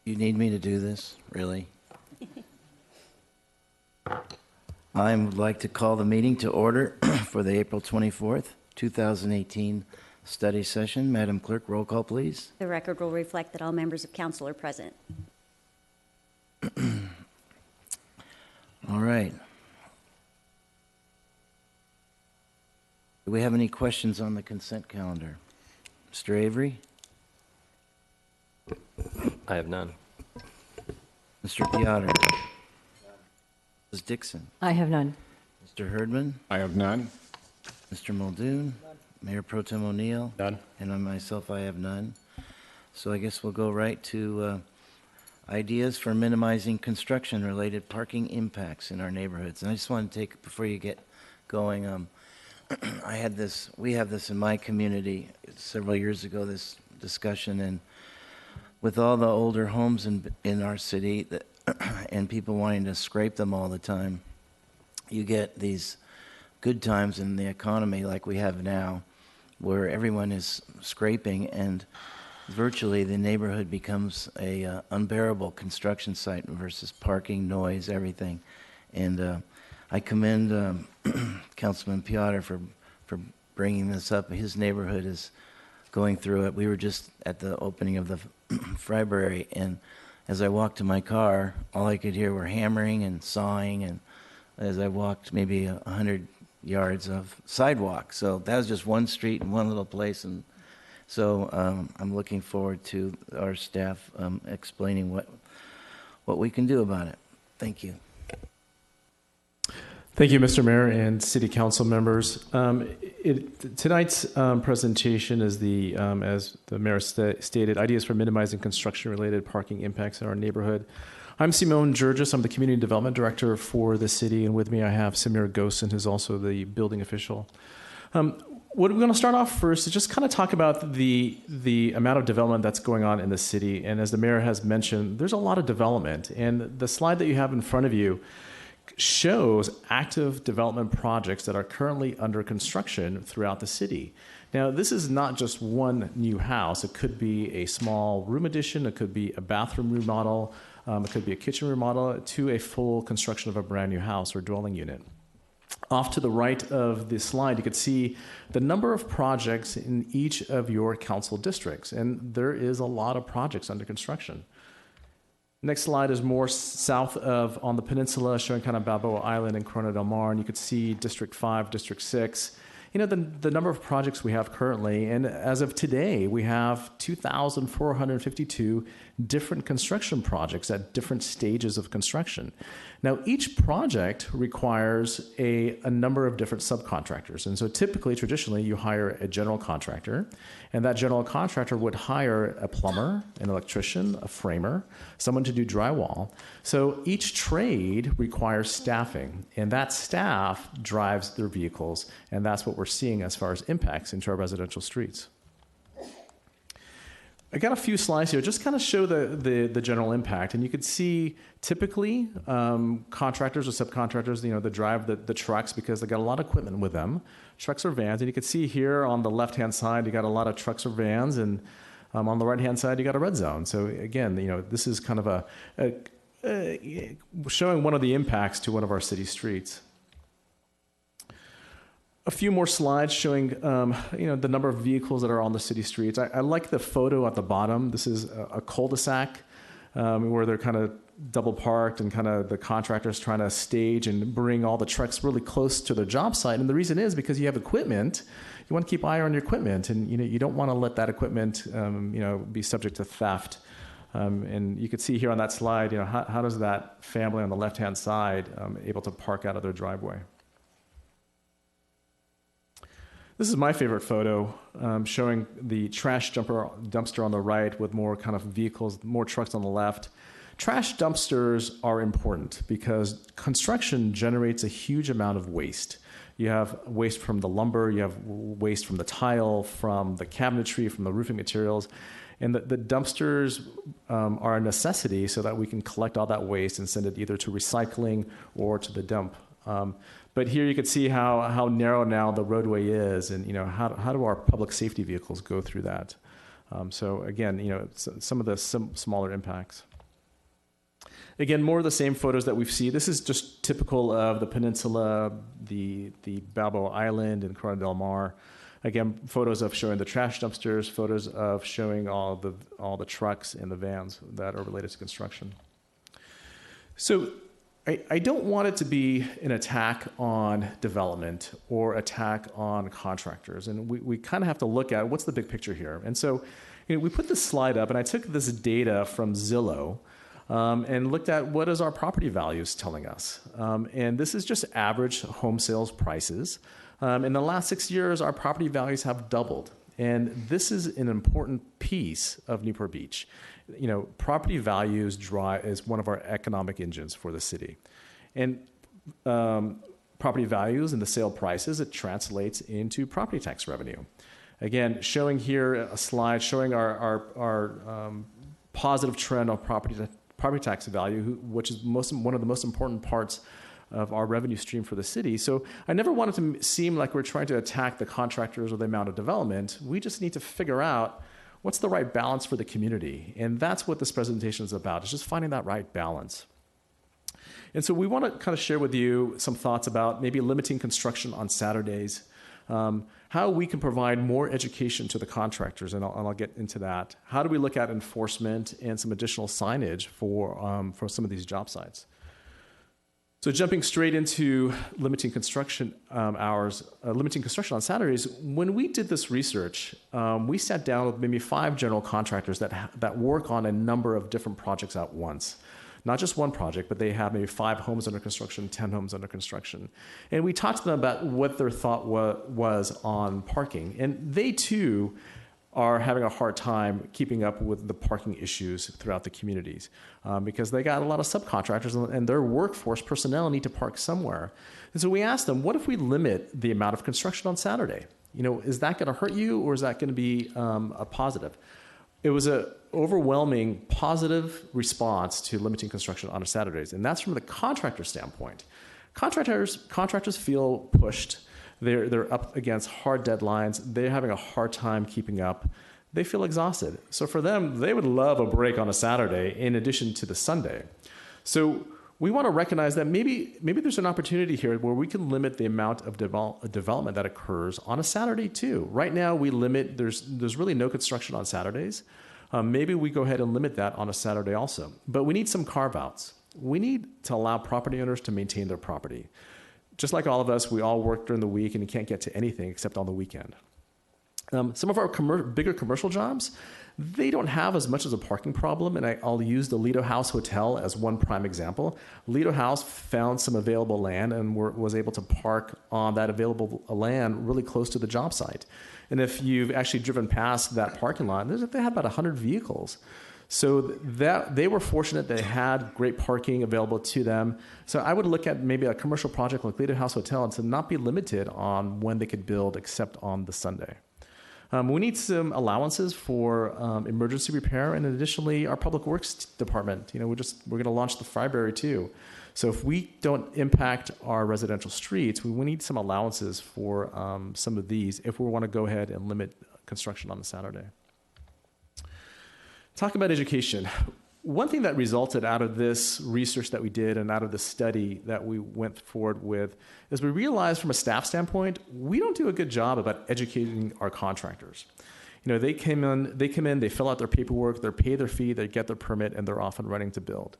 You need me to do this, really? I would like to call the meeting to order for the April 24th, 2018 study session. Madam Clerk, roll call, please. The record will reflect that all members of council are present. All right. Do we have any questions on the consent calendar? Mr. Avery? I have none. Mr. Piotr? Mrs. Dixon? I have none. Mr. Herdman? I have none. Mr. Muldoon? Mayor Pro Tem O'Neill? None. And on myself, I have none. So I guess we'll go right to ideas for minimizing construction-related parking impacts in our neighborhoods. And I just want to take, before you get going, we have this in my community several years ago, this discussion, and with all the older homes in our city and people wanting to scrape them all the time, you get these good times in the economy like we have now, where everyone is scraping and virtually the neighborhood becomes a unbearable construction site versus parking, noise, everything. And I commend Councilman Piotr for bringing this up. His neighborhood is going through it. We were just at the opening of the Fribrary, and as I walked to my car, all I could hear were hammering and sawing, and as I walked maybe 100 yards of sidewalk. So that was just one street in one little place, and so I'm looking forward to our staff explaining what we can do about it. Thank you. Thank you, Mr. Mayor and City Council members. Tonight's presentation is as the Mayor stated, ideas for minimizing construction-related parking impacts in our neighborhood. I'm Simone Georgis. I'm the Community Development Director for the city, and with me I have Samir Gosin, who's also the building official. What we're going to start off first is just kind of talk about the amount of development that's going on in the city. And as the Mayor has mentioned, there's a lot of development. And the slide that you have in front of you shows active development projects that are currently under construction throughout the city. Now, this is not just one new house. It could be a small room addition. It could be a bathroom remodel. It could be a kitchen remodel to a full construction of a brand new house or dwelling unit. Off to the right of the slide, you could see the number of projects in each of your council districts, and there is a lot of projects under construction. Next slide is more south of on the peninsula, showing kind of Balboa Island and Corona del Mar, and you could see District 5, District 6. You know, the number of projects we have currently, and as of today, we have 2,452 different construction projects at different stages of construction. Now, each project requires a number of different subcontractors. And so typically, traditionally, you hire a general contractor, and that general contractor would hire a plumber, an electrician, a framer, someone to do drywall. So each trade requires staffing, and that staff drives their vehicles, and that's what we're seeing as far as impacts into our residential streets. I got a few slides here, just kind of show the general impact. And you could see typically contractors or subcontractors, they drive the trucks because they got a lot of equipment with them, trucks or vans. And you can see here on the left-hand side, you got a lot of trucks or vans. And on the right-hand side, you got a red zone. So again, this is kind of showing one of the impacts to one of our city streets. A few more slides showing, the number of vehicles that are on the city streets. I like the photo at the bottom. This is a cul-de-sac where they're kind of double parked and kind of the contractors trying to stage and bring all the trucks really close to their job site. And the reason is because you have equipment. You want to keep eye on your equipment, and you don't want to let that equipment, be subject to theft. And you can see here on that slide, how does that family on the left-hand side able to park out of their driveway? This is my favorite photo, showing the trash dumpster on the right with more kind of vehicles, more trucks on the left. Trash dumpsters are important because construction generates a huge amount of waste. You have waste from the lumber, you have waste from the tile, from the cabinetry, from the roofing materials. And the dumpsters are a necessity so that we can collect all that waste and send it either to recycling or to the dump. But here you can see how narrow now the roadway is, and how do our public safety vehicles go through that? So again, some of the smaller impacts. Again, more of the same photos that we've seen. This is just typical of the peninsula, the Balboa Island, and Corona del Mar. Again, photos of showing the trash dumpsters, photos of showing all the trucks and the vans that are related to construction. So I don't want it to be an attack on development or attack on contractors. And we kind of have to look at what's the big picture here. And so we put this slide up, and I took this data from Zillow and looked at what is our property values telling us. And this is just average home sales prices. In the last 6 years, our property values have doubled. And this is an important piece of Newport Beach. Property values is one of our economic engines for the city. And property values and the sale prices, it translates into property tax revenue. Again, showing here a slide showing our positive trend on property tax value, which is one of the most important parts of our revenue stream for the city. So I never wanted to seem like we're trying to attack the contractors or the amount of development. We just need to figure out what's the right balance for the community. And that's what this presentation is about, is just finding that right balance. And so we want to kind of share with you some thoughts about maybe limiting construction on Saturdays, how we can provide more education to the contractors, and I'll get into that. How do we look at enforcement and some additional signage for some of these job sites? So jumping straight into limiting construction hours, limiting construction on Saturdays, when we did this research, we sat down with maybe 5 general contractors that work on a number of different projects at once. Not just one project, but they have maybe 5 homes under construction, 10 homes under construction. And we talked to them about what their thought was on parking. And they too are having a hard time keeping up with the parking issues throughout the communities because they got a lot of subcontractors and their workforce personnel need to park somewhere. And so we asked them, what if we limit the amount of construction on Saturday? Is that going to hurt you, or is that going to be a positive? It was an overwhelming positive response to limiting construction on Saturdays, and that's from the contractor standpoint. Contractors feel pushed. They're up against hard deadlines. They're having a hard time keeping up. They feel exhausted. So for them, they would love a break on a Saturday in addition to the Sunday. So we want to recognize that maybe there's an opportunity here where we can limit the amount of development that occurs on a Saturday too. Right now, we limit, there's really no construction on Saturdays. Maybe we go ahead and limit that on a Saturday also. But we need some carve-outs. We need to allow property owners to maintain their property. Just like all of us, we all work during the week and you can't get to anything except on the weekend. Some of our bigger commercial jobs, they don't have as much as a parking problem, and I'll use the Lido House Hotel as one prime example. Lido House found some available land and was able to park on that available land really close to the job site. And if you've actually driven past that parking lot, they had about 100 vehicles. So that they were fortunate they had great parking available to them. So I would look at maybe a commercial project like Lido House Hotel and to not be limited on when they could build except on the Sunday. We need some allowances for emergency repair, and additionally, our public works department. We're going to launch the Fryberry too. So if we don't impact our residential streets, we need some allowances for some of these if we want to go ahead and limit construction on the Saturday. Talk about education. One thing that resulted out of this research that we did and out of the study that we went forward with is we realized from a staff standpoint, we don't do a good job about educating our contractors. They come in, they fill out their paperwork, they pay their fee, they get their permit, and they're off and running to build.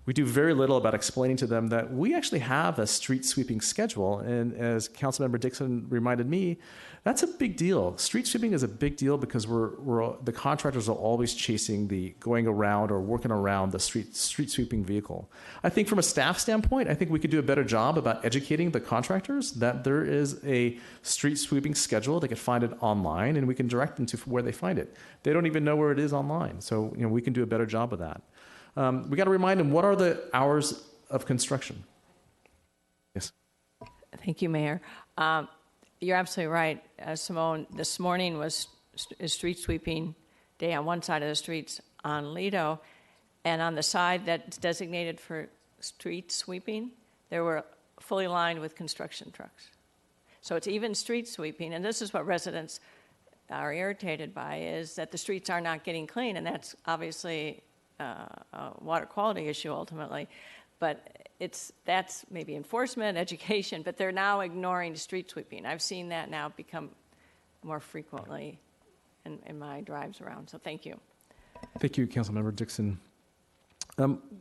We do very little about explaining to them that we actually have a street sweeping schedule. And as Councilmember Dixon reminded me, that's a big deal. Street sweeping is a big deal because the contractors are always chasing the going around or working around the street sweeping vehicle. I think from a staff standpoint, I think we could do a better job about educating the contractors that there is a street sweeping schedule. They can find it online and we can direct them to where they find it. They don't even know where it is online. So we can do a better job of that. We got to remind them, what are the hours of construction? Yes. Thank you, Mayor. You're absolutely right, Simone. This morning is street sweeping day on one side of the streets on Lido, and on the side that's designated for street sweeping, they were fully lined with construction trucks. So it's even street sweeping, and this is what residents are irritated by, is that the streets are not getting clean, and that's obviously water quality issue ultimately, but that's maybe enforcement, education, but they're now ignoring street sweeping. I've seen that now become more frequently in my drives around, so thank you. Thank you, Councilmember Dixon.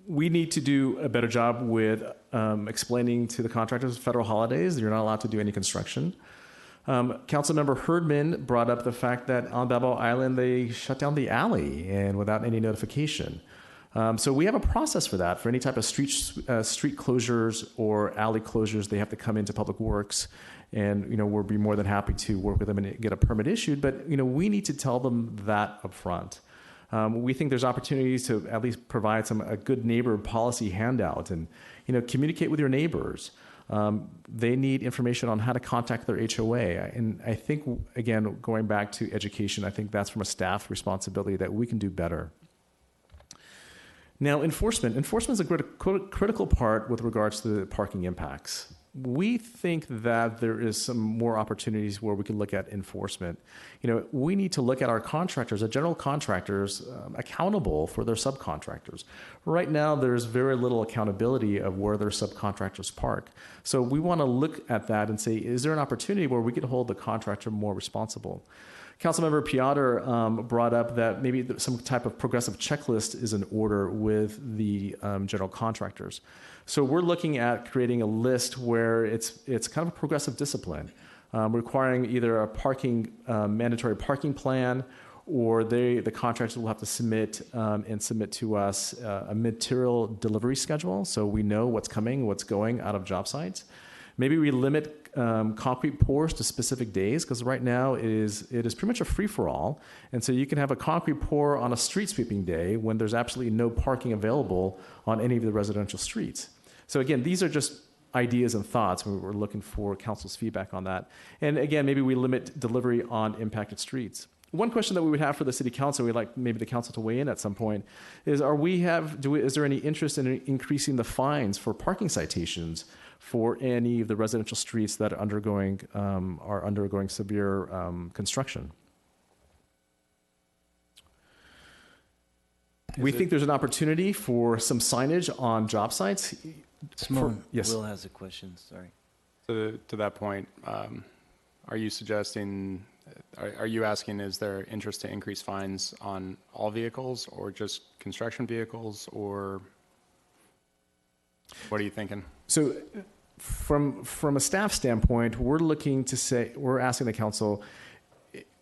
We need to do a better job with explaining to the contractors federal holidays. You're not allowed to do any construction. Councilmember Herdman brought up the fact that on Balboa Island, they shut down the alley and without any notification. So we have a process for that. For any type of street closures or alley closures, they have to come into Public Works, and we'll be more than happy to work with them and get a permit issued. But we need to tell them that up front. We think there's opportunities to at least provide a good neighbor policy handout and communicate with your neighbors. They need information on how to contact their HOA. And I think, again, going back to education, I think that's from a staff responsibility that we can do better. Now, enforcement. Enforcement is a critical part with regards to the parking impacts. We think that there is some more opportunities where we can look at enforcement. We need to look at our contractors, our general contractors, accountable for their subcontractors. Right now, there's very little accountability of where their subcontractors park. So we want to look at that and say, is there an opportunity where we could hold the contractor more responsible? Councilmember Piotr brought up that maybe some type of progressive checklist is in order with the general contractors. So we're looking at creating a list where it's kind of a progressive discipline, requiring either a mandatory parking plan, or the contractors will have to submit to us a material delivery schedule, so we know what's coming, what's going out of job sites. Maybe we limit concrete pours to specific days, because right now it is pretty much a free-for-all. And so you can have a concrete pour on a street sweeping day when there's absolutely no parking available on any of the residential streets. So again, these are just ideas and thoughts. We're looking for council's feedback on that. And again, maybe we limit delivery on impacted streets. One question that we would have for the city council, we'd like maybe the council to weigh in at some point, is is there any interest in increasing the fines for parking citations for any of the residential streets that are undergoing severe construction? We think there's an opportunity for some signage on job sites. Simone, yes. Will has a question, sorry. To that point, are you suggesting, are you asking, is there interest to increase fines on all vehicles or just construction vehicles, or what are you thinking? So from a staff standpoint, we're asking the council,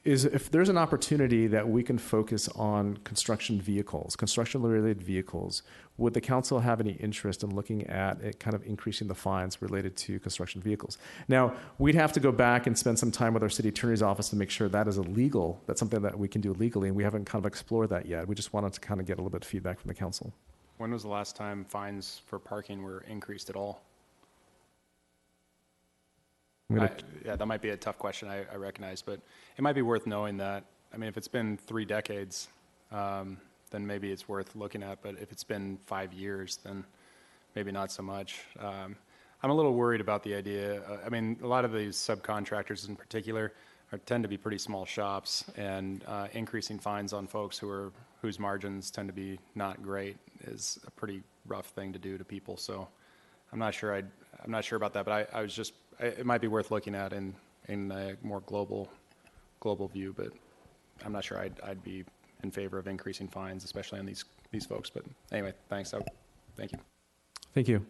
is if there's an opportunity that we can focus on construction-related vehicles, would the council have any interest in looking at it, kind of increasing the fines related to construction vehicles? Now, we'd have to go back and spend some time with our city attorney's office to make sure that is illegal. That's something that we can do legally, and we haven't kind of explored that yet. We just wanted to kind of get a little bit of feedback from the council. When was the last time fines for parking were increased at all? Yeah, that might be a tough question, I recognize, but it might be worth knowing that. I mean, if it's been 3 decades, then maybe it's worth looking at, but if it's been 5 years, then maybe not so much. I'm a little worried about the idea. I mean, a lot of these subcontractors in particular tend to be pretty small shops, and increasing fines on folks whose margins tend to be not great is a pretty rough thing to do to people. So I'm not sure about that, but I was just, it might be worth looking at in a more global view, but I'm not sure I'd be in favor of increasing fines, especially on these folks. But anyway, thanks. Thank you. Thank you.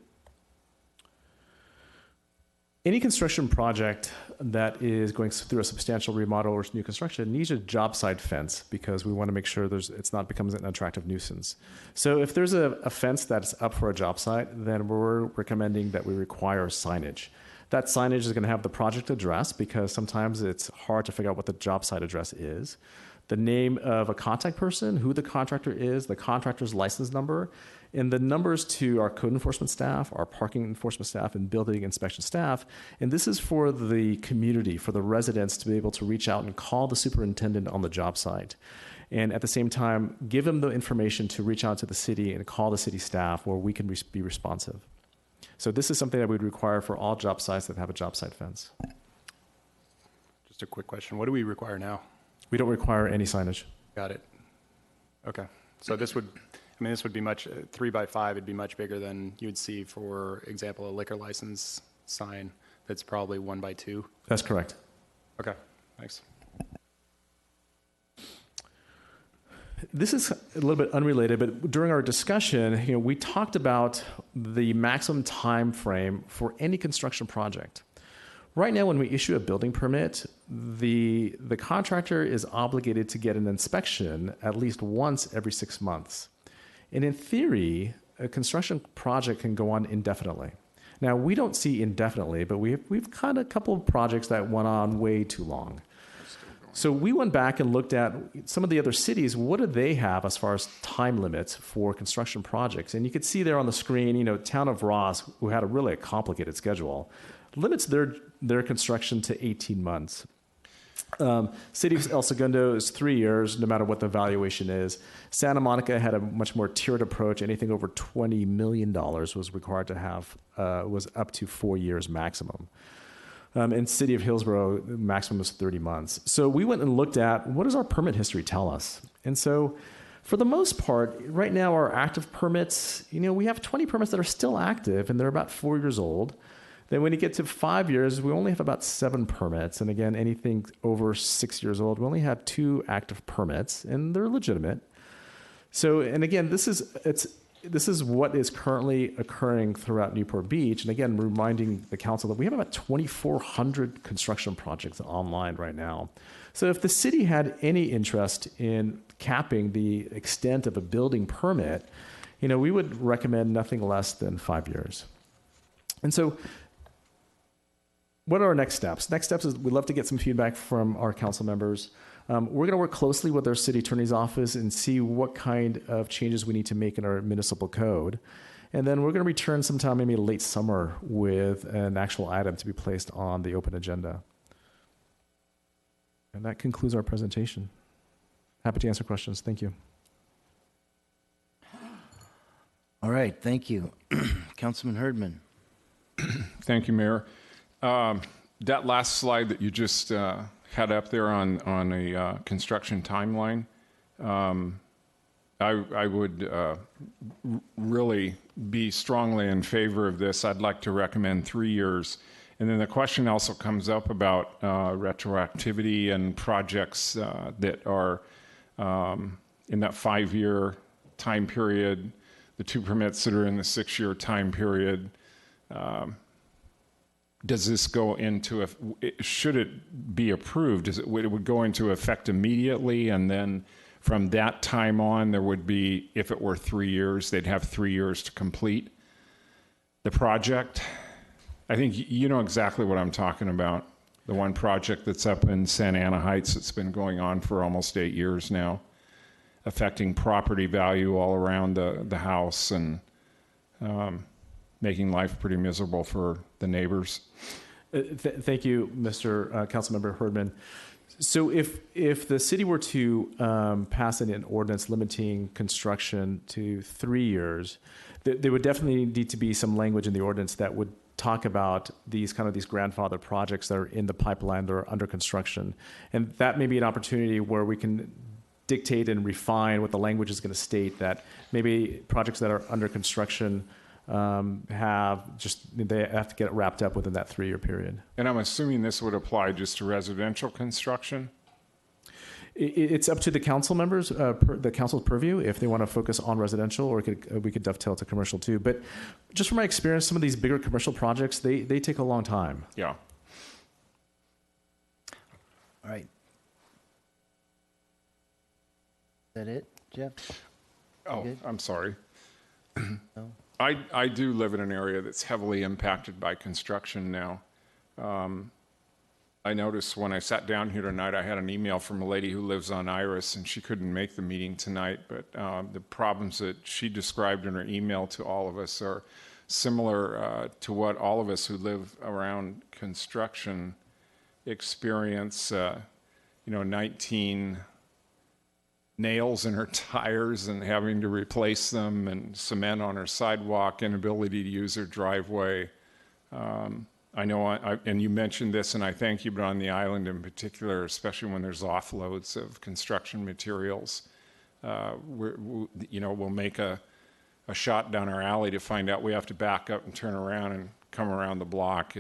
Any construction project that is going through a substantial remodel or new construction needs a job site fence, because we want to make sure it's not becomes an attractive nuisance. So if there's a fence that's up for a job site, then we're recommending that we require signage. That signage is going to have the project address, because sometimes it's hard to figure out what the job site address is, the name of a contact person, who the contractor is, the contractor's license number, and the numbers to our code enforcement staff, our parking enforcement staff, and building inspection staff. And this is for the community, for the residents to be able to reach out and call the superintendent on the job site. And at the same time, give them the information to reach out to the city and call the city staff where we can be responsive. So this is something that we'd require for all job sites that have a job site fence. Just a quick question. What do we require now? We don't require any signage. Got it. Okay. So this would, I mean, this would be much, 3x5, it'd be much bigger than you would see, for example, a liquor license sign that's probably 1x2. That's correct. Okay, thanks. This is a little bit unrelated, but during our discussion, we talked about the maximum time frame for any construction project. Right now, when we issue a building permit, the contractor is obligated to get an inspection at least once every 6 months. And in theory, a construction project can go on indefinitely. Now, we don't see indefinitely, but we've got a couple of projects that went on way too long. So we went back and looked at some of the other cities. What do they have as far as time limits for construction projects? And you could see there on the screen, town of Ross, who had a really complicated schedule, limits their construction to 18 months. City of El Segundo is 3 years, no matter what the valuation is. Santa Monica had a much more tiered approach. Anything over $20 million was required to have, was up to 4 years maximum. And City of Hillsborough, maximum was 30 months. So we went and looked at, what does our permit history tell us? And so for the most part, right now our active permits, we have 20 permits that are still active, and they're about 4 years old. Then when you get to 5 years, we only have about 7 permits. And again, anything over 6 years old, we only have 2 active permits, and they're legitimate. So, and again, this is what is currently occurring throughout Newport Beach. And again, reminding the council that we have about 2,400 construction projects online right now. So if the city had any interest in capping the extent of a building permit, we would recommend nothing less than 5 years. And so what are our next steps? Next steps is we'd love to get some feedback from our council members. We're going to work closely with our city attorney's office and see what kind of changes we need to make in our municipal code. And then we're going to return sometime maybe late summer with an actual item to be placed on the open agenda. And that concludes our presentation. Happy to answer questions. Thank you. All right, thank you. Councilman Herdman. Thank you, Mayor. That last slide that you just had up there on a construction timeline, I would really be strongly in favor of this. I'd like to recommend 3 years. And then the question also comes up about retroactivity and projects that are in that 5-year time period, the 2 permits that are in the 6-year time period. Does this go into, should it be approved, it would go into effect immediately, and then from that time on, there would be, if it were 3 years, they'd have 3 years to complete the project? I think you know exactly what I'm talking about. The one project that's up in Santa Ana Heights that's been going on for almost 8 years now, affecting property value all around the house and making life pretty miserable for the neighbors. Thank you, Mr. Councilmember Herdman. So if the city were to pass an ordinance limiting construction to 3 years, there would definitely need to be some language in the ordinance that would talk about these grandfather projects that are in the pipeline that are under construction. And that may be an opportunity where we can dictate and refine what the language is going to state, that maybe projects that are under construction they have to get it wrapped up within that 3-year period. And I'm assuming this would apply just to residential construction? It's up to the council members, the council's purview, if they want to focus on residential, or we could dovetail to commercial too. But just from my experience, some of these bigger commercial projects, they take a long time. Yeah. All right. Is that it, Jeff? Oh, good? I'm sorry. No? I do live in an area that's heavily impacted by construction now. I noticed when I sat down here tonight, I had an email from a lady who lives on Iris, and she couldn't make the meeting tonight, but the problems that she described in her email to all of us are similar to what all of us who live around construction experience. 19 nails in her tires and having to replace them, and cement on her sidewalk, inability to use her driveway. I know, and you mentioned this, and I thank you, but on the island in particular, especially when there's offloads of construction materials, we'll make a shot down our alley to find out we have to back up and turn around and come around the block.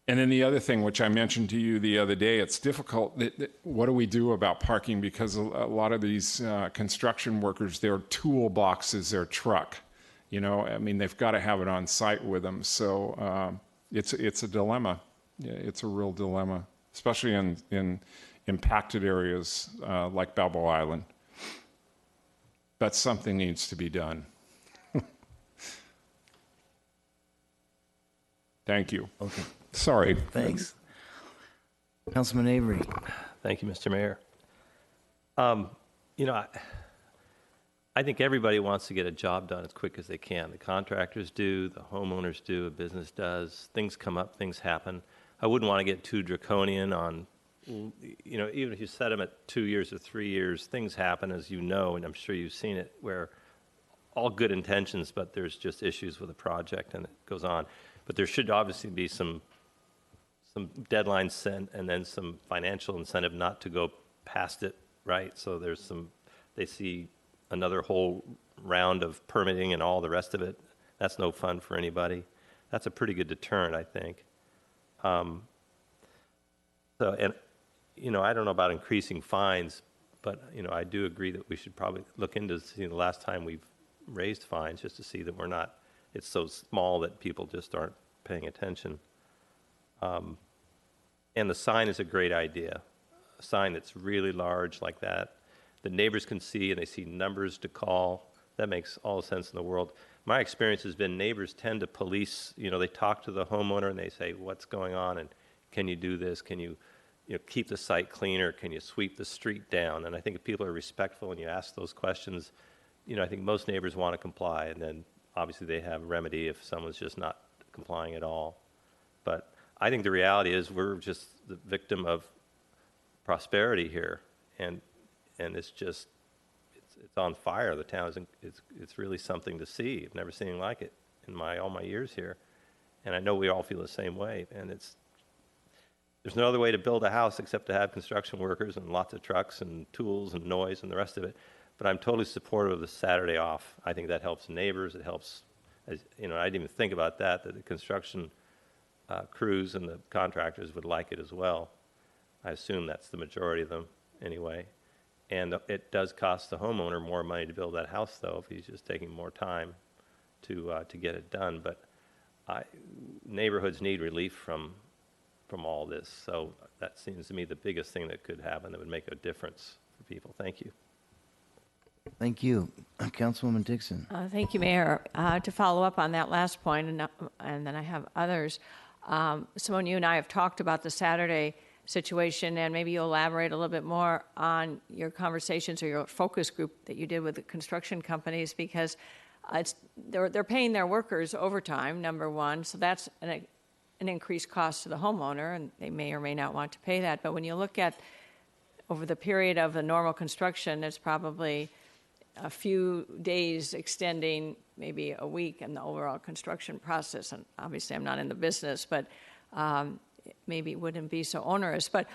And then the other thing, which I mentioned to you the other day, it's difficult. What do we do about parking? Because a lot of these construction workers, their toolbox is their truck. I mean, they've got to have it on site with them. So it's a dilemma. Yeah, it's a real dilemma, especially in impacted areas like Balboa Island. But something needs to be done. Thank you. Okay. Sorry. Thanks. Councilman Avery. Thank you, Mr. Mayor. I think everybody wants to get a job done as quick as they can. The contractors do, the homeowners do, a business does. Things come up, things happen. I wouldn't want to get too draconian on, even if you set them at 2 years or 3 years, things happen, as you know, and I'm sure you've seen it, where all good intentions, but there's just issues with the project and it goes on. But there should obviously be some deadlines set and then some financial incentive not to go past it, right? So they see another whole round of permitting and all the rest of it. That's no fun for anybody. That's a pretty good deterrent, I think. I don't know about increasing fines, but, I do agree that we should probably look into the last time we've raised fines just to see that it's so small that people just aren't paying attention. And the sign is a great idea. A sign that's really large like that. The neighbors can see and they see numbers to call. That makes all the sense in the world. My experience has been neighbors tend to police, they talk to the homeowner and they say, what's going on and can you do this? Can you, keep the site cleaner? Can you sweep the street down? And I think if people are respectful and you ask those questions, I think most neighbors want to comply, and then obviously they have a remedy if someone's just not complying at all. But I think the reality is we're just the victim of prosperity here, and it's just it's on fire. The town it's really something to see. I've never seen anything like it in all my years here, and I know we all feel the same way. And there's no other way to build a house except to have construction workers and lots of trucks and tools and noise and the rest of it. But I'm totally supportive of the Saturday off. I think that helps neighbors. It helps, I didn't even think about that the construction crews and the contractors would like it as well. I assume that's the majority of them anyway. And it does cost the homeowner more money to build that house, though, if he's just taking more time to get it done. But neighborhoods need relief from all this. So that seems to me the biggest thing that could happen that would make a difference for people. Thank you. Thank you. Councilwoman Dixon. Thank you, Mayor. To follow up on that last point, and then I have others, Simone, you and I have talked about the Saturday situation, and maybe you'll elaborate a little bit more on your conversations or your focus group that you did with the construction companies, because they're paying their workers overtime, number one, so that's an increased cost to the homeowner, and they may or may not want to pay that. But when you look at over the period of the normal construction, it's probably a few days extending maybe a week in the overall construction process. And obviously I'm not in the business, but maybe it wouldn't be so onerous. But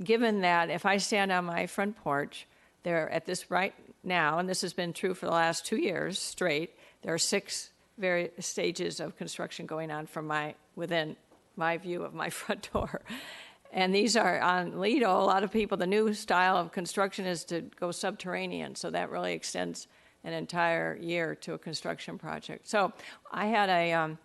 given that, if I stand on my front porch, there at this right now, and this has been true for the last 2 years straight, there are 6 various stages of construction going on within my view of my front door. And these are on Lido. A lot of people, the new style of construction is to go subterranean, so that really extends an entire year to a construction project. So I had the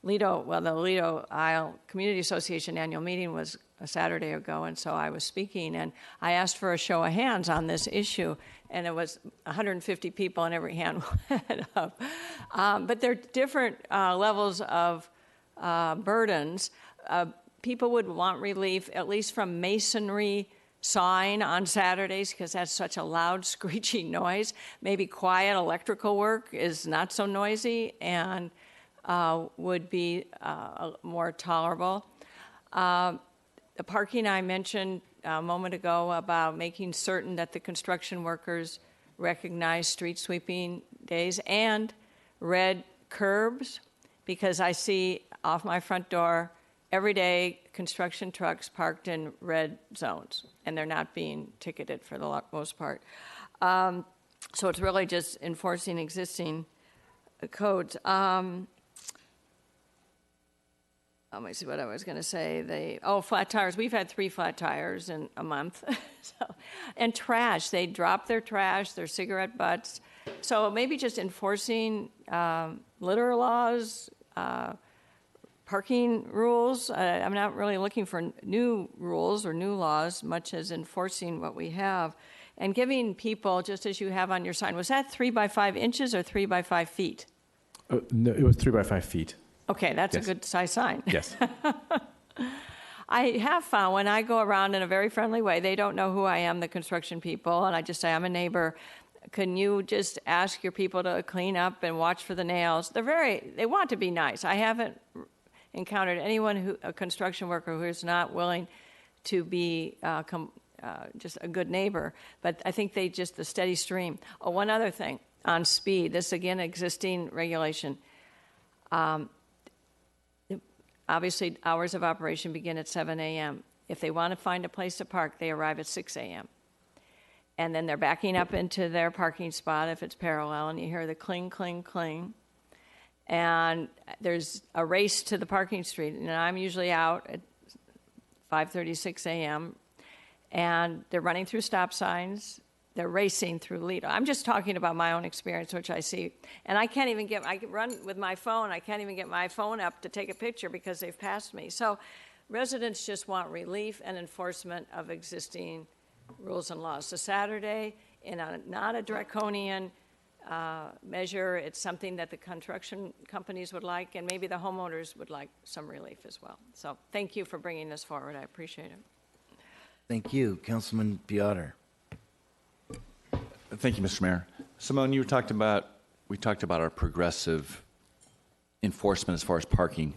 Lido Isle Community Association annual meeting was a Saturday ago, and so I was speaking, and I asked for a show of hands on this issue, and it was 150 people, and every hand went up. But there are different levels of burdens. People would want relief, at least from masonry sign on Saturdays, because that's such a loud, screeching noise. Maybe quiet electrical work is not so noisy and would be more tolerable. The parking I mentioned a moment ago about making certain that the construction workers recognize street sweeping days and red curbs, because I see off my front door everyday construction trucks parked in red zones, and they're not being ticketed for the most part. So it's really just enforcing existing codes. Let me see what I was going to say. Flat tires. We've had 3 flat tires in a month. And trash. They drop their trash, their cigarette butts. So maybe just enforcing litter laws, parking rules. I'm not really looking for new rules or new laws, much as enforcing what we have. And giving people, just as you have on your sign, was that 3 by 5 inches or 3 by 5 feet? No, it was 3 by 5 feet. Okay, that's Yes. a good size sign. Yes. I have found when I go around in a very friendly way, they don't know who I am, the construction people, and I just say, I'm a neighbor. Can you just ask your people to clean up and watch for the nails? They want to be nice. I haven't encountered anyone, a construction worker, who is not willing to be just a good neighbor. But I think the steady stream. Oh, one other thing on speed. This, again, existing regulation. Obviously, hours of operation begin at 7 a.m. If they want to find a place to park, they arrive at 6 a.m. And then they're backing up into their parking spot if it's parallel, and you hear the cling, cling, cling. And there's a race to the parking street. And I'm usually out at 5:30, 6 a.m., and they're running through stop signs. They're racing through Lido. I'm just talking about my own experience, which I see. And I can run with my phone. I can't even get my phone up to take a picture because they've passed me. So residents just want relief and enforcement of existing rules and laws. So Saturday, not a draconian measure, it's something that the construction companies would like, and maybe the homeowners would like some relief as well. So thank you for bringing this forward. I appreciate it. Thank you. Councilman Piotr. Thank you, Mr. Mayor. Simone, we talked about our progressive enforcement as far as parking.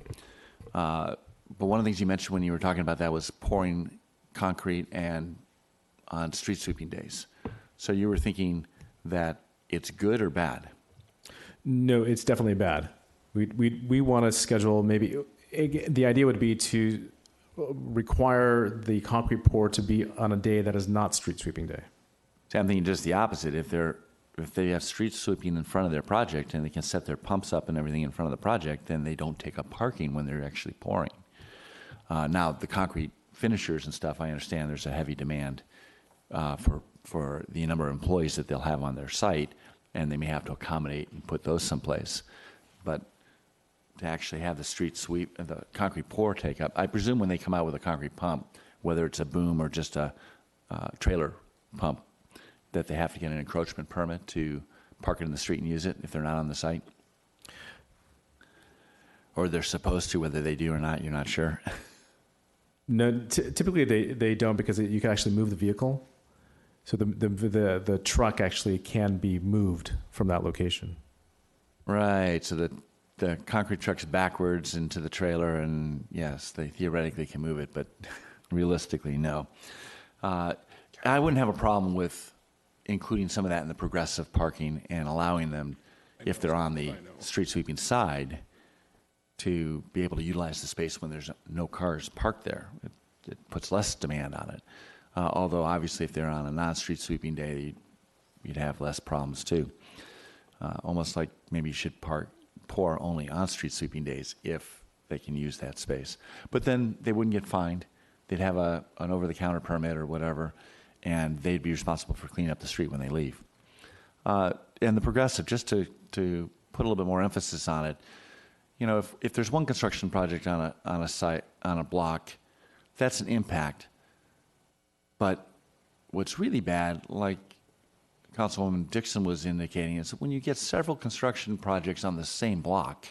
But one of the things you mentioned when you were talking about that was pouring concrete and on street sweeping days. So you were thinking that it's good or bad? No, it's definitely bad. We want to schedule the idea would be to require the concrete pour to be on a day that is not street sweeping day. See, I'm thinking just the opposite. If they have street sweeping in front of their project and they can set their pumps up and everything in front of the project, then they don't take up parking when they're actually pouring. Now, the concrete finishers and stuff, I understand there's a heavy demand for the number of employees that they'll have on their site, and they may have to accommodate and put those someplace. But to actually have the street sweep, the concrete pour take up, I presume when they come out with a concrete pump, whether it's a boom or just a trailer pump, that they have to get an encroachment permit to park it in the street and use it if they're not on the site? Or they're supposed to, whether they do or not, you're not sure? No, typically they don't, because you can actually move the vehicle. So the truck actually can be moved from that location. Right, so the concrete truck's backwards into the trailer, and yes, they theoretically can move it, but realistically, no. I wouldn't have a problem with including some of that in the progressive parking and allowing them, if they're on the street sweeping side, to be able to utilize the space when there's no cars parked there. It puts less demand on it. Although, obviously, if they're on a non-street sweeping day, you'd have less problems, too. Almost like maybe you should pour only on street sweeping days if they can use that space. But then they wouldn't get fined. They'd have an over-the-counter permit or whatever, and they'd be responsible for cleaning up the street when they leave. And the progressive, just to put a little bit more emphasis on it, you know, if there's one construction project on a site, on a block, that's an impact. But what's really bad, like Councilwoman Dixon was indicating, is that when you get several construction projects on the same block,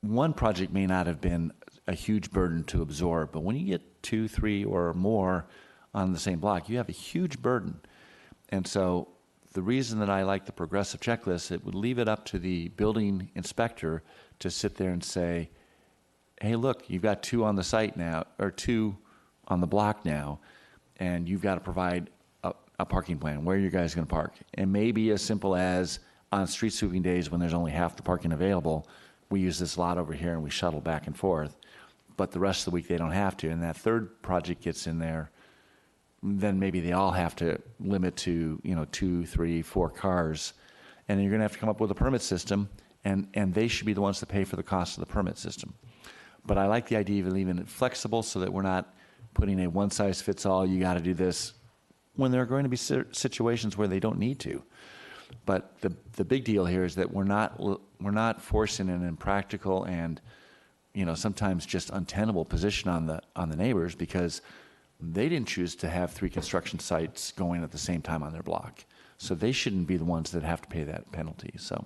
one project may not have been a huge burden to absorb, but when you get 2, 3, or more on the same block, you have a huge burden. And so the reason that I like the progressive checklist, it would leave it up to the building inspector to sit there and say, hey, look, you've got 2 on the site now, or 2 on the block now, and you've got to provide a parking plan. Where are you guys going to park? And maybe as simple as on street sweeping days when there's only half the parking available, we use this lot over here and we shuttle back and forth. but the rest of the week they don't have to. And that third project gets in there, then maybe they all have to limit to, 2, 3, 4 cars. And you're going to have to come up with a permit system, and they should be the ones to pay for the cost of the permit system. But I like the idea of leaving it flexible so that we're not putting a one-size-fits-all, you got to do this, when there are going to be situations where they don't need to. But the big deal here is that we're not forcing an impractical and sometimes just untenable position on the neighbors, because they didn't choose to have 3 construction sites going at the same time on their block. So they shouldn't be the ones that have to pay that penalty. So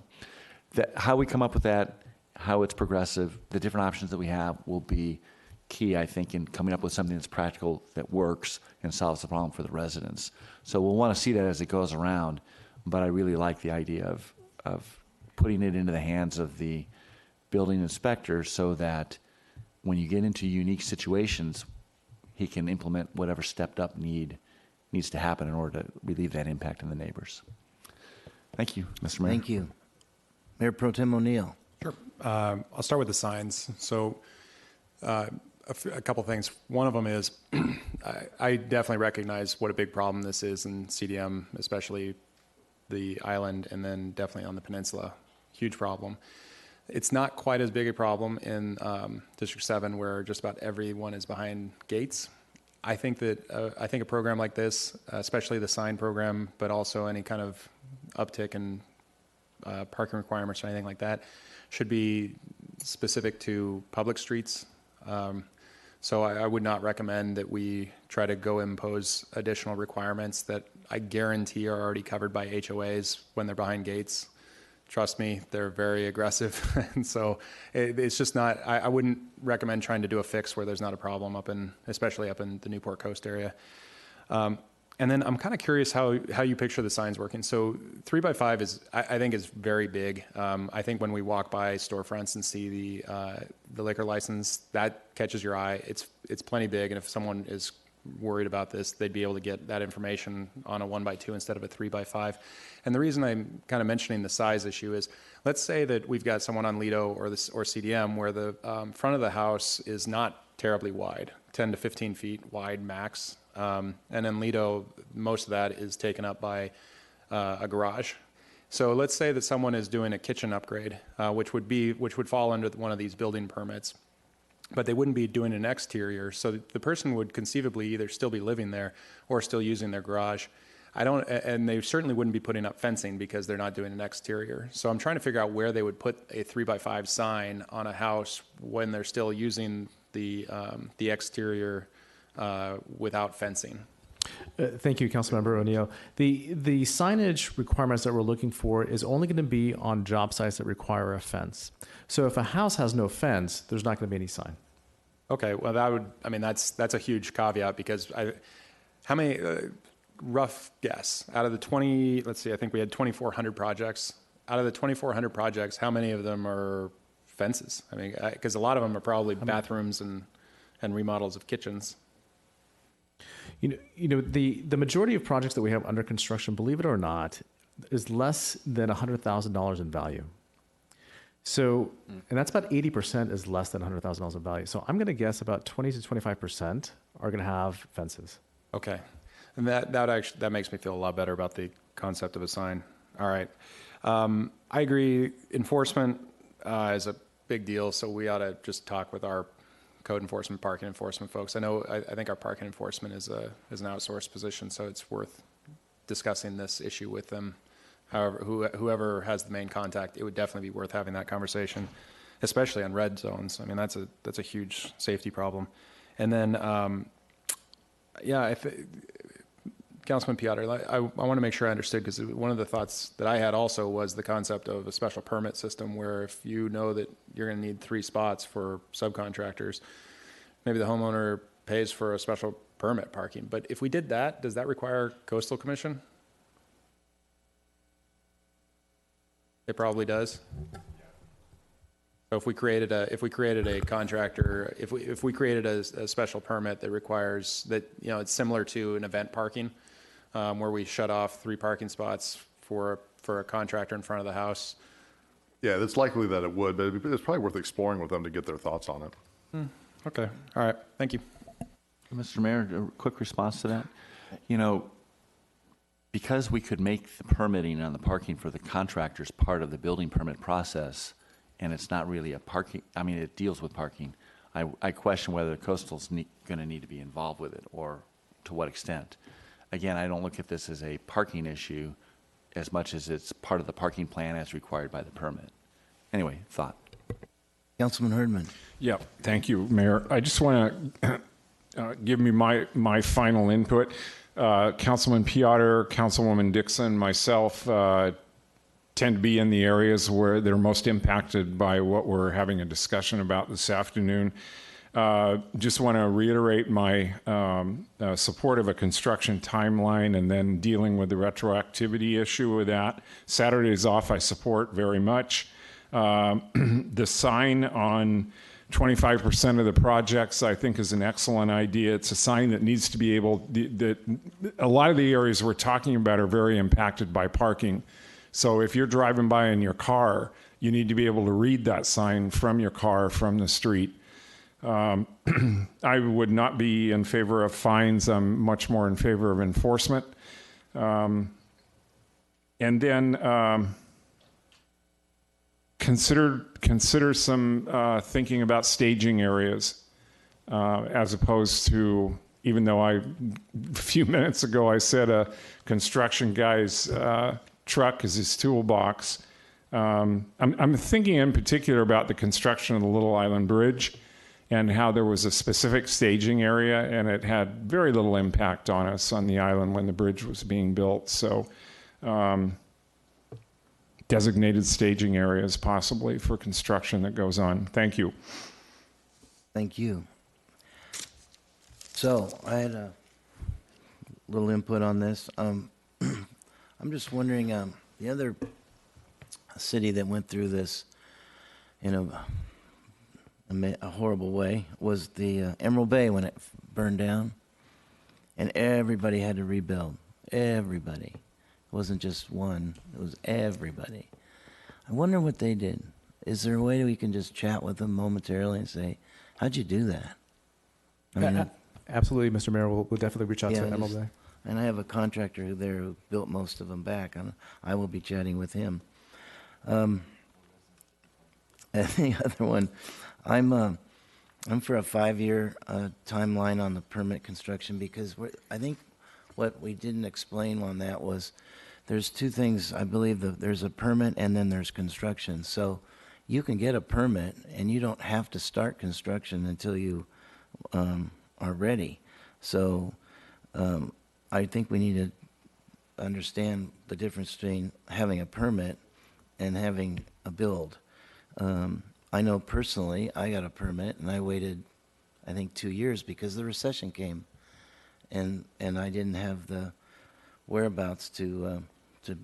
how we come up with that, how it's progressive, the different options that we have will be key, I think, in coming up with something that's practical, that works, and solves the problem for the residents. So we'll want to see that as it goes around, but I really like the idea of putting it into the hands of the building inspector so that when you get into unique situations, he can implement whatever stepped-up needs to happen in order to relieve that impact on the neighbors. Thank you, Mr. Mayor. Thank you. Mayor Pro Tem O'Neill. Sure. I'll start with the signs. So a couple things. One of them is I definitely recognize what a big problem this is in CDM, especially the island, and then definitely on the peninsula. Huge problem. It's not quite as big a problem in District 7, where just about everyone is behind gates. I think a program like this, especially the sign program, but also any kind of uptick in parking requirements or anything like that, should be specific to public streets. So I would not recommend that we try to go impose additional requirements that I guarantee are already covered by HOAs when they're behind gates. Trust me, they're very aggressive. And so it's just not, I wouldn't recommend trying to do a fix where there's not a problem especially up in the Newport coast area. And then I'm kind of curious how you picture the signs working. So 3x5 I think is very big. I think when we walk by storefronts and see the liquor license, that catches your eye. It's plenty big, and if someone is worried about this, they'd be able to get that information on a 1x2 instead of a 3x5. And the reason I'm kind of mentioning the size issue is, let's say that we've got someone on Lido or CDM where the front of the house is not terribly wide, 10 to 15 feet wide max. And in Lido, most of that is taken up by a garage. So let's say that someone is doing a kitchen upgrade, which would fall under one of these building permits, but they wouldn't be doing an exterior. So the person would conceivably either still be living there or still using their garage. And they certainly wouldn't be putting up fencing because they're not doing an exterior. So I'm trying to figure out where they would put a 3x5 sign on a house when they're still using the exterior without fencing. Thank you, Councilmember O'Neill. The signage requirements that we're looking for is only going to be on job sites that require a fence. So if a house has no fence, there's not going to be any sign. Okay, well that's a huge caveat, because how many rough guess out of the 20? Let's see, I think we had 2,400 projects. Out of the 2,400 projects, how many of them are fences? I mean, because a lot of them are probably bathrooms and remodels of kitchens. The majority of projects that we have under construction, believe it or not, is less than $100,000 in value. So, and that's about 80% is less than $100,000 in value. So I'm going to guess about 20 to 25% are going to have fences. Okay, and that makes me feel a lot better about the concept of a sign. All right, I agree. Enforcement is a big deal, so we ought to just talk with our code enforcement, parking enforcement folks. I think our parking enforcement is an outsourced position, so it's worth discussing this issue with them. However, whoever has the main contact, it would definitely be worth having that conversation, especially on red zones. I mean, that's a huge safety problem. And then, Councilman Piotr, I want to make sure I understood, because one of the thoughts that I had also was the concept of a special permit system, where if you know that you're going to need 3 spots for subcontractors, maybe the homeowner pays for a special permit parking. But if we did that, does that require Coastal Commission? It probably does. So if we created a contractor, if we created a special permit that requires that, it's similar to an event parking, where we shut off 3 parking spots for a contractor in front of the house. Yeah, it's likely that it would, but it's probably worth exploring with them to get their thoughts on it. Okay, all right, thank you. Mr. Mayor, a quick response to that. You know, because we could make the permitting on the parking for the contractors part of the building permit process, and it's not really a parking, I mean, it deals with parking, I question whether Coastal's going to need to be involved with it, or to what extent. Again, I don't look at this as a parking issue as much as it's part of the parking plan as required by the permit. Anyway, thought. Councilman Herdman. Yeah, thank you, Mayor. I just want to give me my final input. Councilman Piotr, Councilwoman Dixon, myself tend to be in the areas where they're most impacted by what we're having a discussion about this afternoon. Just want to reiterate my support of a construction timeline and then dealing with the retroactivity issue with that. Saturdays off I support very much. The sign on 25% of the projects I think is an excellent idea. It's a sign that needs to be able, a lot of the areas we're talking about are very impacted by parking. So if you're driving by in your car, you need to be able to read that sign from your car, from the street. I would not be in favor of fines. I'm much more in favor of enforcement. And then consider some thinking about staging areas as opposed to, even though a few minutes ago I said a construction guy's truck is his toolbox. I'm thinking in particular about the construction of the Little Island Bridge and how there was a specific staging area and it had very little impact on us on the island when the bridge was being built. So designated staging areas possibly for construction that goes on. Thank you. Thank you. So I had a little input on this. I'm just wondering, the other city that went through this in a horrible way was the Emerald Bay when it burned down, and everybody had to rebuild. Everybody. It wasn't just one. It was everybody. I wonder what they did. Is there a way that we can just chat with them momentarily and say, how'd you do that? I mean, Absolutely, Mr. Mayor. We'll definitely reach out Yeah, to Emerald Bay. and I have a contractor there who built most of them back, and I will be chatting with him. And the other one, I'm for a 5-year timeline on the permit construction because I think what we didn't explain on that was there's two things. I believe that there's a permit and then there's construction. So you can get a permit and you don't have to start construction until you are ready. So I think we need to understand the difference between having a permit and having a build. I know personally, I got a permit and I waited, I think, 2 years because the recession came, and I didn't have the whereabouts to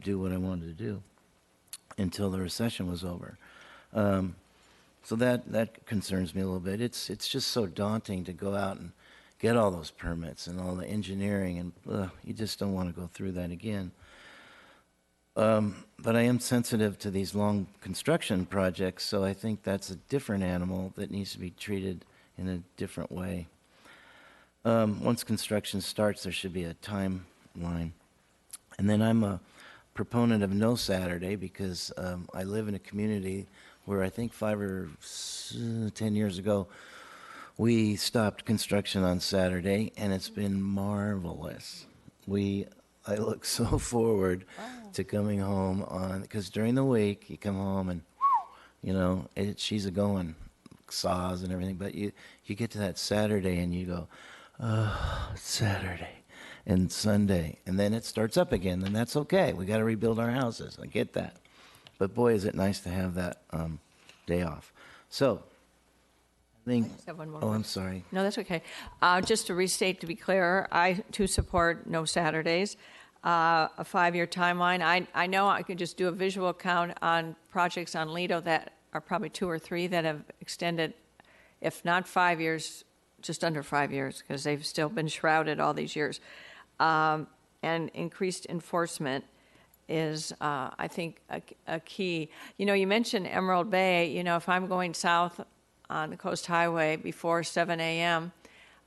do what I wanted to do until the recession was over. So that concerns me a little bit. It's just so daunting to go out and get all those permits and all the engineering, and you just don't want to go through that again. But I am sensitive to these long construction projects, so I think that's a different animal that needs to be treated in a different way. Once construction starts, there should be a timeline. And then I'm a proponent of no Saturday because I live in a community where I think 5 or 10 years ago, we stopped construction on Saturday, and it's been marvelous. I look so forward to coming home because during the week, you come home and, she's a-going, saws and everything, but you get to that Saturday and you go, oh, it's Saturday and Sunday, and then it starts up again, and that's okay. We got to rebuild our houses. I get that. But boy, is it nice to have that day off. So, I think, just have one more I'm question. sorry. No, that's okay. Just to restate, to be clear, I too support no Saturdays. A 5-year timeline. I know I could just do a visual count on projects on Lido that are probably 2 or 3 that have extended, if not 5 years, just under 5 years, because they've still been shrouded all these years. And increased enforcement is, I think, a key. You mentioned Emerald Bay. If I'm going south on the Coast Highway before 7 a.m.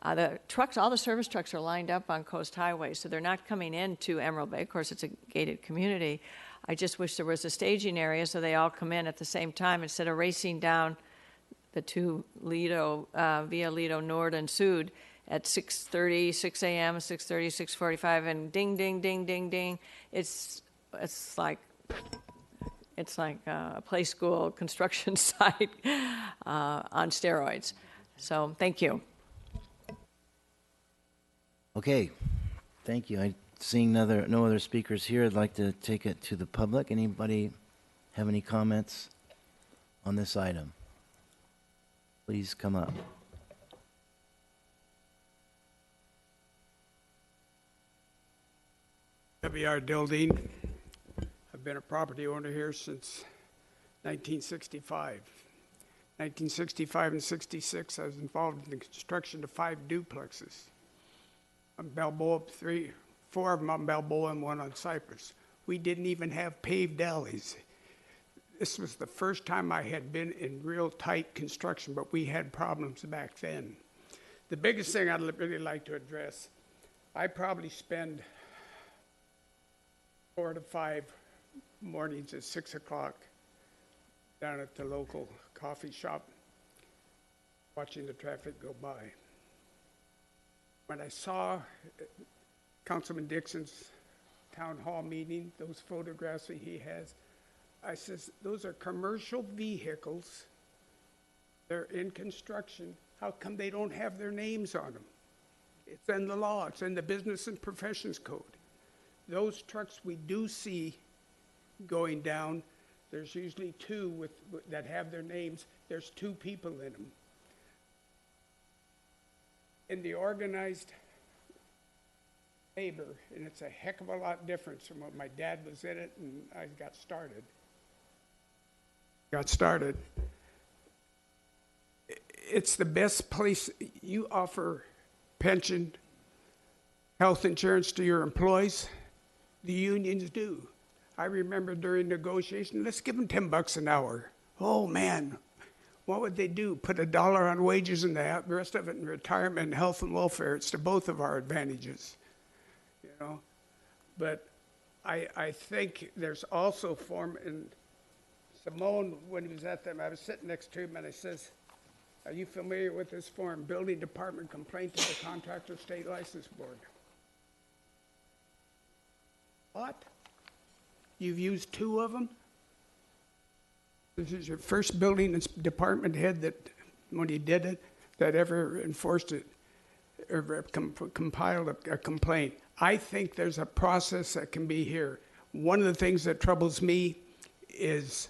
The trucks, all the service trucks are lined up on Coast Highway, so they're not coming into Emerald Bay. Of course, it's a gated community. I just wish there was a staging area so they all come in at the same time instead of racing down the two Lido, via Lido Nord and Sud at 6:30, 6 a.m., 6:30, 6:45, and ding, ding, ding, ding, ding. It's like a play school construction site on steroids. So thank you. Okay, thank you. Seeing no other speakers here, I'd like to take it to the public. Anybody have any comments on this item? Please come up. W.R. Dildine. I've been a property owner here since 1965. 1965 and 66, I was involved in the construction of 5 duplexes. On Balboa, 4 of them on Balboa and 1 on Cypress. We didn't even have paved alleys. This was the first time I had been in real tight construction, but we had problems back then. The biggest thing I'd really like to address, I probably spend 4 to 5 mornings at 6 o'clock down at the local coffee shop watching the traffic go by. When I saw Councilman Dixon's town hall meeting, those photographs that he has, I says, those are commercial vehicles. They're in construction. How come they don't have their names on them? It's in the law. It's in the Business and Professions Code. Those trucks we do see going down, there's usually 2 that have their names. There's 2 people in them. In the organized labor, and it's a heck of a lot different from what my dad was in it and I got started. It's the best place. You offer pension, health insurance to your employees. The unions do. I remember during negotiation, let's give them $10 an hour. Oh man, what would they do? Put $1 on wages and the rest of it in retirement and health and welfare. It's to both of our advantages, you know. But I think there's also and Simone, when he was at them, I was sitting next to him and I says, are you familiar with this form? Building Department complaint to the Contractor State License Board. What? You've used 2 of them? This is your first building department head that, when he did it, that ever enforced it, or compiled a complaint. I think there's a process that can be here. One of the things that troubles me is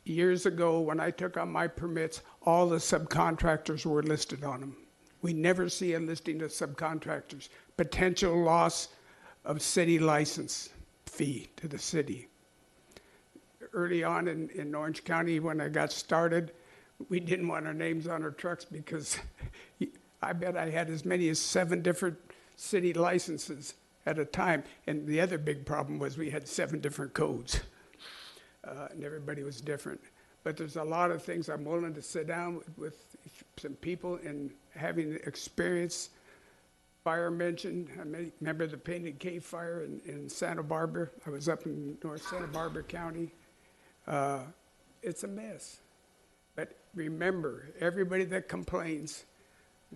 years ago when I took on my permits, all the subcontractors were listed on them. We never see a listing of subcontractors. Potential loss of city license fee to the city. Early on in Orange County, when I got started, we didn't want our names on our trucks because I bet I had as many as 7 different city licenses at a time. And the other big problem was we had 7 different codes. And everybody was different. But there's a lot of things I'm willing to sit down with some people and having experience. Fire mentioned, I remember the Painted Cave fire in Santa Barbara. I was up in North Santa Barbara County. It's a mess. But remember, everybody that complains,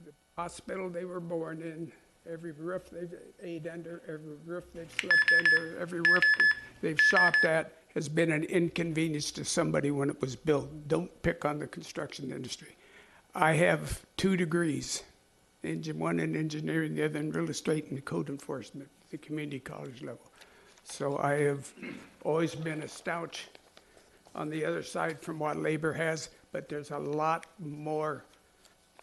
the hospital they were born in, every roof they've ate under, every roof they've slept under, every roof they've shopped at has been an inconvenience to somebody when it was built. Don't pick on the construction industry. I have 2 degrees, one in engineering, the other in real estate and code enforcement at the community college level. So I have always been a stouch on the other side from what labor has, but there's a lot more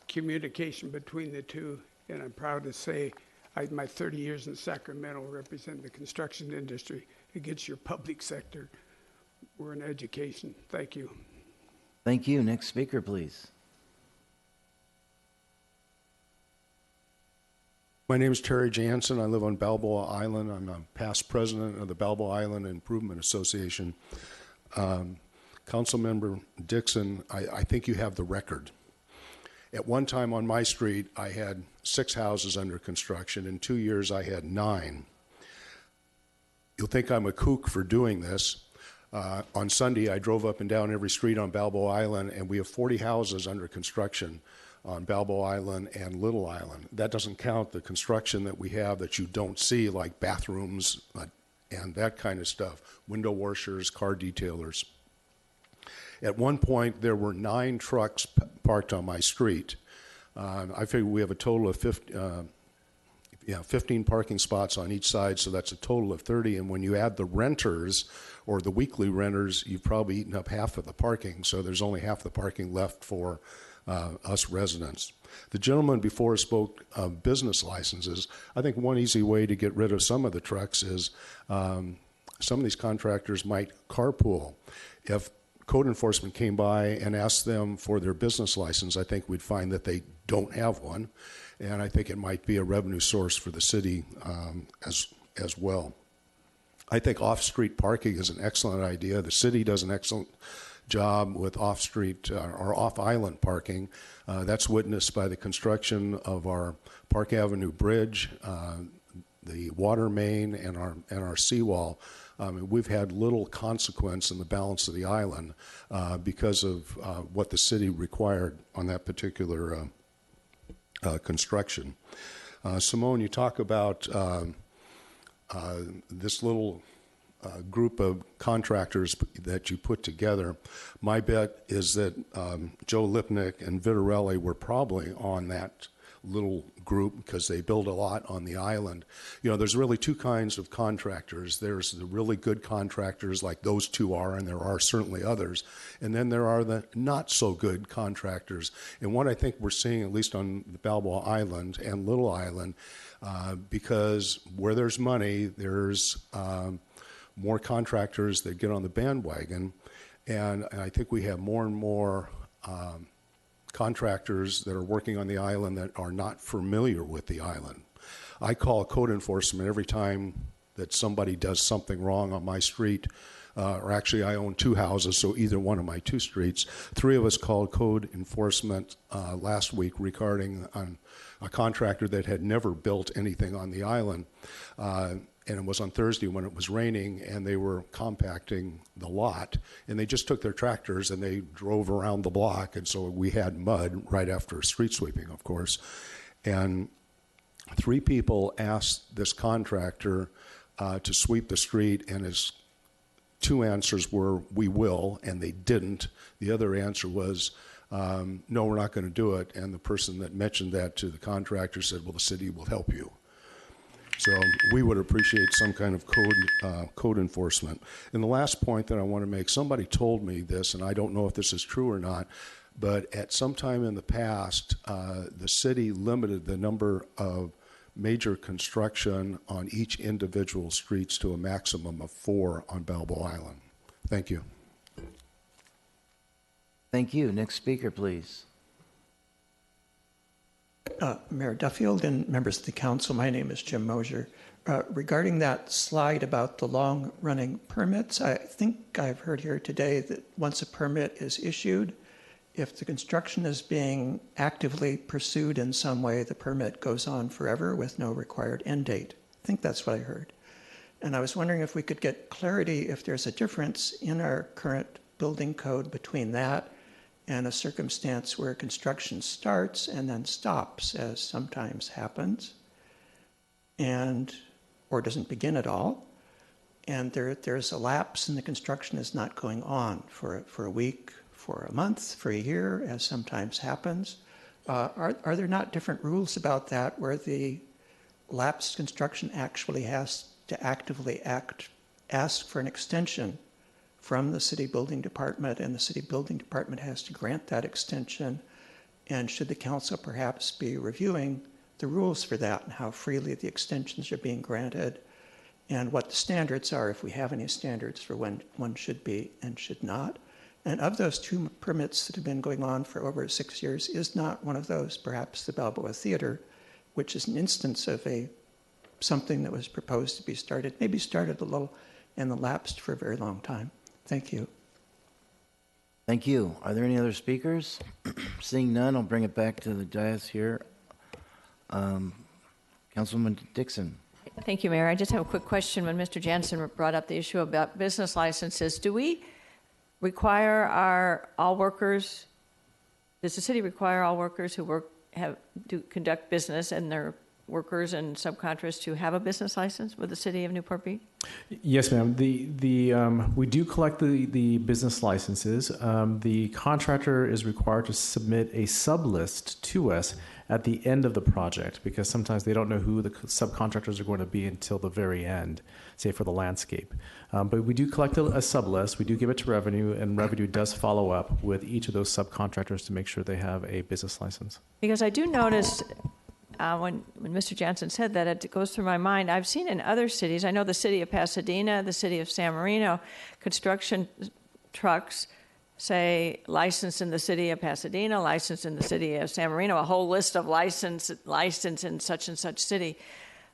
communication between the 2, and I'm proud to say my 30 years in Sacramento represent the construction industry against your public sector. We're in education. Thank you. Thank you. Next speaker, please. My name is Terry Jansen. I live on Balboa Island. I'm a past president of the Balboa Island Improvement Association. Councilmember Dixon, I think you have the record. At one time on my street, I had 6 houses under construction. In 2 years, I had 9. You'll think I'm a kook for doing this. On Sunday, I drove up and down every street on Balboa Island, and we have 40 houses under construction on Balboa Island and Little Island. That doesn't count the construction that we have that you don't see, like bathrooms and that kind of stuff, window washers, car detailers. At one point, there were 9 trucks parked on my street. I figure we have a total of 15 parking spots on each side, so that's a total of 30. And when you add the renters or the weekly renters, you've probably eaten up half of the parking, so there's only half the parking left for us residents. The gentleman before spoke of business licenses. I think one easy way to get rid of some of the trucks is some of these contractors might carpool. If code enforcement came by and asked them for their business license, I think we'd find that they don't have one. And I think it might be a revenue source for the city as well. I think off-street parking is an excellent idea. The city does an excellent job with off-street or off-island parking. That's witnessed by the construction of our Park Avenue Bridge, the water main, and our seawall. We've had little consequence in the balance of the island because of what the city required on that particular construction. Simone, you talk about this little group of contractors that you put together. My bet is that Joe Lipnick and Vitarelli were probably on that little group because they build a lot on the island. You know, there's really 2 kinds of contractors. There's the really good contractors like those 2 are, and there are certainly others. And then there are the not so good contractors. And what I think we're seeing, at least on the Balboa Island and Little Island, because where there's money, there's more contractors that get on the bandwagon. And I think we have more and more contractors that are working on the island that are not familiar with the island. I call code enforcement every time that somebody does something wrong on my street, or actually I own 2 houses, so either one of my 2 streets. 3 of us called code enforcement last week regarding a contractor that had never built anything on the island. And it was on Thursday when it was raining, and they were compacting the lot. And they just took their tractors and they drove around the block. And so we had mud right after street sweeping, of course. And 3 people asked this contractor to sweep the street, and his 2 answers were, "We will," and they didn't. The other answer was, "No, we're not going to do it." And the person that mentioned that to the contractor said, "Well, the city will help you." So we would appreciate some kind of code enforcement. And the last point that I want to make, somebody told me this, and I don't know if this is true or not, but at some time in the past, the city limited the number of major construction on each individual streets to a maximum of 4 on Balboa Island. Thank you. Thank you. Next speaker, please. Mayor Duffield and members of the council, my name is Jim Mosier. Regarding that slide about the long-running permits, I think I've heard here today that once a permit is issued, if the construction is being actively pursued in some way, the permit goes on forever with no required end date. I think that's what I heard. And I was wondering if we could get clarity if there's a difference in our current building code between that and a circumstance where construction starts and then stops, as sometimes happens, or doesn't begin at all, and there's a lapse and the construction is not going on for a week, for a month, for a year, as sometimes happens. Are there not different rules about that where the lapsed construction actually has to actively ask for an extension from the city building department, and the city building department has to grant that extension? And should the council perhaps be reviewing the rules for that and how freely the extensions are being granted, and what the standards are, if we have any standards for when one should be and should not? And of those 2 permits that have been going on for over 6 years, is not one of those perhaps the Balboa Theater, which is an instance of something that was proposed to be started, maybe started a little and then lapsed for a very long time? Thank you. Thank you. Are there any other speakers? Seeing none, I'll bring it back to the dais here. Councilman Dixon. Thank you, Mayor. I just have a quick question. When Mr. Jansen brought up the issue about business licenses, do we require all workers, does the city require all workers who conduct business and their workers and subcontractors to have a business license with the city of Newport Beach? Yes, ma'am. We do collect the business licenses. The contractor is required to submit a sublist to us at the end of the project because sometimes they don't know who the subcontractors are going to be until the very end, say for the landscape. But we do collect a sublist. We do give it to Revenue, and Revenue does follow up with each of those subcontractors to make sure they have a business license. Because I do notice when Mr. Jansen said that, it goes through my mind. I've seen in other cities, I know the city of Pasadena, the city of San Marino, construction trucks say licensed in the city of Pasadena, licensed in the city of San Marino, a whole list of licensed in such and such city.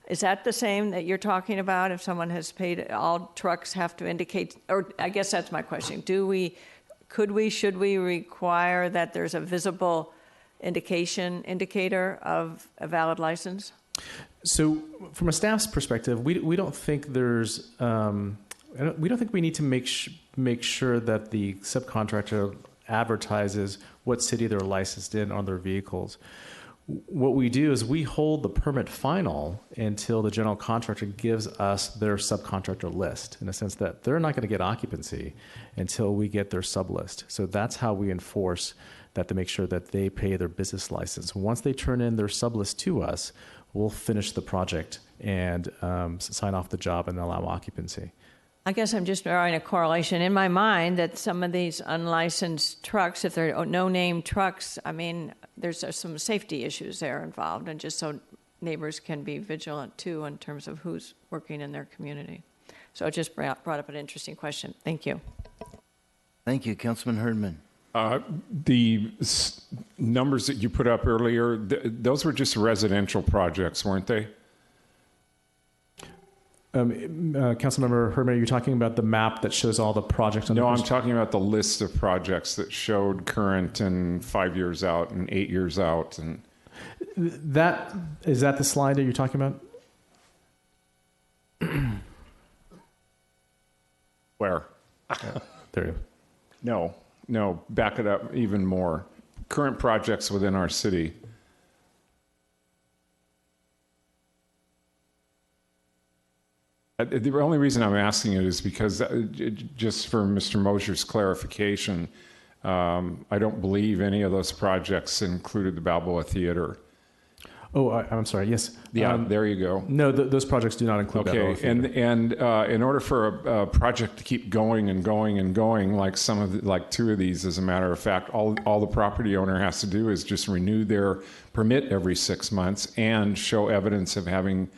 Is that the same that you're talking about? If someone has paid, all trucks have to indicate, or I guess that's my question. Should we require that there's a visible indicator of a valid license? So, from a staff's perspective, we don't think there's we don't think we need to make sure that the subcontractor advertises what city they're licensed in on their vehicles. What we do is we hold the permit final until the general contractor gives us their subcontractor list, in a sense that they're not going to get occupancy until we get their sublist. So that's how we enforce that, to make sure that they pay their business license. Once they turn in their sublist to us, we'll finish the project and sign off the job and allow occupancy. I guess I'm just drawing a correlation in my mind that some of these unlicensed trucks, if they're no-name trucks, I mean, there's some safety issues there involved, and just so neighbors can be vigilant, too, in terms of who's working in their community. So it just brought up an interesting question. Thank you. Thank you. Councilman Herdman. The numbers that you put up earlier, those were just residential projects, weren't they? Councilmember Herman, are you talking about the map that shows all the projects? No, I'm talking about the list of projects that showed current and 5 years out and 8 years out. And is that the slide that you're talking about? Where? There you go. No, back it up even more. Current projects within our city. The only reason I'm asking it is because, just for Mr. Mosier's clarification, I don't believe any of those projects included the Balboa Theater. Oh, I'm sorry. Yes. Yeah, there you go. No, those projects do not include Balboa Theater. And in order for a project to keep going and going and going, like two of these, as a matter of fact, all the property owner has to do is just renew their permit every 6 months and show evidence of having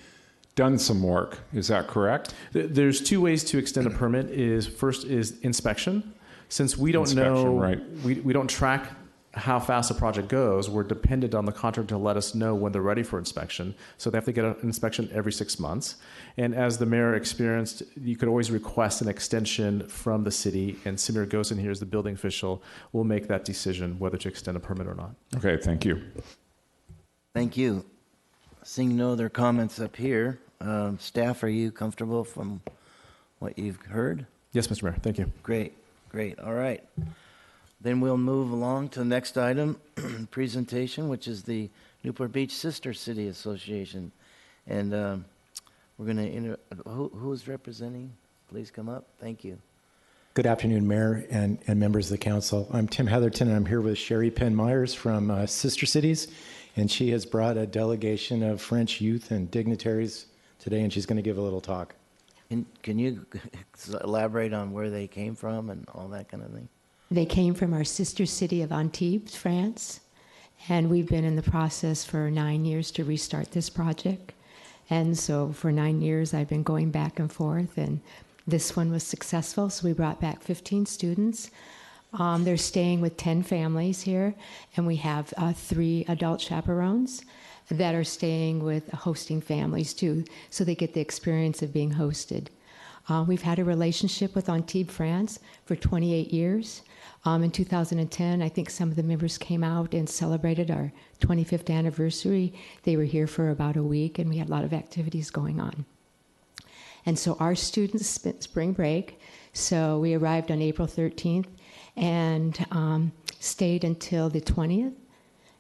done some work. Is that correct? There's two ways to extend a permit. First is inspection. Since we don't know, right. we don't track how fast a project goes, we're dependent on the contractor to let us know when they're ready for inspection. So they have to get an inspection every 6 months. And as the mayor experienced, you could always request an extension from the city, and Samir Gosen here is the building official, will make that decision whether to extend a permit or not. Okay, thank you. Thank you. Seeing no other comments up here, staff, are you comfortable from what you've heard? Yes, Mr. Mayor. Thank you. Great. All right. Then we'll move along to the next item, presentation, which is the Newport Beach Sister City Association. And we're going to, who is representing? Please come up. Thank you. Good afternoon, Mayor and members of the council. I'm Tim Heatherton, and I'm here with Sherry Penn Myers from Sister Cities. And she has brought a delegation of French youth and dignitaries today, and she's going to give a little talk. Can you elaborate on where they came from and all that kind of thing? They came from our sister city of Antibes, France, and we've been in the process for 9 years to restart this project. And so for 9 years, I've been going back and forth, and this one was successful, so we brought back 15 students. They're staying with 10 families here, and we have 3 adult chaperones that are staying with hosting families too, so they get the experience of being hosted. We've had a relationship with Antibes, France for 28 years. In 2010, I think some of the members came out and celebrated our 25th anniversary. They were here for about a week, and we had a lot of activities going on. And so our students spent spring break. So we arrived on April 13th and stayed until the 20th.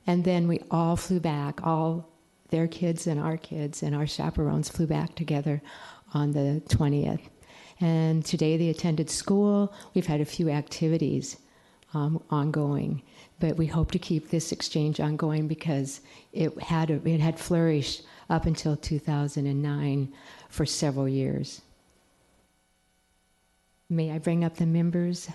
And then we all flew back, all their kids and our chaperones flew back together on the 20th. And today they attended school. We've had a few activities ongoing, but we hope to keep this exchange ongoing because it had flourished up until 2009 for several years. May I bring up the members?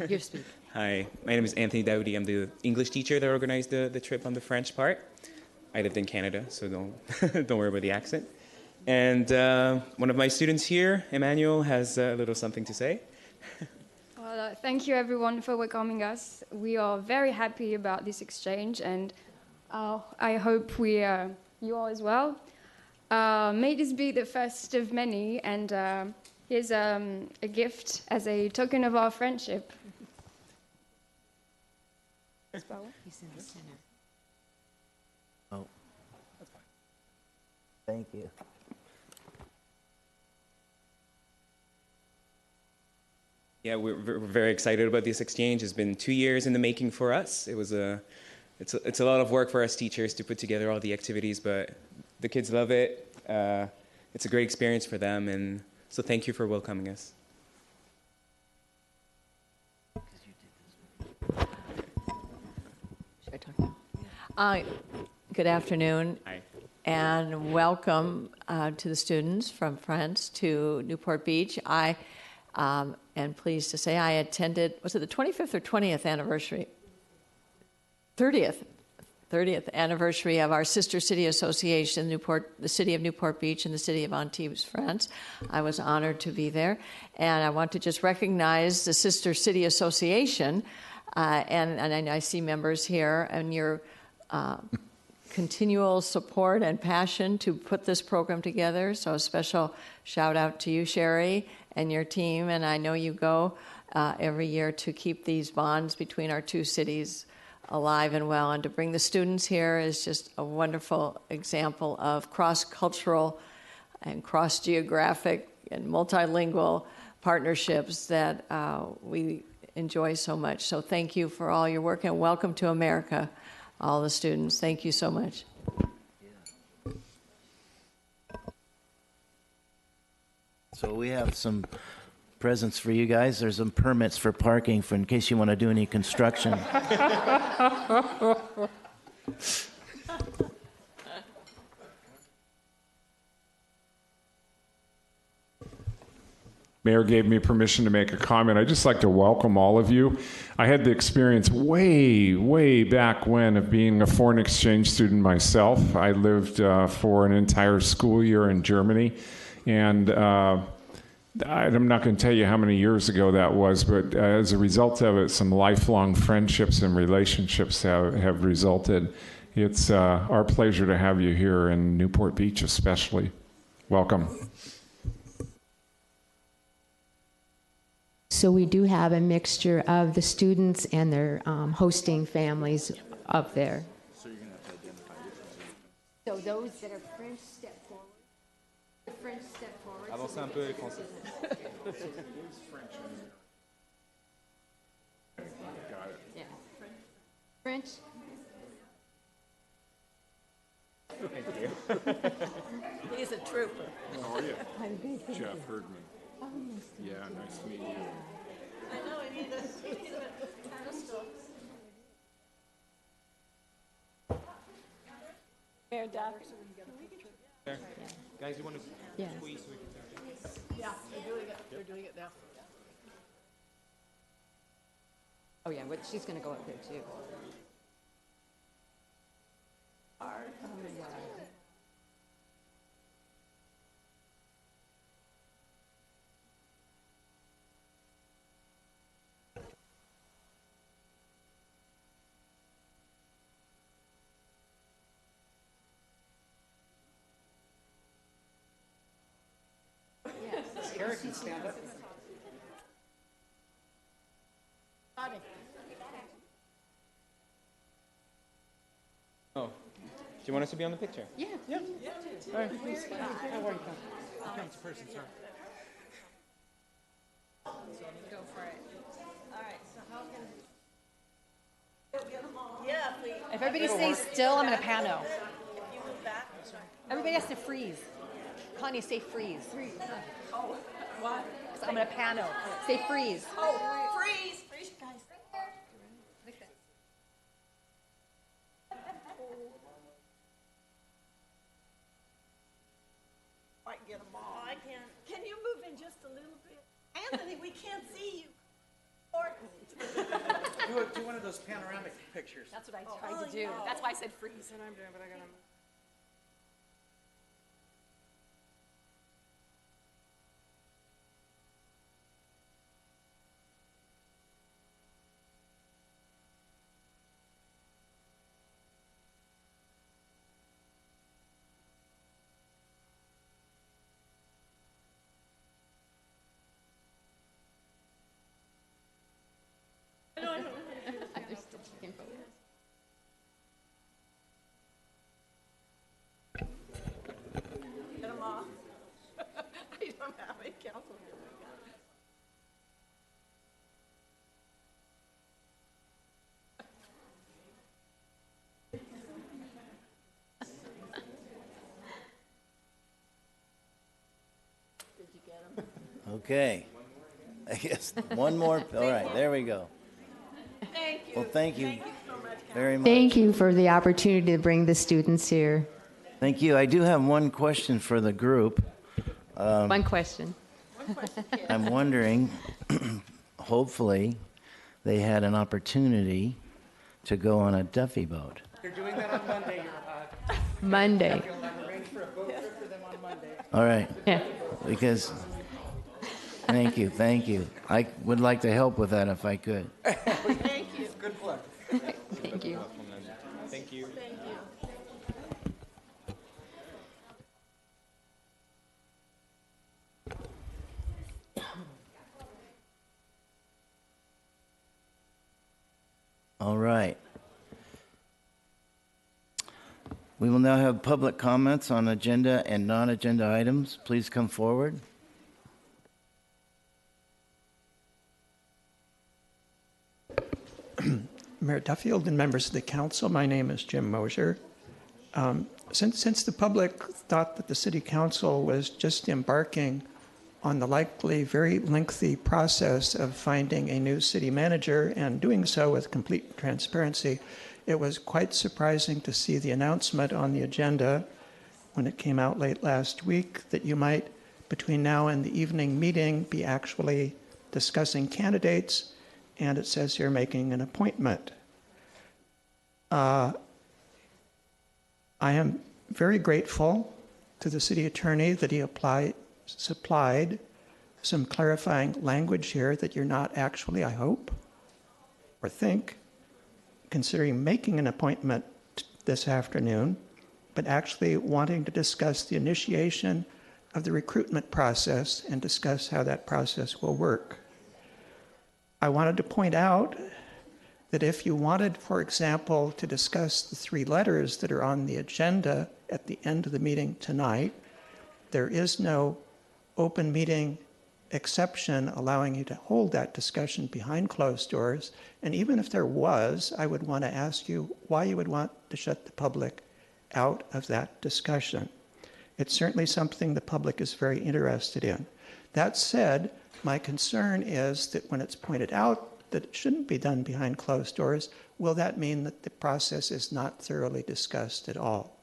Here, speak. Hi, my name is Anthony Dowdy. I'm the English teacher that organized the trip on the French part. I lived in Canada, so don't don't worry about the accent. And one of my students here, Emmanuel, has a little something to say. Well, thank you everyone for welcoming us. We are very happy about this exchange, and I hope you all as well. May this be the first of many, and here's a gift as a token of our friendship. He's in the center. Oh, that's fine. Thank you. Yeah, we're very excited about this exchange. It's been 2 years in the making for us. It's a lot of work for us teachers to put together all the activities, but the kids love it. It's a great experience for them, and so thank you for welcoming us. Should I talk now? Good afternoon. Hi. And welcome to the students from France to Newport Beach. I am pleased to say I attended, was it the 25th or 20th anniversary? 30th anniversary of our sister city association, Newport, the city of Newport Beach and the city of Antibes, France. I was honored to be there. And I want to just recognize the sister city association, and I see members here, and your continual support and passion to put this program together. So a special shout out to you, Sherry, and your team. And I know you go every year to keep these bonds between our two cities alive and well. And to bring the students here is just a wonderful example of cross-cultural and cross-geographic and multilingual partnerships that we enjoy so much. So thank you for all your work, and welcome to America, all the students. Thank you so much. So we have some presents for you guys. There's some permits for parking in case you want to do any construction. Mayor gave me permission to make a comment. I'd just like to welcome all of you. I had the experience way back when of being a foreign exchange student myself. I lived for an entire school year in Germany, and I'm not going to tell you how many years ago that was, but as a result of it, some lifelong friendships and relationships have resulted. It's our pleasure to have you here in Newport Beach especially. Welcome. So we do have a mixture of the students and their hosting families up there. So you're going to have to identify So those that are French, step forward. The French step forward. Avancez un peu, français. Got it. Yeah. French. Thank you. He's a trooper. How are you? I'm good. Jeff Herdman. Oh, nice to meet you. Yeah, nice to meet you. I know, I need a pedestal. Mayor Dodd. Guys, you want to Yes. squeeze? Yeah, they're doing it now. Oh, yeah, but she's going to go up there, too. Mayor can stand up. Oh, do you want us to be on the picture? Yeah. Yeah. All right, please. How are you? Come to person, sir. Go for it. All right, so how can... Yeah, please. If everybody stays still, I'm going to pano. Everybody has to freeze. Connie, say freeze. Freeze. Oh, what? So I'm going to pano. Say freeze. Oh, freeze. Freeze, guys. Might get them all. I can't. Can you move in just a little bit? Anthony, we can't see you. Do one of those panoramic pictures. That's what I tried to do. That's why I said freeze. That's what I'm doing, but I gotta... Get them off. I don't have a council here. Did you get them? Okay. I guess one more. All right, there we go. Thank you. Well, thank you so much, very much. Thank you for the opportunity to bring the students here. Thank you. I do have one question for the group. One question. I'm wondering, hopefully, they had an opportunity to go on a Duffy boat. They're doing that on Monday, Your Monday. You'll have arranged for a boat trip for them on Monday. All right. Yeah. Because, thank you, thank you. I would like to help with that if I could. Thank you. Good luck. Thank you. Thank you. Thank you. All right. We will now have public comments on agenda and non-agenda items. Please come forward. Mayor Duffield and members of the council, my name is Jim Mosier. Since the public thought that the city council was just embarking on the likely very lengthy process of finding a new city manager and doing so with complete transparency, it was quite surprising to see the announcement on the agenda when it came out late last week that you might, between now and the evening meeting, be actually discussing candidates, and it says here making an appointment. I am very grateful to the city attorney that he supplied some clarifying language here that you're not actually, I hope, or think, considering making an appointment this afternoon, but actually wanting to discuss the initiation of the recruitment process and discuss how that process will work. I wanted to point out that if you wanted, for example, to discuss the 3 letters that are on the agenda at the end of the meeting tonight, there is no open meeting exception allowing you to hold that discussion behind closed doors. And even if there was, I would want to ask you why you would want to shut the public out of that discussion. It's certainly something the public is very interested in. That said, my concern is that when it's pointed out that it shouldn't be done behind closed doors, will that mean that the process is not thoroughly discussed at all?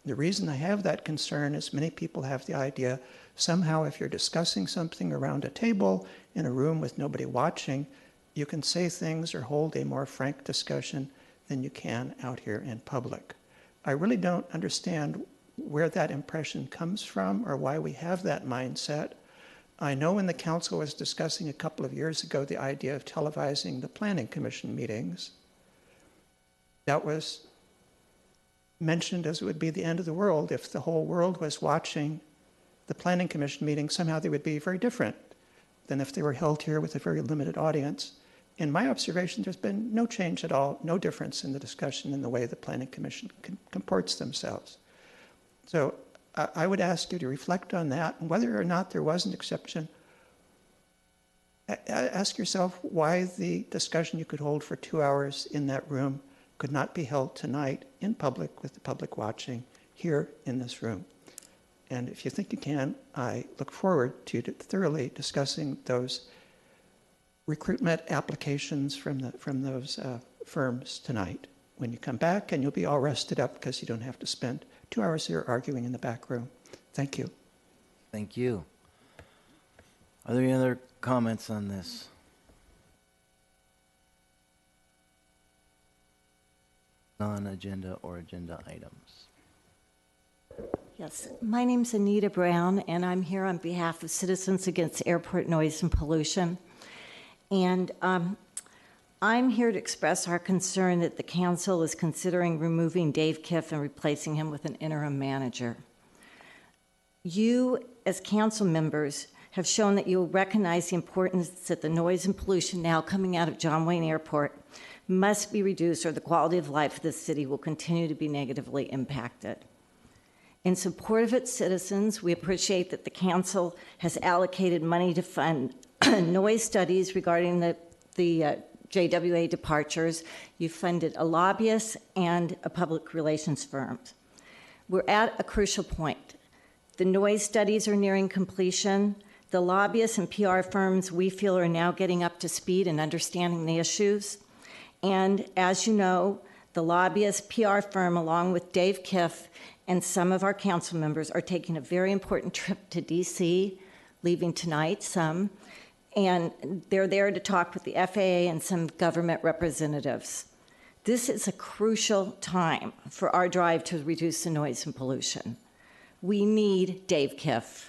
The reason I have that concern is many people have the idea somehow if you're discussing something around a table in a room with nobody watching, you can say things or hold a more frank discussion than you can out here in public. I really don't understand where that impression comes from or why we have that mindset. I know when the council was discussing a couple of years ago the idea of televising the planning commission meetings, that was mentioned as it would be the end of the world if the whole world was watching the Planning Commission meetings, somehow they would be very different than if they were held here with a very limited audience. In my observation, there's been no change at all, no difference in the discussion in the way the Planning Commission comports themselves. So I would ask you to reflect on that, and whether or not there was an exception, ask yourself why the discussion you could hold for 2 hours in that room could not be held tonight in public with the public watching here in this room. And if you think you can, I look forward to thoroughly discussing those recruitment applications from those firms tonight when you come back, and you'll be all rested up because you don't have to spend 2 hours here arguing in the back room. Thank you. Thank you. Are there any other comments on this? Non-agenda or agenda items? Yes, my name's Anita Brown, and I'm here on behalf of Citizens Against Airport Noise and Pollution. And I'm here to express our concern that the council is considering removing Dave Kiff and replacing him with an interim manager. You, as council members, have shown that you recognize the importance that the noise and pollution now coming out of John Wayne Airport must be reduced, or the quality of life of the city will continue to be negatively impacted. In support of its citizens, we appreciate that the council has allocated money to fund noise studies regarding the JWA departures. You funded a lobbyist and a public relations firm. We're at a crucial point. The noise studies are nearing completion. The lobbyists and PR firms, we feel, are now getting up to speed and understanding the issues. And as you know, the lobbyist PR firm, along with Dave Kiff and some of our council members, are taking a very important trip to D.C., leaving tonight, some, and they're there to talk with the FAA and some government representatives. This is a crucial time for our drive to reduce the noise and pollution. We need Dave Kiff.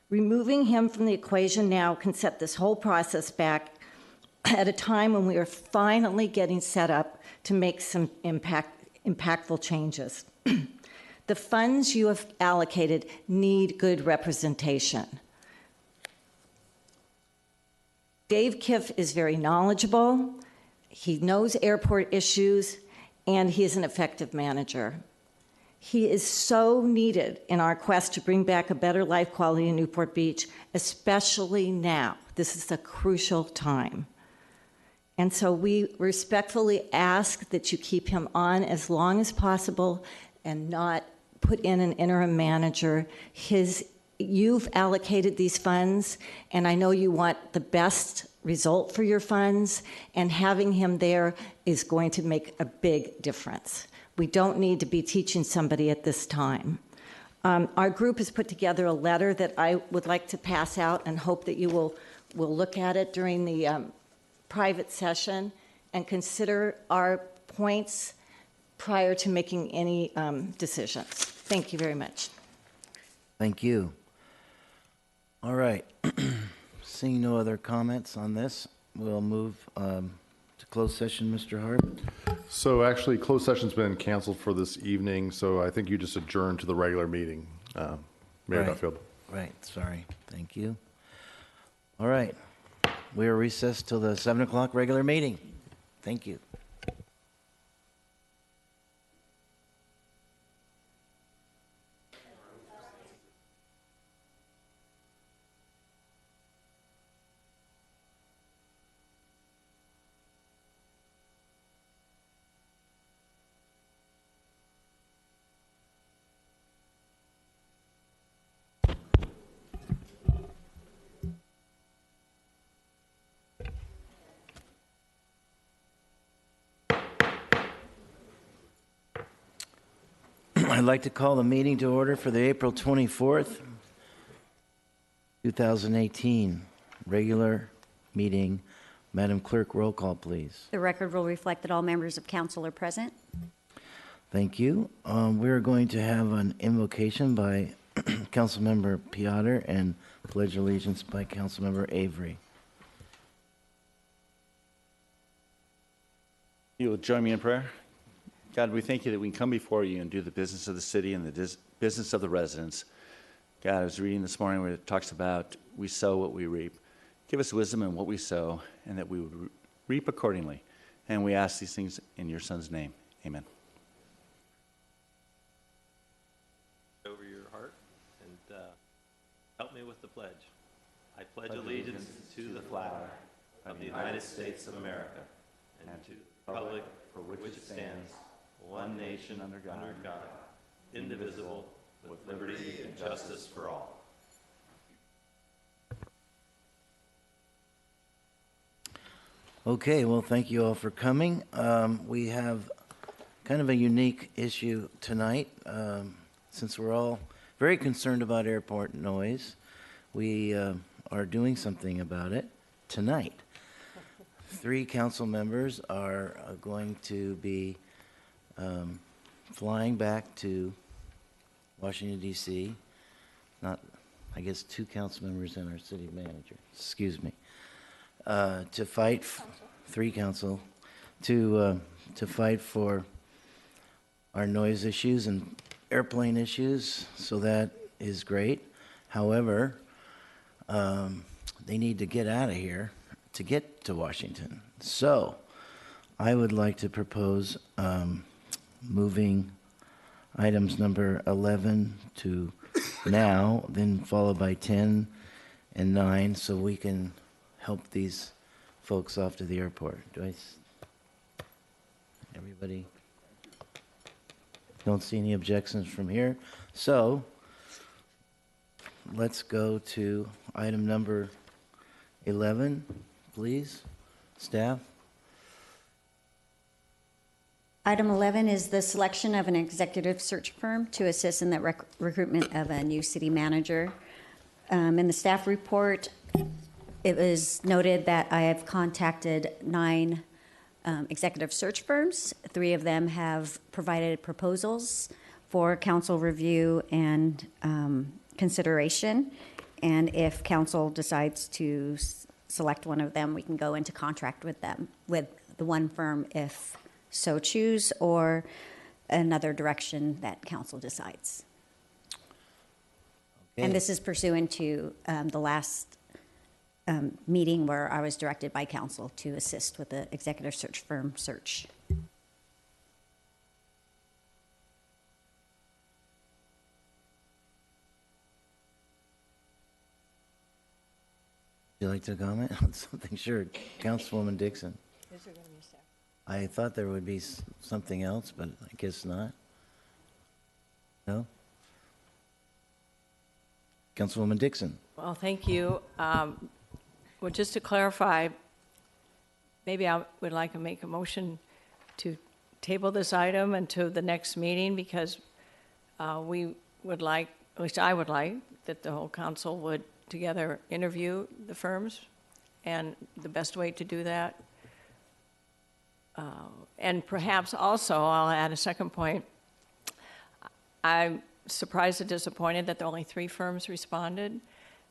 Removing him from the equation now can set this whole process back at a time when we are finally getting set up to make some impactful changes. The funds you have allocated need good representation. Dave Kiff is very knowledgeable, he knows airport issues, and he is an effective manager. He is so needed in our quest to bring back a better life quality in Newport Beach, especially now. This is a crucial time. And so we respectfully ask that you keep him on as long as possible and not put in an interim manager. You've allocated these funds, and I know you want the best result for your funds, and having him there is going to make a big difference. We don't need to be teaching somebody at this time. Our group has put together a letter that I would like to pass out and hope that you will look at it during the private session and consider our points prior to making any decisions. Thank you very much. Thank you. All right. Seeing no other comments on this, we'll move to closed session. Mr. Harper? So actually, closed session's been canceled for this evening, so I think you just adjourned to the regular meeting, Mayor Duffield. Right, sorry. Thank you. All right. We are recessed till the 7 o'clock regular meeting. Thank you. I'd like to call the meeting to order for the April 24th, 2018 regular meeting. Madam Clerk, roll call, please. The record will reflect that all members of council are present. Thank you. We're going to have an invocation by Councilmember Piotr and pledge allegiance by Councilmember Avery. You will join me in prayer. God, we thank you that we can come before you and do the business of the city and the business of the residents. God, I was reading this morning where it talks about we sow what we reap. Give us wisdom in what we sow, and that we would reap accordingly. And we ask these things in your Son's name. Amen. Over your heart and help me with the pledge. I pledge allegiance to the flag of the United States of America and to the republic for which it stands, one nation under God, indivisible, with liberty and justice for all. Okay, well, thank you all for coming. We have kind of a unique issue tonight. Since we're all very concerned about airport noise, we are doing something about it tonight. 3 council members are going to be flying back to Washington, D.C. Not, I guess, 2 council members and our city manager. Excuse me. To fight, 3 council, to fight for our noise issues and airplane issues. So that is great. However, they need to get out of here to get to Washington. So I would like to propose moving items number 11 to now, then followed by 10 and 9, so we can help these folks off to the airport. Everybody? Don't see any objections from here. So let's go to item number 11, please. Staff? Item 11 is the selection of an executive search firm to assist in the recruitment of a new city manager. In the staff report, it was noted that I have contacted 9 executive search firms. 3 of them have provided proposals for council review and consideration. And if council decides to select one of them, we can go into contract with them, with the one firm if so choose, or another direction that council decides. Okay. And this is pursuant to the last meeting where I was directed by council to assist with the executive search firm search. Would you like to comment on something? Sure. Councilwoman Dixon. Is there going to be a staff? I thought there would be something else, but I guess not. No? Councilwoman Dixon. Well, thank you. Well, just to clarify, maybe I would like to make a motion to table this item until the next meeting, because we would like, at least I would like, that the whole council would together interview the firms, and the best way to do that. And perhaps also, I'll add a second point. I'm surprised and disappointed that there are only 3 firms responded.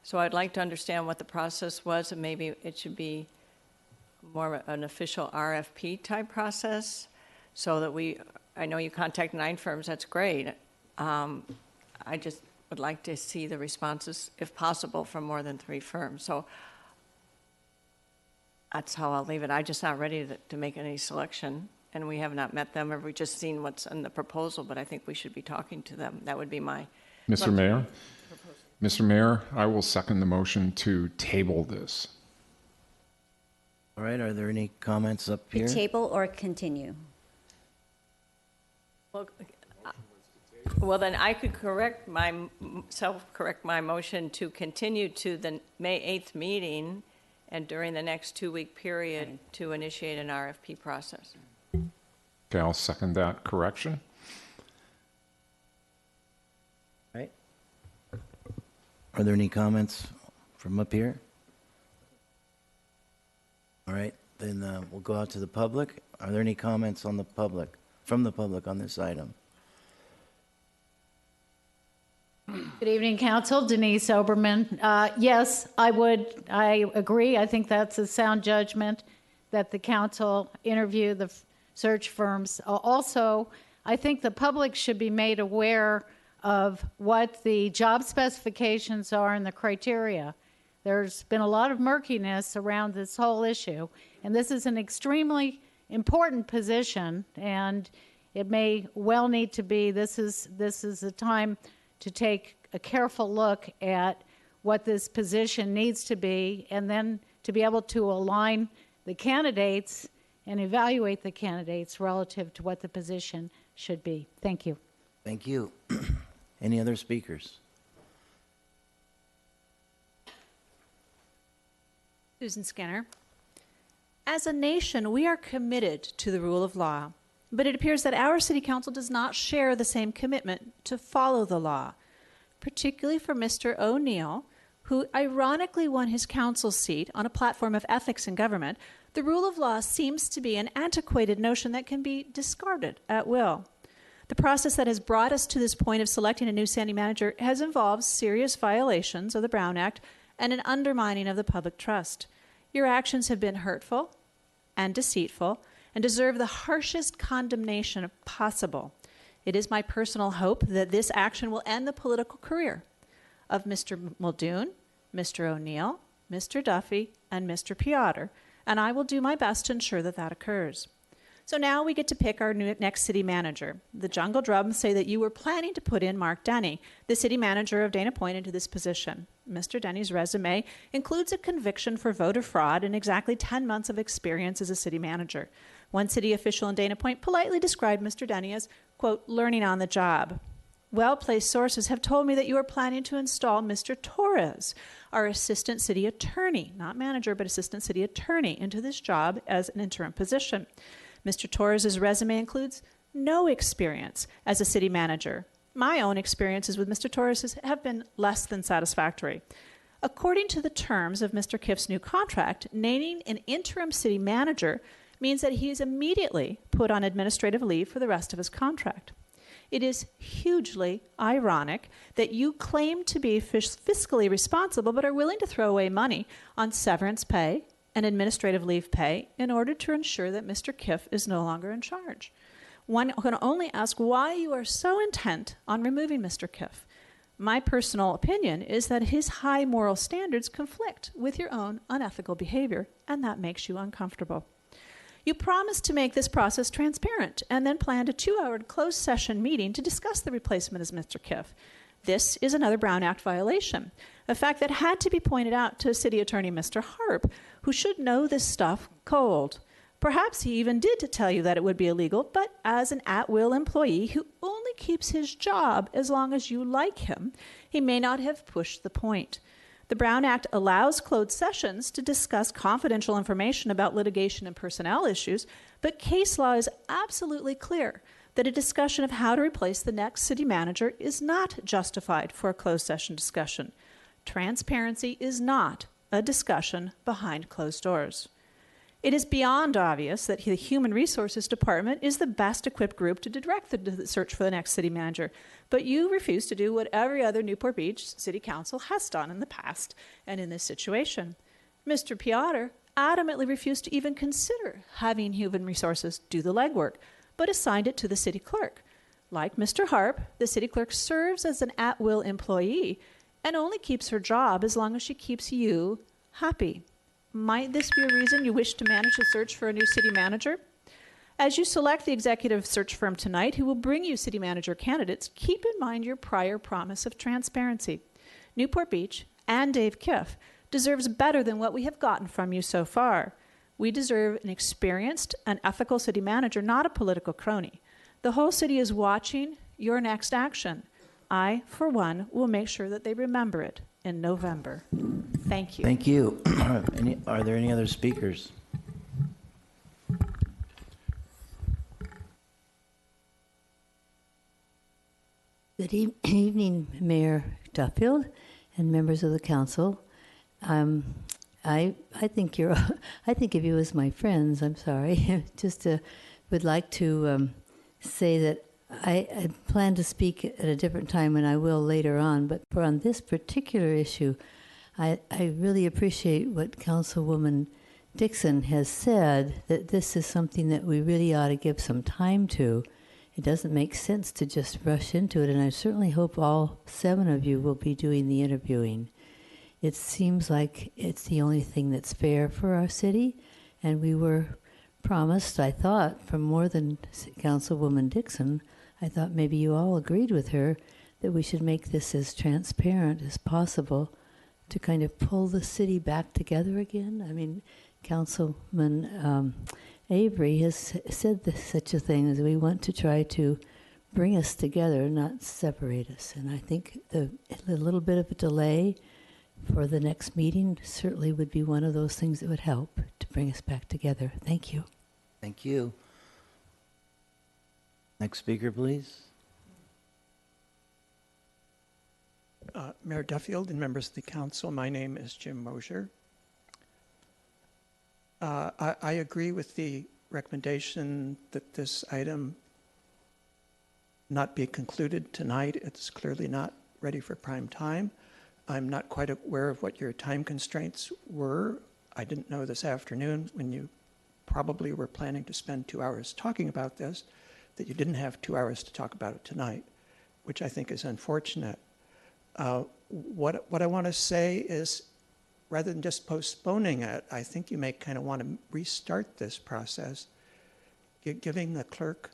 So I'd like to understand what the process was, and maybe it should be more of an official RFP type process, so that I know you contact 9 firms, that's great. I just would like to see the responses, if possible, from more than 3 firms. So that's how I'll leave it. I'm just not ready to make any selection, and we have not met them, or we've just seen what's in the proposal, but I think we should be talking to them. That would be my... Mr. Mayor? Mr. Mayor, I will second the motion to table this. All right, are there any comments up here? Table or continue? Well, then I could correct my motion to continue to the May 8th meeting, and during the next 2-week period to initiate an RFP process. Okay, I'll second that correction. Right. Are there any comments from up here? All right, then we'll go out to the public. Are there any comments from the public on this item? Good evening, Council. Denise Oberman. Yes, I agree. I think that's a sound judgment that the Council interview the search firms. Also, I think the public should be made aware of what the job specifications are and the criteria. There's been a lot of murkiness around this whole issue, and this is an extremely important position, and it may well need to be. This is a time to take a careful look at what this position needs to be, and then to be able to align the candidates and evaluate the candidates relative to what the position should be. Thank you. Thank you. Any other speakers? Susan Skinner. As a nation, we are committed to the rule of law, but it appears that our city council does not share the same commitment to follow the law, particularly for Mr. O'Neill, who ironically won his council seat on a platform of ethics in government. The rule of law seems to be an antiquated notion that can be discarded at will. The process that has brought us to this point of selecting a new city manager has involved serious violations of the Brown Act and an undermining of the public trust. Your actions have been hurtful and deceitful and deserve the harshest condemnation possible. It is my personal hope that this action will end the political career of Mr. Muldoon, Mr. O'Neill, Mr. Duffy, and Mr. Piotr, and I will do my best to ensure that that occurs. So now we get to pick our next city manager. The Jungle Drums say that you were planning to put in Mark Denny, the city manager of Dana Point, into this position. Mr. Denny's resume includes a conviction for voter fraud and exactly 10 months of experience as a city manager. One city official in Dana Point politely described Mr. Denny as, quote, learning on the job. Well-placed sources have told me that you are planning to install Mr. Torres, our assistant city attorney, not manager, but assistant city attorney, into this job as an interim position. Mr. Torres' resume includes no experience as a city manager. My own experiences with Mr. Torres have been less than satisfactory. According to the terms of Mr. Kiff's new contract, naming an interim city manager means that he is immediately put on administrative leave for the rest of his contract. It is hugely ironic that you claim to be fiscally responsible but are willing to throw away money on severance pay and administrative leave pay in order to ensure that Mr. Kiff is no longer in charge. One can only ask why you are so intent on removing Mr. Kiff. My personal opinion is that his high moral standards conflict with your own unethical behavior, and that makes you uncomfortable. You promised to make this process transparent and then planned a 2-hour closed session meeting to discuss the replacement as Mr. Kiff. This is another Brown Act violation, a fact that had to be pointed out to City Attorney Mr. Harp, who should know this stuff cold. Perhaps he even did tell you that it would be illegal, but as an at-will employee who only keeps his job as long as you like him, he may not have pushed the point. The Brown Act allows closed sessions to discuss confidential information about litigation and personnel issues, but case law is absolutely clear that a discussion of how to replace the next city manager is not justified for a closed session discussion. Transparency is not a discussion behind closed doors. It is beyond obvious that the Human Resources Department is the best equipped group to direct the search for the next city manager, but you refuse to do what every other Newport Beach City Council has done in the past and in this situation. Mr. Piotr adamantly refused to even consider having Human Resources do the legwork, but assigned it to the city clerk. Like Mr. Harp, the city clerk serves as an at-will employee and only keeps her job as long as she keeps you happy. Might this be a reason you wish to manage the search for a new city manager? As you select the executive search firm tonight who will bring you city manager candidates, keep in mind your prior promise of transparency. Newport Beach and Dave Kiff deserves better than what we have gotten from you so far. We deserve an experienced and ethical city manager, not a political crony. The whole city is watching your next action. I, for one, will make sure that they remember it in November. Thank you. Thank you. Are there any other speakers? Good evening, Mayor Duffield and members of the council. I think I think of you as my friends. I'm sorry. Just would like to say that I plan to speak at a different time, and I will later on. But for on this particular issue, I really appreciate what Councilwoman Dixon has said, that this is something that we really ought to give some time to. it doesn't make sense to just rush into it. And I certainly hope all 7 of you will be doing the interviewing. It seems like it's the only thing that's fair for our city, and we were promised, I thought, from more than Councilwoman Dixon, I thought maybe you all agreed with her that we should make this as transparent as possible to kind of pull the city back together again. I mean, Councilman Avery has said such a thing as we want to try to bring us together, not separate us. And I think a little bit of a delay for the next meeting certainly would be one of those things that would help to bring us back together. Thank you. Thank you. Next speaker, please. Mayor Duffield and members of the council, my name is Jim Mosier. I agree with the recommendation that this item not be concluded tonight. It's clearly not ready for prime time. I'm not quite aware of what your time constraints were. I didn't know this afternoon when you probably were planning to spend 2 hours talking about this, that you didn't have 2 hours to talk about it tonight, which I think is unfortunate. What I want to say is, rather than just postponing it, I think you may kind of want to restart this process, giving the clerk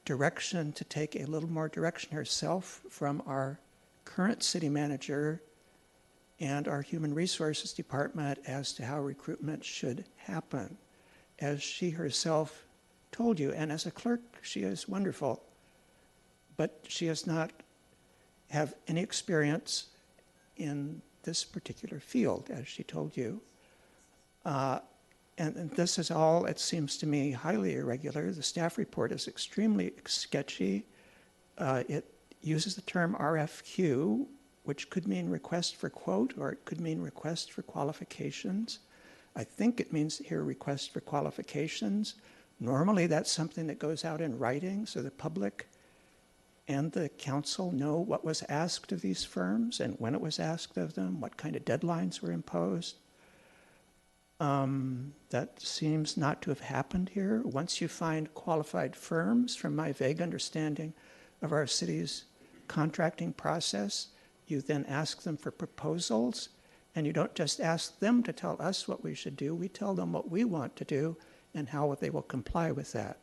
direction to take a little more direction herself from our current city manager and our human resources department as to how recruitment should happen. As she herself told you, and as a clerk, she is wonderful, but she does not have any experience in this particular field, as she told you. And this is all, it seems to me, highly irregular. The staff report is extremely sketchy. It uses the term RFQ, which could mean request for quote, or it could mean request for qualifications. I think it means here request for qualifications. Normally that's something that goes out in writing so the public and the council know what was asked of these firms and when it was asked of them, what kind of deadlines were imposed. That seems not to have happened here. Once you find qualified firms, from my vague understanding of our city's contracting process, you then ask them for proposals, and you don't just ask them to tell us what we should do, we tell them what we want to do and how they will comply with that.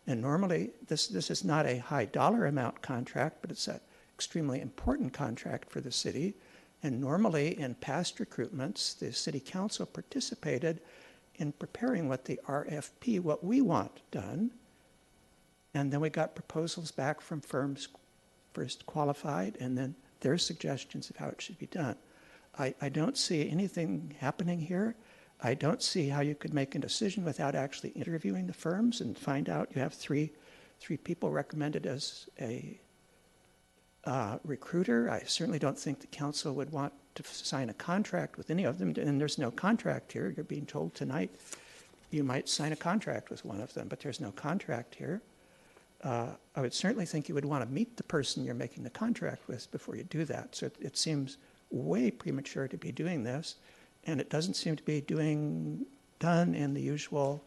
And normally, this is not a high dollar amount contract, but it's an extremely important contract for the city. And normally, in past recruitments, the city council participated in preparing what the RFP, what we want done. And then we got proposals back from firms first qualified, and then their suggestions of how it should be done. I don't see anything happening here. I don't see how you could make a decision without actually interviewing the firms and find out you have three people recommended as a recruiter. I certainly don't think the council would want to sign a contract with any of them, and there's no contract here. You're being told tonight you might sign a contract with one of them, but there's no contract here. I would certainly think you would want to meet the person you're making the contract with before you do that. So it seems way premature to be doing this, and it doesn't seem to be done in the usual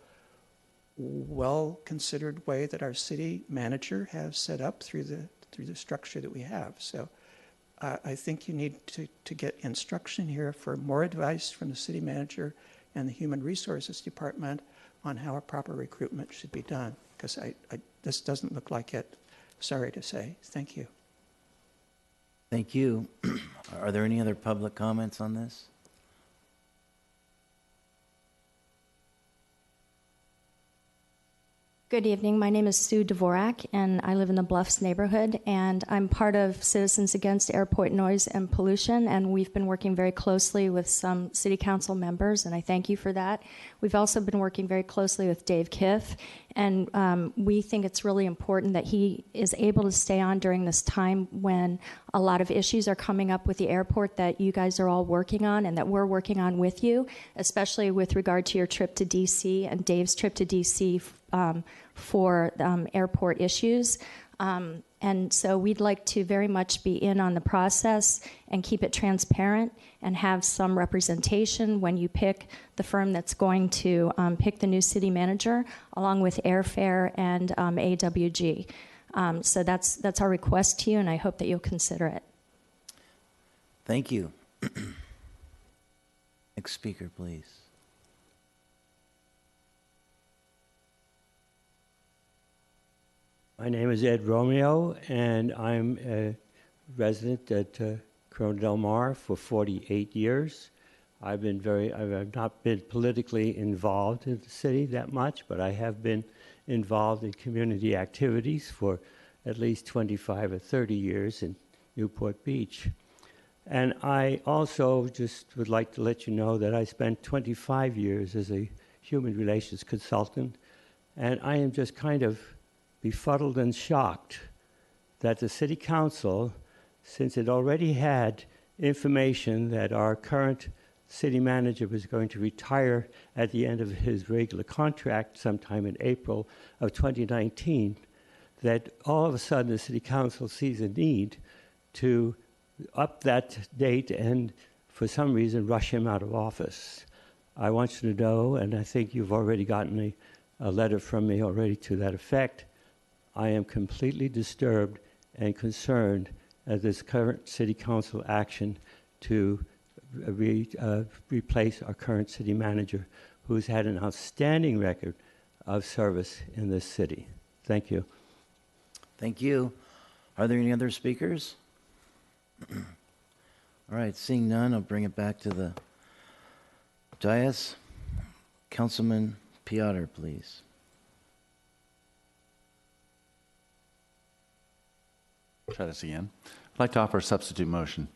well-considered way that our city manager has set up through the structure that we have. So I think you need to get instruction here for more advice from the city manager and the human resources department on how a proper recruitment should be done, because this doesn't look like it, sorry to say. Thank you. Thank you. Are there any other public comments on this? Good evening. My name is Sue Dvorak, and I live in the Bluffs neighborhood, and I'm part of Citizens Against Airport Noise and Pollution, and we've been working very closely with some city council members, and I thank you for that. We've also been working very closely with Dave Kiff, and we think it's really important that he is able to stay on during this time when a lot of issues are coming up with the airport that you guys are all working on and that we're working on with you, especially with regard to your trip to D.C. and Dave's trip to D.C. For airport issues. And so we'd like to very much be in on the process and keep it transparent and have some representation when you pick the firm that's going to pick the new city manager, along with airfare and AWG. So that's our request to you, and I hope that you'll consider it. Thank you. Next speaker, please. My name is Ed Romeo, and I'm a resident at Corona Del Mar for 48 years. I've not been politically involved in the city that much, but I have been involved in community activities for at least 25 or 30 years in Newport Beach. And I also just would like to let you know that I spent 25 years as a human relations consultant, and I am just kind of befuddled and shocked that the City Council, since it already had information that our current city manager was going to retire at the end of his regular contract sometime in April of 2019, that all of a sudden the City Council sees a need to up that date and for some reason rush him out of office. I want you to know, and I think you've already gotten a letter from me already to that effect, I am completely disturbed and concerned at this current City Council action to replace our current city manager, who's had an outstanding record of service in this city. Thank you. Thank you. Are there any other speakers? All right, seeing none, I'll bring it back to the dais. Councilman Piotr, please. Try this again. I'd like to offer a substitute motion.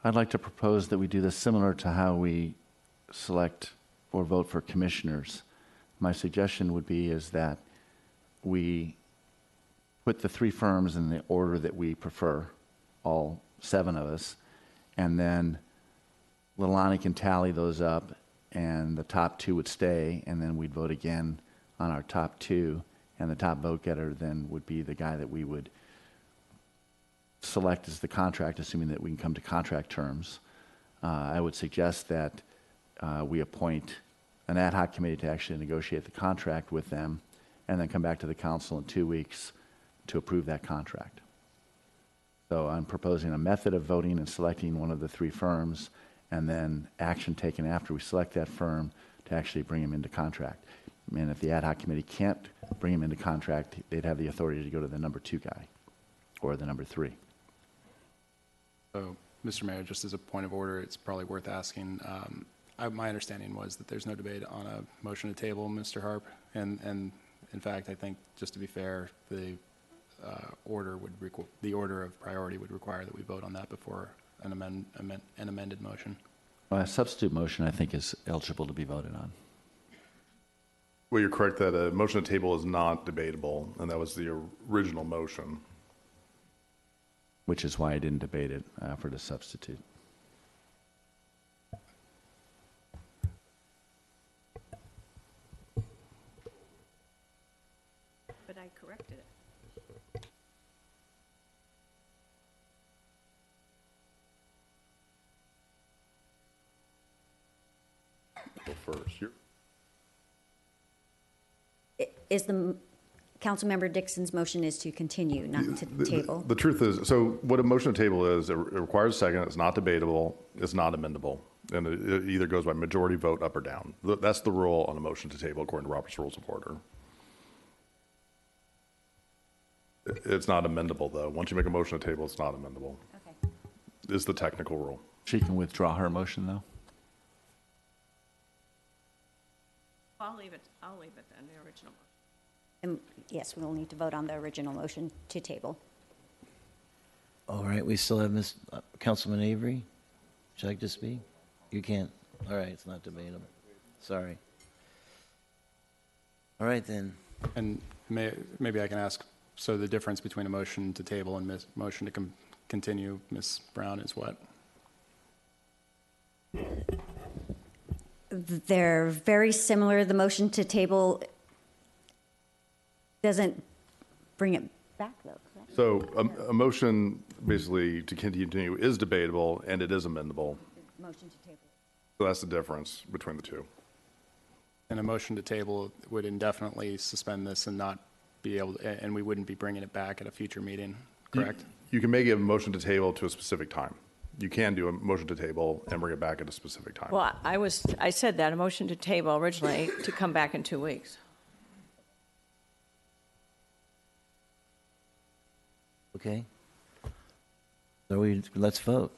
I'd like to propose that we do this similar to how we select or vote for commissioners. My suggestion would be is that we put the three firms in the order that we prefer, all 7 of us, and then Leilani can tally those up, and the top 2 would stay, and then we'd vote again on our top 2, and the top vote getter then would be the guy that we would select as the contract, assuming that we can come to contract terms. I would suggest that we appoint an ad hoc committee to actually negotiate the contract with them, and then come back to the council in 2 weeks to approve that contract. So I'm proposing a method of voting and selecting one of the 3 firms, and then action taken after we select that firm to actually bring him into contract. And if the ad hoc committee can't bring him into contract, they'd have the authority to go to the number 2 guy or the number 3. So, Mr. Mayor, just as a point of order, it's probably worth asking. My understanding was that there's no debate on a motion to table, Mr. Harp, and in fact, I think just to be fair, the order of priority would require that we vote on that before an amended motion. Well, a substitute motion, I think, is eligible to be voted on. Well, you're correct that a motion to table is not debatable, and that was the original motion. Which is why I didn't debate it. I offered a substitute. But I corrected it. Go first. Is the Councilmember Dixon's motion is to continue, not to table? The truth is, so what a motion to table is, it requires a second, it's not debatable, it's not amendable, and it either goes by majority vote up or down. That's the rule on a motion to table according to Robert's Rules of Order. It's not amendable, though. Once you make a motion to table, it's not amendable. Okay. Is the technical rule. She can withdraw her motion, though? I'll leave it then, the original motion. And yes, we'll need to vote on the original motion to table. All right, we still have Councilman Avery. Would you like to speak? You can't. All right, it's not debatable. Sorry. All right, then. And maybe I can ask, so the difference between a motion to table and motion to continue, Ms. Brown, is what? They're very similar. The motion to table doesn't bring it back, though, correct? So a motion basically to continue is debatable and it is amendable. Motion to table. So that's the difference between the two. And a motion to table would indefinitely suspend this and not be able to, and we wouldn't be bringing it back at a future meeting, correct? You can make a motion to table to a specific time. You can do a motion to table and bring it back at a specific time. Well, I said that, a motion to table originally to come back in 2 weeks. Okay. So let's vote.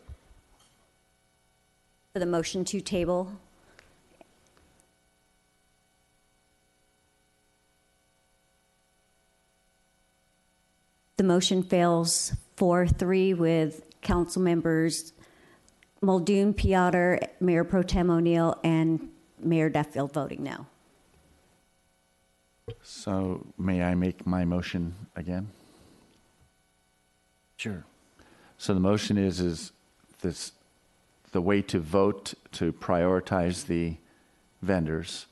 For the motion to table, the motion fails 4-3 with council members Muldoon, Piotr, Mayor Pro Tem O'Neill, and Mayor Duffield voting no. So may I make my motion again? Sure. So the motion is this, the way to vote to prioritize the vendors.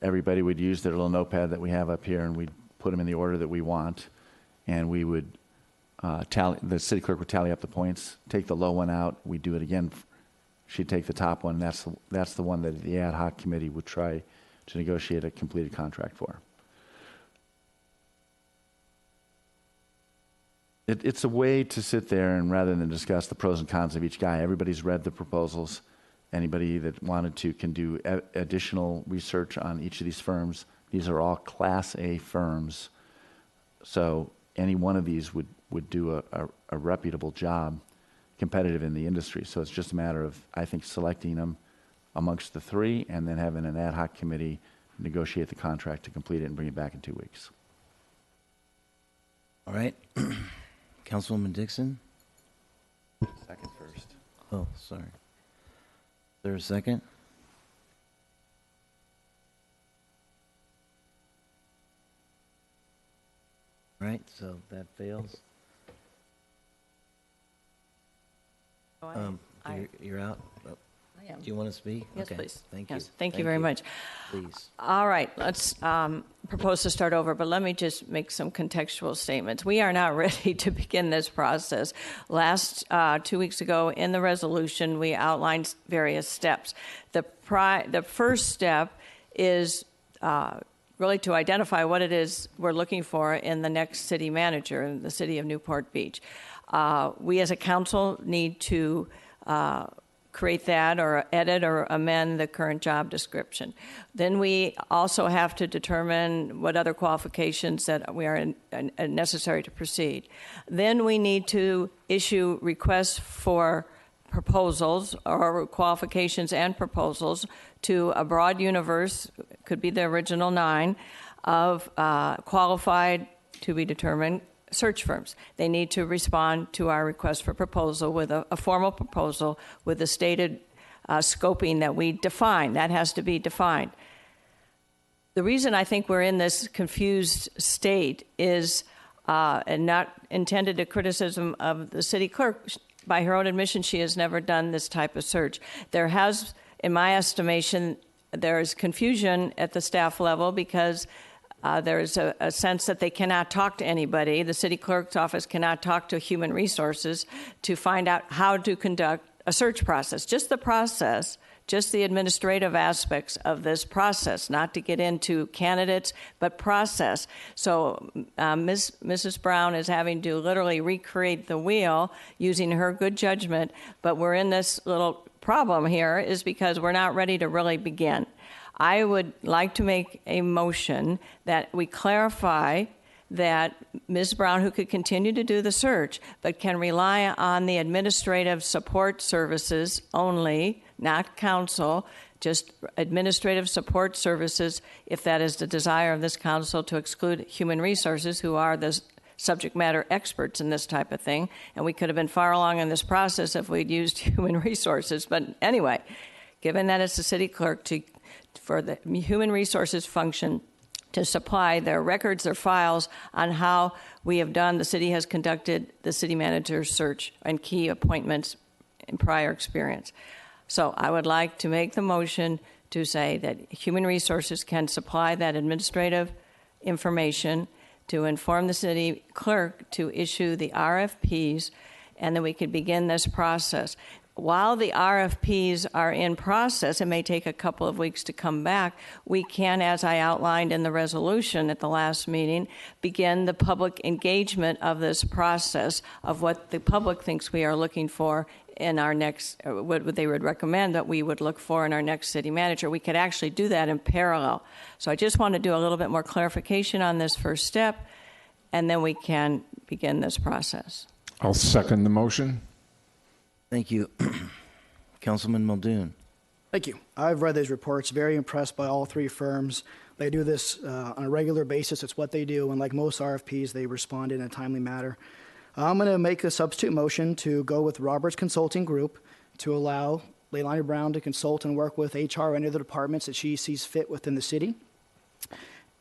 Everybody would use their little notepad that we have up here, and we'd put them in the order that we want, and we would the city clerk would tally up the points, take the low one out. We do it again. She'd take the top one. That's the one that the ad hoc committee would try to negotiate a completed contract for. It's a way to sit there and rather than discuss the pros and cons of each guy, everybody's read the proposals. Anybody that wanted to can do additional research on each of these firms. These are all Class A firms. So any one of these would do a reputable job, competitive in the industry. So it's just a matter of, I think, selecting them amongst the three and then having an ad hoc committee negotiate the contract to complete it and bring it back in 2 weeks. All right. Councilwoman Dixon? Second first. Oh, sorry. Is there a second? Right, so that fails. You're out? Oh. I am. Do you want to speak? Yes, okay. please. Thank yes. you. Thank you very much. Please. All right, let's propose to start over, but let me just make some contextual statements. We are not ready to begin this process. Last 2 weeks ago in the resolution, we outlined various steps. The first step is really to identify what it is we're looking for in the next city manager in the city of Newport Beach. We as a council need to create that or edit or amend the current job description. Then we also have to determine what other qualifications that we are necessary to proceed. Then we need to issue requests for proposals or qualifications and proposals to a broad universe, could be the original 9, of qualified to be determined search firms. They need to respond to our request for proposal with a formal proposal with the stated scoping that we define. That has to be defined. The reason I think we're in this confused state is, and not intended a criticism of the city clerk, by her own admission, she has never done this type of search. There has, in my estimation, there's confusion at the staff level because there's a sense that they cannot talk to anybody. The city clerk's office cannot talk to human resources to find out how to conduct a search process. Just the process, just the administrative aspects of this process, not to get into candidates, but process. So Mrs. Brown is having to literally recreate the wheel using her good judgment, but we're in this little problem here is because we're not ready to really begin. I would like to make a motion that we clarify that Ms. Brown, who could continue to do the search, but can rely on the administrative support services only, not council, just administrative support services, if that is the desire of this council to exclude human resources, who are the subject matter experts in this type of thing. And we could have been far along in this process if we'd used human resources. But anyway, given that it's the city clerk for the human resources function to supply their records, their files on how we have done, the city has conducted the city manager's search and key appointments in prior experience. So I would like to make the motion to say that human resources can supply that administrative information to inform the city clerk to issue the RFPs, and then we could begin this process. while the RFPs are in process, it may take a couple of weeks to come back, we can, as I outlined in the resolution at the last meeting, begin the public engagement of this process of what the public thinks we are looking for in our next, what they would recommend that we would look for in our next city manager. We could actually do that in parallel. So I just want to do a little bit more clarification on this first step, and then we can begin this process. I'll second the motion. Thank you. Councilman Muldoon. Thank you. I've read these reports, very impressed by all three firms. They do this on a regular basis. It's what they do, and like most RFPs, they respond in a timely manner. I'm going to make a substitute motion to go with Roberts Consulting Group to allow Leilani Brown to consult and work with HR or any of the departments that she sees fit within the city.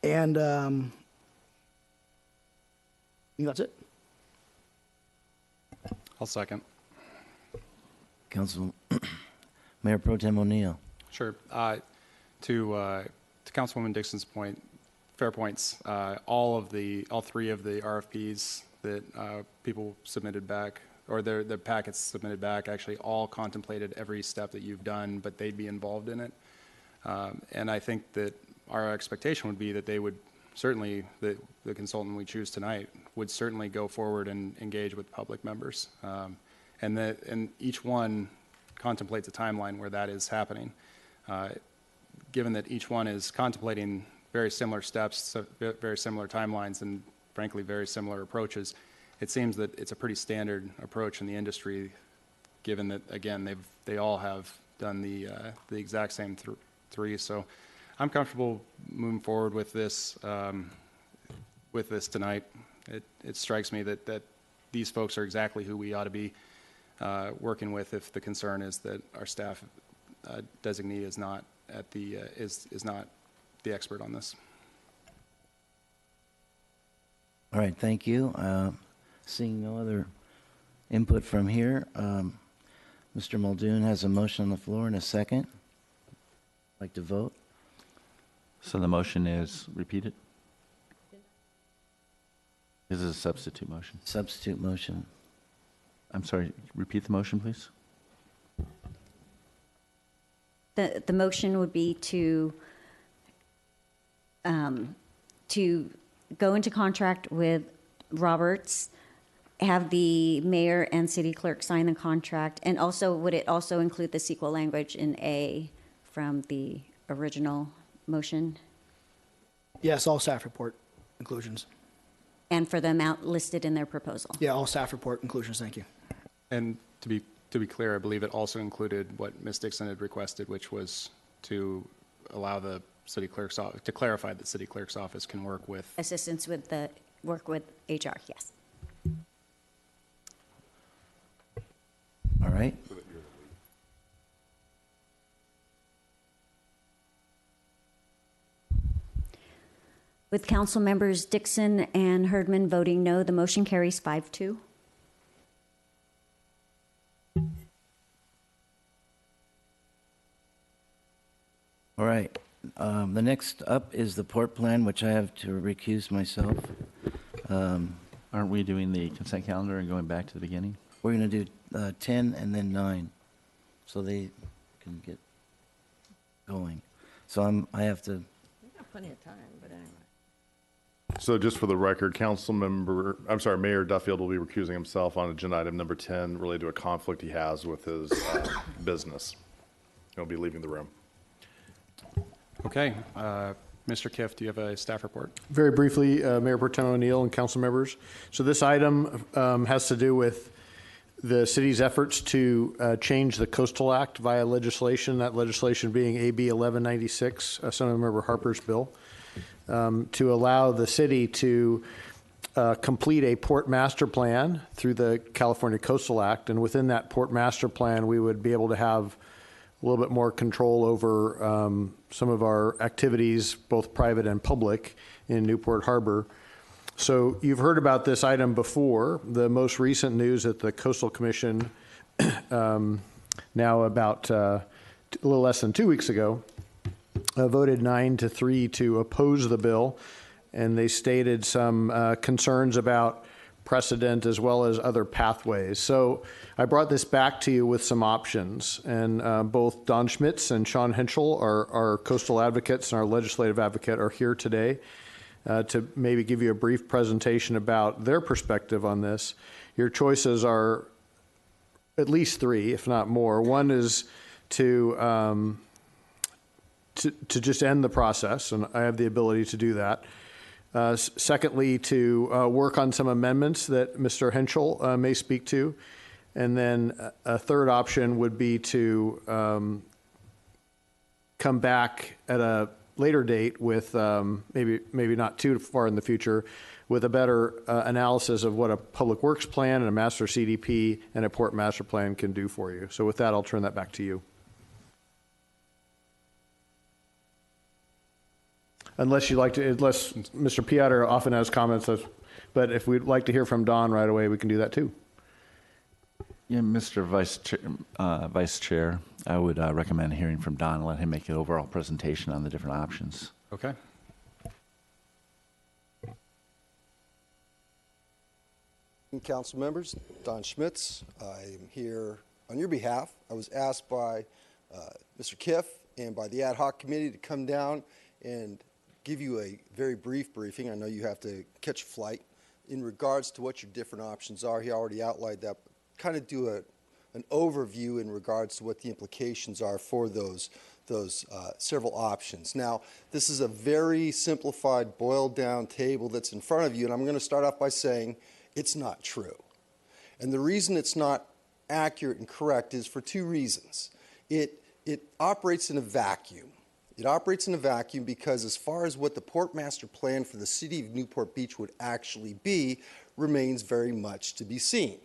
And I think that's it. I'll second. Council Mayor Pro Tem O'Neill. Sure. To Councilwoman Dixon's point, fair points. All three of the RFPs that people submitted back, or the packets submitted back, actually all contemplated every step that you've done, but they'd be involved in it. And I think that our expectation would be that they would certainly, the consultant we choose tonight would certainly go forward and engage with public members. And each one contemplates a timeline where that is happening. Given that each one is contemplating very similar steps, very similar timelines, and frankly, very similar approaches, it seems that it's a pretty standard approach in the industry, given that, again, they all have done the exact same three. So I'm comfortable moving forward with this tonight. It strikes me that these folks are exactly who we ought to be working with if the concern is that our staff designee is not not the expert on this. All right, thank you. Seeing no other input from here, Mr. Muldoon has a motion on the floor and a second. Like to vote? So the motion is, repeat it? This is a substitute motion. Substitute motion. I'm sorry, repeat the motion, please. The motion would be to go into contract with Roberts, have the mayor and city clerk sign the contract, and also would it also include the sequel language in A from the original motion? Yes, all staff report inclusions. And for the amount listed in their proposal? Yeah, all staff report inclusions, thank you. And to be clear, I believe it also included what Ms. Dixon had requested, which was to allow the city clerk's office, to clarify that city clerk's office can work with Assistance with work with HR, yes. All right. With council members Dixon and Herdman voting no, the motion carries 5-2. All right. The next up is the port plan, which I have to recuse myself. Aren't we doing the consent calendar and going back to the beginning? We're going to do 10 and then 9, so they can get going. So I have to. We've got plenty of time, but anyway. So just for the record, Mayor Duffield will be recusing himself on agenda item number 10 related to a conflict he has with his business. He'll be leaving the room. Okay. Mr. Kiff, do you have a staff report? Very briefly, Mayor Pro Tem O'Neill and council members. So this item has to do with the city's efforts to change the Coastal Act via legislation, that legislation being AB 1196, Assemblymember Harper's bill, to allow the city to complete a port master plan through the California Coastal Act. And within that port master plan, we would be able to have a little bit more control over some of our activities, both private and public, in Newport Harbor. So you've heard about this item before. The most recent news at the Coastal Commission now about a little less than 2 weeks ago voted 9-3 to oppose the bill, and they stated some concerns about precedent as well as other pathways. So I brought this back to you with some options, and both Don Schmitz and Sean Henschel, our coastal advocates and our legislative advocate, are here today to maybe give you a brief presentation about their perspective on this. Your choices are at least three, if not more. One is to just end the process, and I have the ability to do that. Secondly, to work on some amendments that Mr. Henschel may speak to. And then a third option would be to come back at a later date with maybe not too far in the future, with a better analysis of what a public works plan and a master CDP and a port master plan can do for you. So with that, I'll turn that back to you. Unless Mr. Piotr often has comments, but if we'd like to hear from Don right away, we can do that too. Yeah, Mr. Vice Chair, I would recommend hearing from Don and let him make an overall presentation on the different options. Okay. Council members, Don Schmitz. I am here on your behalf. I was asked by Mr. Kiff and by the ad hoc committee to come down and give you a very brief briefing. I know you have to catch a flight in regards to what your different options are. He already outlined that. Kind of do an overview in regards to what the implications are for those several options. Now, this is a very simplified, boiled down table that's in front of you, and I'm going to start off by saying it's not true. And the reason it's not accurate and correct is for two reasons. It operates in a vacuum. It operates in a vacuum because as far as what the port master plan for the city of Newport Beach would actually be remains very much to be seen.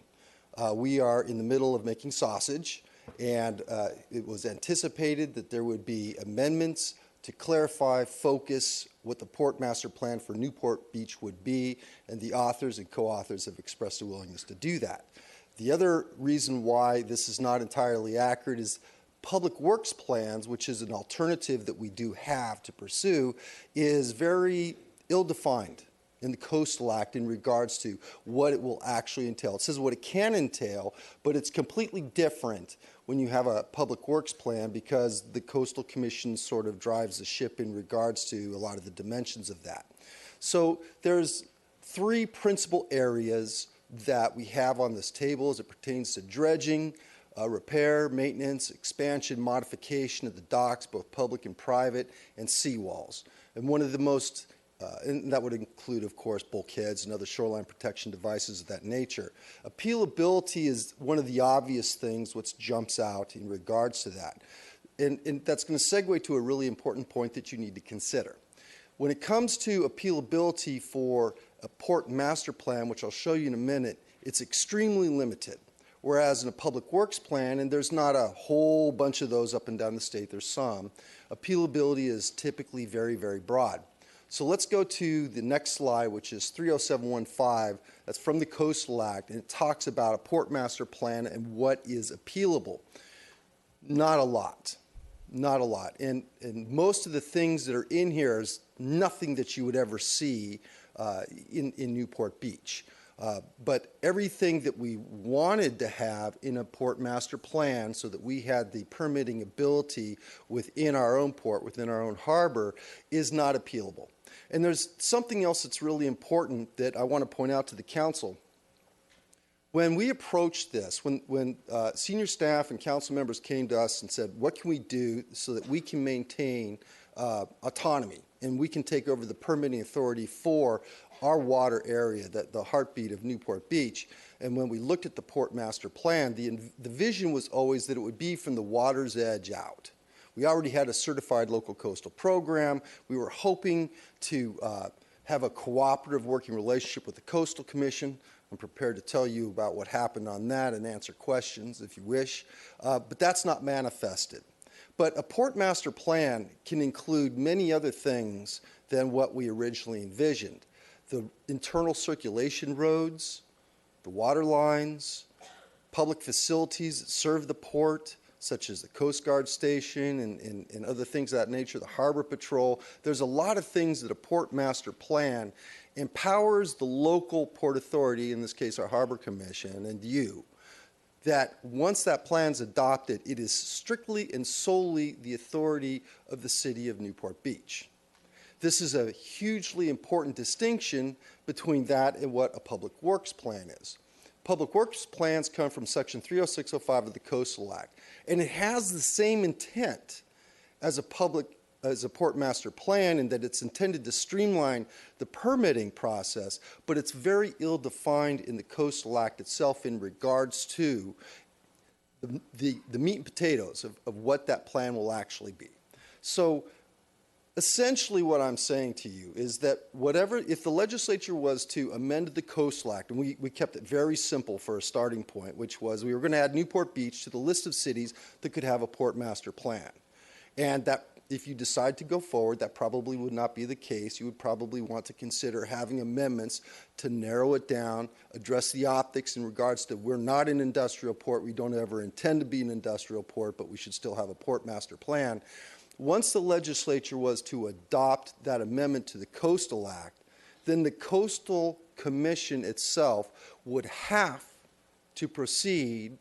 We are in the middle of making sausage, and it was anticipated that there would be amendments to clarify, focus what the port master plan for Newport Beach would be, and the authors and co-authors have expressed a willingness to do that. The other reason why this is not entirely accurate is public works plans, which is an alternative that we do have to pursue, is very ill-defined in the Coastal Act in regards to what it will actually entail. It says what it can entail, but it's completely different when you have a public works plan because the Coastal Commission sort of drives the ship in regards to a lot of the dimensions of that. So there's three principal areas that we have on this table as it pertains to dredging, repair, maintenance, expansion, modification of the docks, both public and private, and seawalls. And one of the most and that would include, of course, bulkheads and other shoreline protection devices of that nature. Appealability is one of the obvious things which jumps out in regards to that. And that's going to segue to a really important point that you need to consider. When it comes to appealability for a port master plan, which I'll show you in a minute, it's extremely limited. Whereas in a public works plan, and there's not a whole bunch of those up and down the state, there's some, appealability is typically very, very broad. So let's go to the next slide, which is 30715. That's from the Coastal Act, and it talks about a port master plan and what is appealable. Not a lot. Not a lot. And most of the things that are in here is nothing that you would ever see in Newport Beach. But everything that we wanted to have in a port master plan so that we had the permitting ability within our own port, within our own harbor, is not appealable. And there's something else that's really important that I want to point out to the council. When we approached this, when senior staff and council members came to us and said, what can we do so that we can maintain autonomy and we can take over the permitting authority for our water area, the heartbeat of Newport Beach, and when we looked at the port master plan, the vision was always that it would be from the water's edge out. We already had a certified local coastal program. We were hoping to have a cooperative working relationship with the Coastal Commission. I'm prepared to tell you about what happened on that and answer questions if you wish, but that's not manifested. But a port master plan can include many other things than what we originally envisioned. The internal circulation roads, the water lines, public facilities that serve the port, such as the Coast Guard station and other things of that nature, the Harbor Patrol. There's a lot of things that a port master plan empowers the local port authority, in this case our Harbor Commission, and you, that once that plan's adopted, it is strictly and solely the authority of the city of Newport Beach. This is a hugely important distinction between that and what a public works plan is. Public works plans come from Section 30605 of the Coastal Act, and it has the same intent as a port master plan in that it's intended to streamline the permitting process, but it's very ill-defined in the Coastal Act itself in regards to the meat and potatoes of what that plan will actually be. So essentially what I'm saying to you is that if the legislature was to amend the Coastal Act, and we kept it very simple for a starting point, which was we were going to add Newport Beach to the list of cities that could have a port master plan. And that if you decide to go forward, that probably would not be the case. You would probably want to consider having amendments to narrow it down, address the optics in regards to we're not an industrial port, we don't ever intend to be an industrial port, but we should still have a port master plan. Once the legislature was to adopt that amendment to the Coastal Act, then the Coastal Commission itself would have to proceed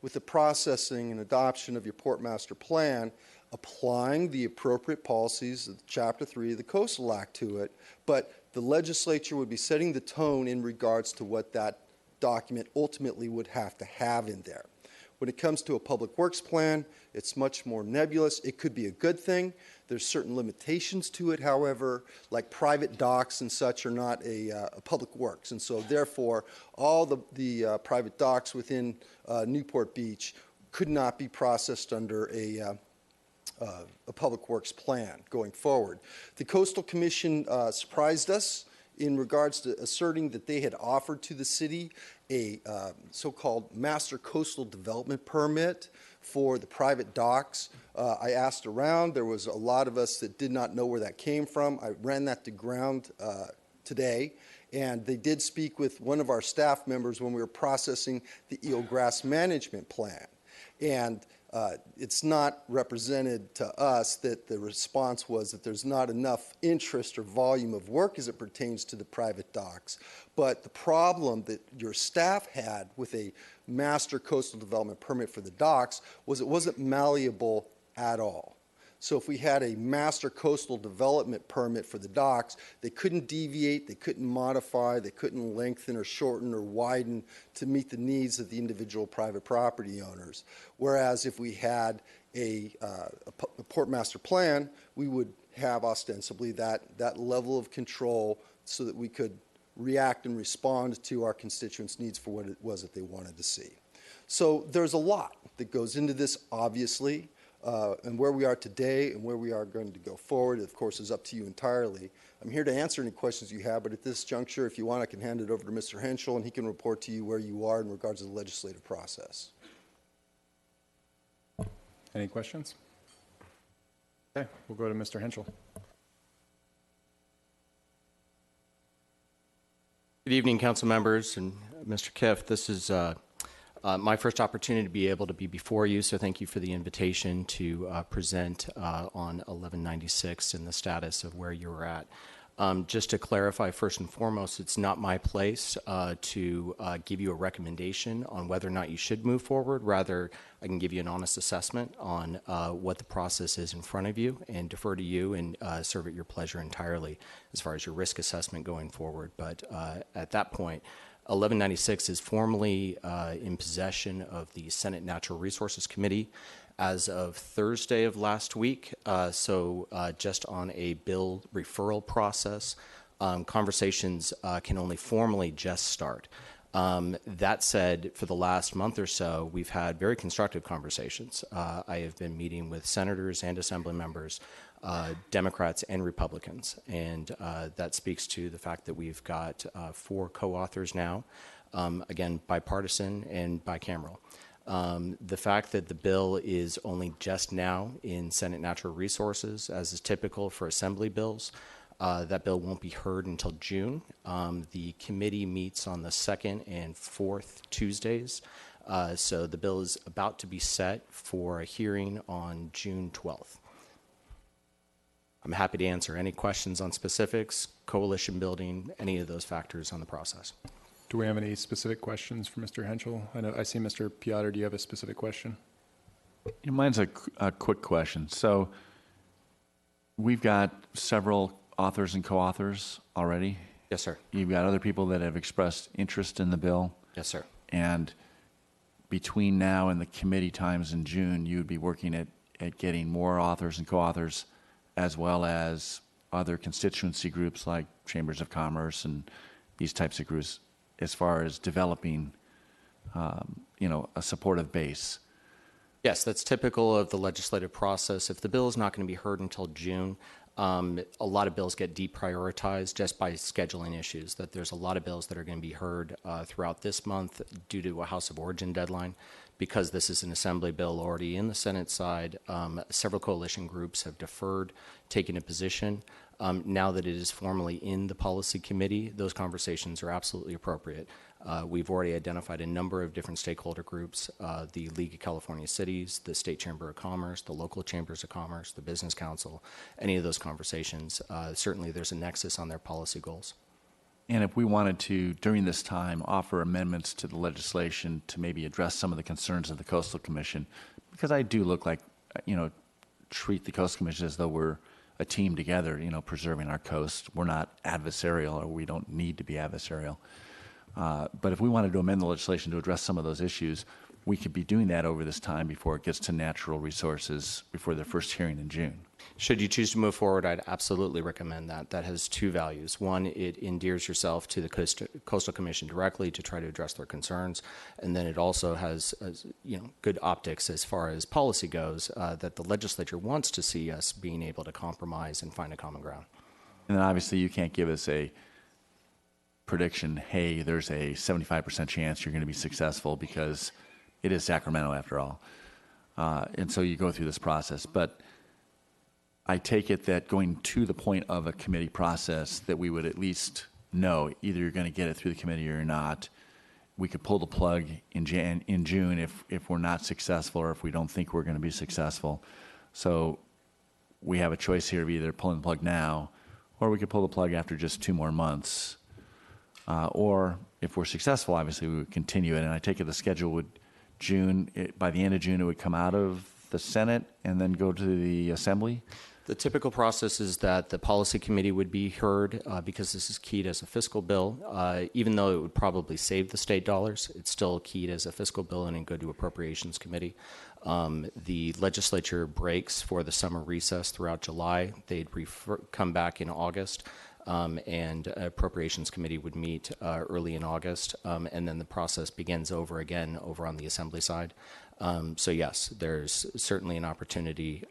with the processing and adoption of your port master plan, applying the appropriate policies of Chapter 3 of the Coastal Act to it, but the legislature would be setting the tone in regards to what that document ultimately would have to have in there. When it comes to a public works plan, it's much more nebulous. It could be a good thing. There's certain limitations to it, however, like private docks and such are not a public works. And so therefore, all the private docks within Newport Beach could not be processed under a public works plan going forward. The Coastal Commission surprised us in regards to asserting that they had offered to the city a so-called master coastal development permit for the private docks. I asked around. There was a lot of us that did not know where that came from. I ran that to ground today, and they did speak with one of our staff members when we were processing the eelgrass management plan. And it's not represented to us that the response was that there's not enough interest or volume of work as it pertains to the private docks. But the problem that your staff had with a master coastal development permit for the docks was it wasn't malleable at all. So if we had a master coastal development permit for the docks, they couldn't deviate, they couldn't modify, they couldn't lengthen or shorten or widen to meet the needs of the individual private property owners. Whereas if we had a port master plan, we would have ostensibly that level of control so that we could react and respond to our constituents' needs for what it was that they wanted to see. So there's a lot that goes into this, obviously. And where we are today and where we are going to go forward, of course, is up to you entirely. I'm here to answer any questions you have, but at this juncture, if you want, I can hand it over to Mr. Henschel, and he can report to you where you are in regards to the legislative process. Any questions? Okay, we'll go to Mr. Henschel. Good evening, council members and Mr. Kiff. This is my first opportunity to be able to be before you, so thank you for the invitation to present on 1196 and the status of where you're at. Just to clarify, first and foremost, it's not my place to give you a recommendation on whether or not you should move forward. Rather, I can give you an honest assessment on what the process is in front of you and defer to you and serve at your pleasure entirely as far as your risk assessment going forward. But at that point, 1196 is formally in possession of the Senate Natural Resources Committee as of Thursday of last week. So just on a bill referral process, conversations can only formally just start. That said, for the last month or so, we've had very constructive conversations. I have been meeting with senators and assembly members, Democrats and Republicans, and that speaks to the fact that we've got 4 co-authors now, again, bipartisan and bicameral. The fact that the bill is only just now in Senate Natural Resources, as is typical for assembly bills, that bill won't be heard until June. The committee meets on the 2nd and 4th Tuesdays, so the bill is about to be set for a hearing on June 12th. I'm happy to answer any questions on specifics, coalition building, any of those factors on the process. Do we have any specific questions for Mr. Henschel? I see Mr. Piotr, do you have a specific question? Mine's a quick question. So we've got several authors and co-authors already. Yes, sir. You've got other people that have expressed interest in the bill. Yes, sir. And between now and the committee times in June, you would be working at getting more authors and co-authors, as well as other constituency groups like chambers of commerce and these types of groups, as far as developing, a supportive base. Yes, that's typical of the legislative process. If the bill is not going to be heard until June, a lot of bills get deprioritized just by scheduling issues, that there's a lot of bills that are going to be heard throughout this month due to a House of Origin deadline. Because this is an assembly bill already in the Senate side, several coalition groups have deferred taking a position. Now that it is formally in the policy committee, those conversations are absolutely appropriate. We've already identified a number of different stakeholder groups, the League of California Cities, the State Chamber of Commerce, the local chambers of commerce, the Business Council, any of those conversations. Certainly there's a nexus on their policy goals. And if we wanted to, during this time, offer amendments to the legislation to maybe address some of the concerns of the Coastal Commission, because I do look like, treat the Coastal Commission as though we're a team together, preserving our coast. We're not adversarial, or we don't need to be adversarial. But if we wanted to amend the legislation to address some of those issues, we could be doing that over this time before it gets to natural resources, before their first hearing in June. Should you choose to move forward, I'd absolutely recommend that. That has two values. One, it endears yourself to the Coastal Commission directly to try to address their concerns, and then it also has good optics as far as policy goes, that the legislature wants to see us being able to compromise and find a common ground. And then obviously you can't give us a prediction, hey, there's a 75% chance you're going to be successful, because it is Sacramento after all. And so you go through this process. But I take it that going to the point of a committee process, that we would at least know either you're going to get it through the committee or you're not. We could pull the plug in June if we're not successful, or if we don't think we're going to be successful. So we have a choice here of either pulling the plug now, or we could pull the plug after just 2 more months. Or if we're successful, obviously we would continue it. And I take it the schedule would by the end of June, it would come out of the Senate and then go to the Assembly? The typical process is that the policy committee would be heard because this is keyed as a fiscal bill. Even though it would probably save the state dollars, it's still keyed as a fiscal bill and then go to appropriations committee. The legislature breaks for the summer recess throughout July. They'd come back in August. And appropriations committee would meet early in August, and then the process begins over again over on the Assembly side. So yes, there's certainly an opportunity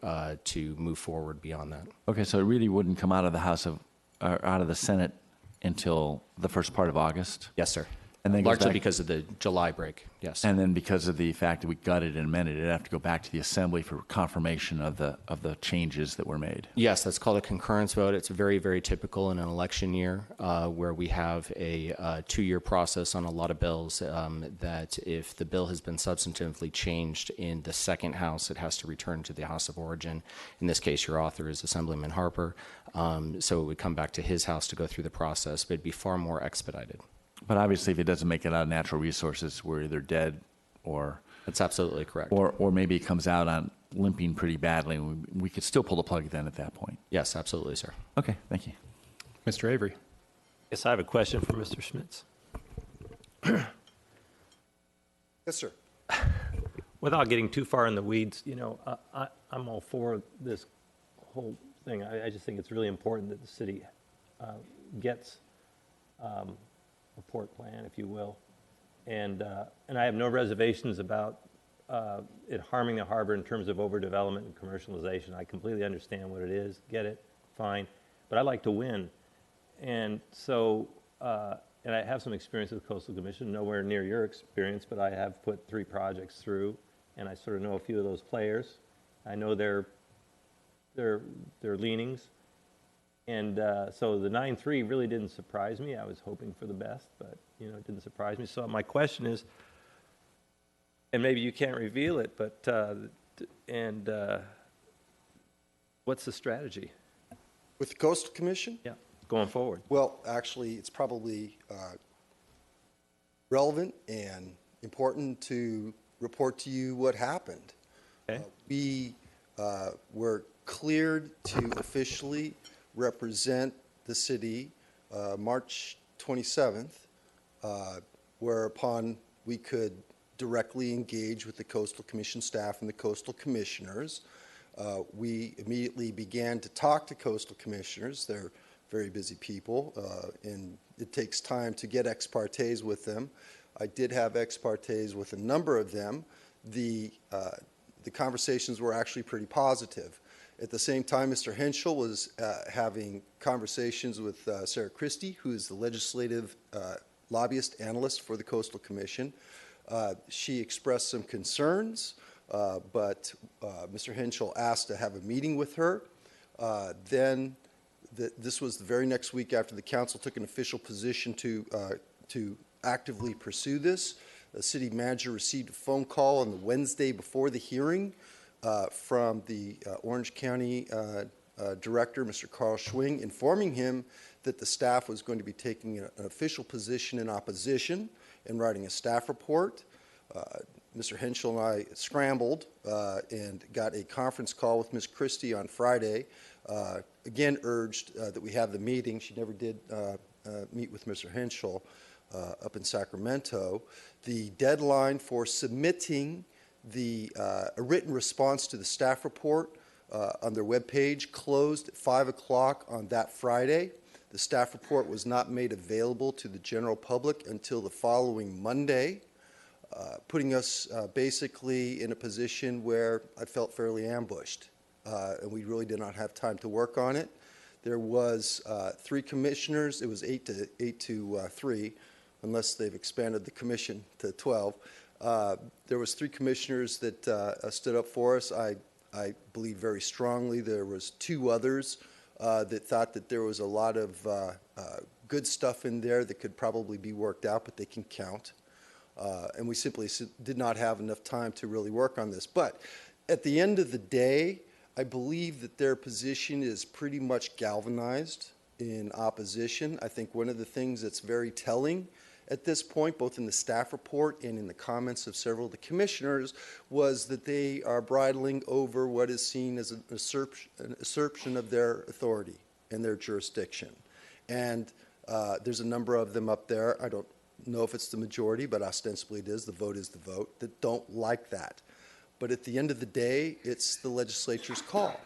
to move forward beyond that. Okay, so it really wouldn't come out of the Senate until the first part of August? Yes, sir. And then largely because of the July break, yes. And then because of the fact that we gutted and amended, it'd have to go back to the Assembly for confirmation of the changes that were made. Yes, that's called a concurrence vote. It's very, very typical in an election year where we have a 2-year process on a lot of bills that if the bill has been substantively changed in the second House, it has to return to the House of Origin. In this case, your author is Assemblyman Harper. So it would come back to his House to go through the process, but it'd be far more expedited. But obviously, if it doesn't make it out of natural resources, we're either dead or... That's absolutely correct. Or maybe it comes out on limping pretty badly. We could still pull the plug then at that point. Yes, absolutely, sir. Okay, thank you. Mr. Avery. Yes, I have a question for Mr. Schmitz. Yes, sir. Without getting too far in the weeds, I'm all for this whole thing. I just think it's really important that the city gets a port plan, if you will, and I have no reservations about it harming the harbor in terms of overdevelopment and commercialization. I completely understand what it is, get it, fine, but I like to win, and so and I have some experience with the Coastal Commission, nowhere near your experience, but I have put 3 projects through, and I sort of know a few of those players. I know their leanings. And so the 9-3 really didn't surprise me. I was hoping for the best, but, it didn't surprise me. So my question is, and maybe you can't reveal it, but, what's the strategy? With the Coastal Commission? Yeah, going forward. Well, actually, it's probably relevant and important to report to you what happened. Okay. We were cleared to officially represent the city March 27th, whereupon we could directly engage with the Coastal Commission staff and the Coastal Commissioners. We immediately began to talk to Coastal Commissioners. They're very busy people, and it takes time to get ex partes with them. I did have ex partes with a number of them. The conversations were actually pretty positive. At the same time, Mr. Henschel was having conversations with Sarah Christie, who is the legislative lobbyist analyst for the Coastal Commission. She expressed some concerns, but Mr. Henschel asked to have a meeting with her. Then this was the very next week after the council took an official position to actively pursue this. The city manager received a phone call on the Wednesday before the hearing from the Orange County director, Mr. Carl Schwing, informing him that the staff was going to be taking an official position in opposition and writing a staff report. Mr. Henschel and I scrambled and got a conference call with Ms. Christie on Friday. Again, urged that we have the meeting. She never did meet with Mr. Henschel up in Sacramento. The deadline for submitting a written response to the staff report on their webpage closed at 5 o'clock on that Friday. The staff report was not made available to the general public until the following Monday, putting us basically in a position where I felt fairly ambushed, and we really did not have time to work on it. There was 3 commissioners. It was 8 to 3, unless they've expanded the commission to 12. There was 3 commissioners that stood up for us. I believe very strongly. There was 2 others that thought that there was a lot of good stuff in there that could probably be worked out, but they can count. And we simply did not have enough time to really work on this. But at the end of the day, I believe that their position is pretty much galvanized in opposition. I think one of the things that's very telling at this point, both in the staff report and in the comments of several of the commissioners, was that they are bridling over what is seen as an usurpation of their authority and their jurisdiction. And there's a number of them up there. I don't know if it's the majority, but ostensibly it is. The vote is the vote, that don't like that. But at the end of the day, it's the legislature's call.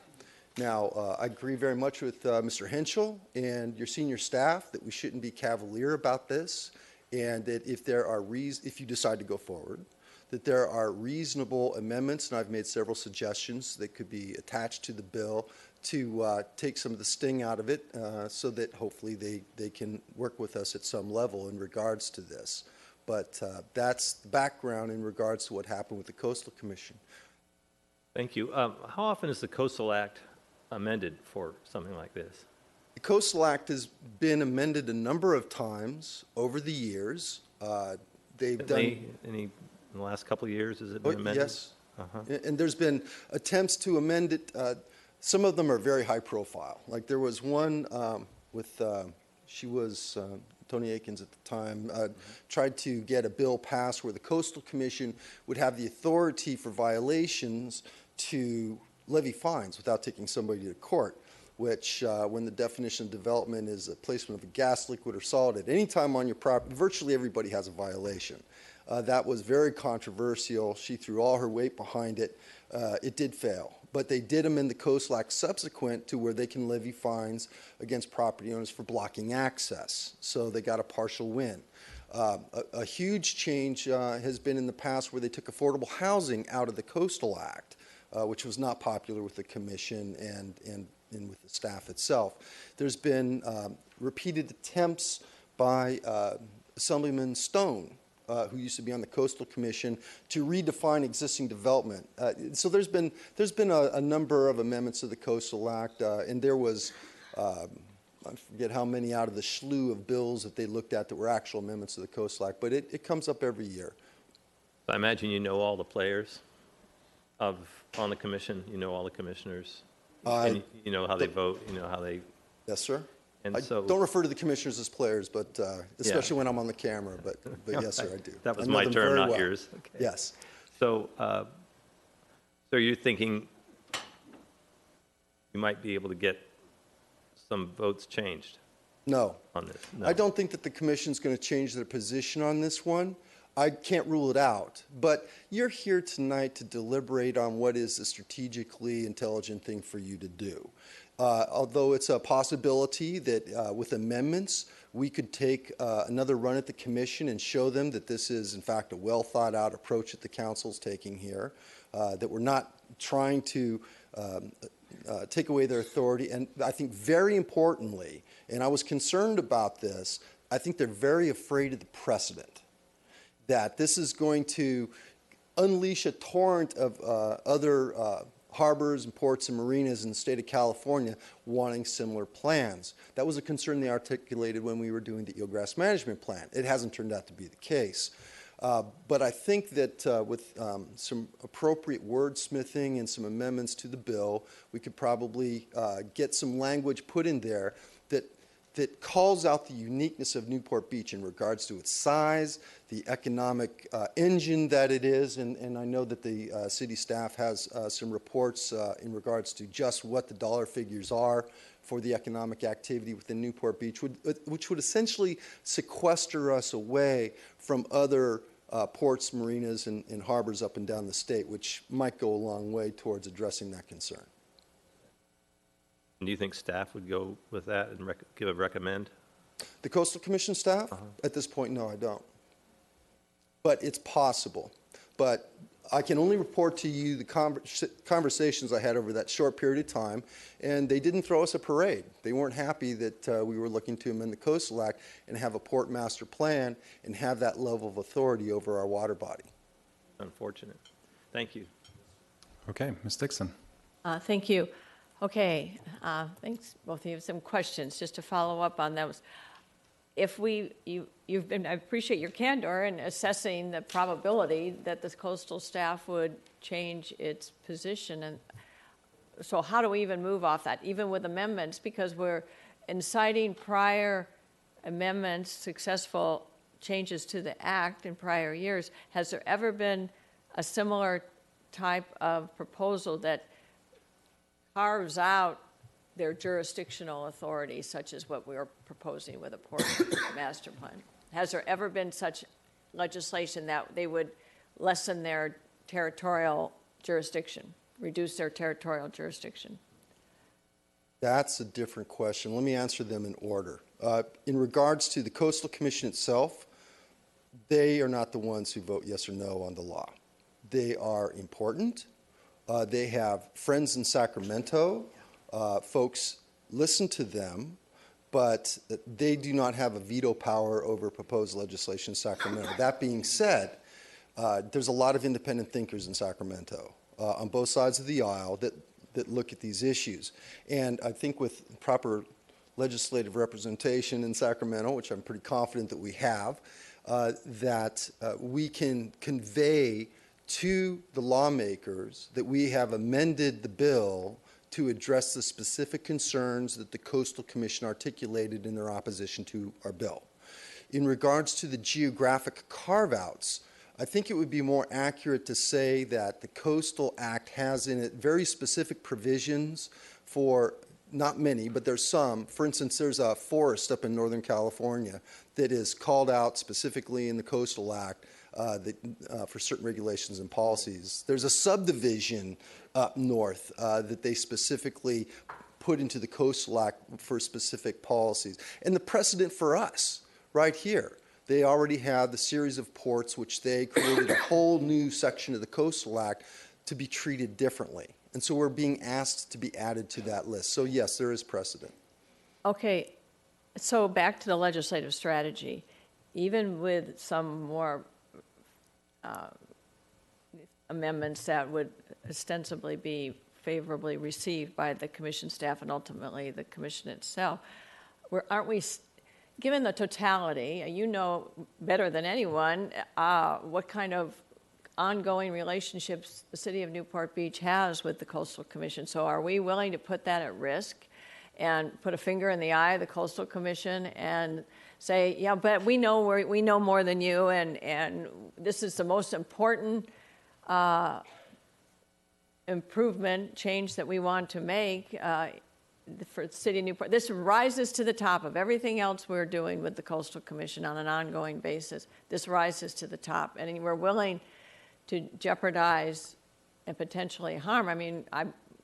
Now, I agree very much with Mr. Henschel and your senior staff that we shouldn't be cavalier about this, and that if you decide to go forward, that there are reasonable amendments, and I've made several suggestions that could be attached to the bill to take some of the sting out of it so that hopefully they can work with us at some level in regards to this. But that's the background in regards to what happened with the Coastal Commission. Thank you. How often is the Coastal Act amended for something like this? The Coastal Act has been amended a number of times over the years. They've done any in the last couple of years. Has it been amended? Yes, and there's been attempts to amend it. Some of them are very high profile. Like there was one with she was Tony Akins at the time tried to get a bill passed where the Coastal Commission would have the authority for violations to levy fines without taking somebody to court, which when the definition of development is a placement of a gas, liquid, or solid at any time on your property, virtually everybody has a violation. That was very controversial. She threw all her weight behind it. It did fail. But they did amend the Coastal Act subsequent to where they can levy fines against property owners for blocking access. So they got a partial win. A huge change has been in the past where they took affordable housing out of the Coastal Act, which was not popular with the commission and with the staff itself. There's been repeated attempts by Assemblyman Stone, who used to be on the Coastal Commission, to redefine existing development. So there's been a number of amendments to the Coastal Act, and there was, I forget how many out of the slew of bills that they looked at that were actual amendments to the Coastal Act, but it comes up every year. I imagine you know all the players on the commission. You know all the commissioners. And you know how they vote. You know how they Yes, sir. And I so, don't refer to the commissioners as players, but especially when I'm on the camera. But yes, sir, I do. That was I know my them term, very not well. yours. Okay. Yes. So, so you're thinking you might be able to get some votes changed No. on this? No. I don't think that the commission's going to change their position on this one. I can't rule it out. But you're here tonight to deliberate on what is a strategically intelligent thing for you to do. Although it's a possibility that with amendments, we could take another run at the commission and show them that this is, in fact, a well-thought-out approach that the council's taking here, that we're not trying to take away their authority. And I think very importantly, and I was concerned about this, I think they're very afraid of the precedent, that this is going to unleash a torrent of other harbors and ports and marinas in the state of California wanting similar plans. That was a concern they articulated when we were doing the eelgrass management plan. It hasn't turned out to be the case. But I think that with some appropriate wordsmithing and some amendments to the bill, we could probably get some language put in there that calls out the uniqueness of Newport Beach in regards to its size, the economic engine that it is, and I know that the city staff has some reports in regards to just what the dollar figures are for the economic activity within Newport Beach, which would essentially sequester us away from other ports, marinas, and harbors up and down the state, which might go a long way towards addressing that concern. And do you think staff would go with that and give a recommend? The Coastal Commission staff? At this point, no, I don't. But it's possible. But I can only report to you the conversations I had over that short period of time, and they didn't throw us a parade. They weren't happy that we were looking to amend the Coastal Act and have a port master plan and have that level of authority over our water body. Unfortunate. Thank you. Okay, Ms. Dixon. Thank you. Okay, thanks, both of you. Some questions just to follow up on those. If I appreciate your candor in assessing the probability that the coastal staff would change its position. And so how do we even move off that, even with amendments? Because we're inciting prior amendments, successful changes to the act in prior years. Has there ever been a similar type of proposal that carves out their jurisdictional authority, such as what we are proposing with a port master plan? Has there ever been such legislation that they would lessen their territorial jurisdiction, reduce their territorial jurisdiction? That's a different question. Let me answer them in order. In regards to the Coastal Commission itself, they are not the ones who vote yes or no on the law. They are important. They have friends in Sacramento. Folks listen to them, but they do not have a veto power over proposed legislation in Sacramento. That being said, there's a lot of independent thinkers in Sacramento on both sides of the aisle that look at these issues. And I think with proper legislative representation in Sacramento, which I'm pretty confident that we have, that we can convey to the lawmakers that we have amended the bill to address the specific concerns that the Coastal Commission articulated in their opposition to our bill. In regards to the geographic carve-outs, I think it would be more accurate to say that the Coastal Act has in it very specific provisions for, not many, but there's some. For instance, there's a forest up in Northern California that is called out specifically in the Coastal Act for certain regulations and policies. There's a subdivision up north that they specifically put into the Coastal Act for specific policies. And the precedent for us, right here, they already have the series of ports which they created a whole new section of the Coastal Act to be treated differently. And so we're being asked to be added to that list. So yes, there is precedent. Okay, so back to the legislative strategy. Even with some more amendments that would ostensibly be favorably received by the commission staff and ultimately the commission itself, aren't we, given the totality, you know better than anyone what kind of ongoing relationships the city of Newport Beach has with the Coastal Commission. So are we willing to put that at risk and put a finger in the eye of the Coastal Commission and say, yeah, but we know more than you, and this is the most important improvement, change that we want to make for the city of Newport. This rises to the top of everything else we're doing with the Coastal Commission on an ongoing basis. This rises to the top, and we're willing to jeopardize and potentially harm. I mean,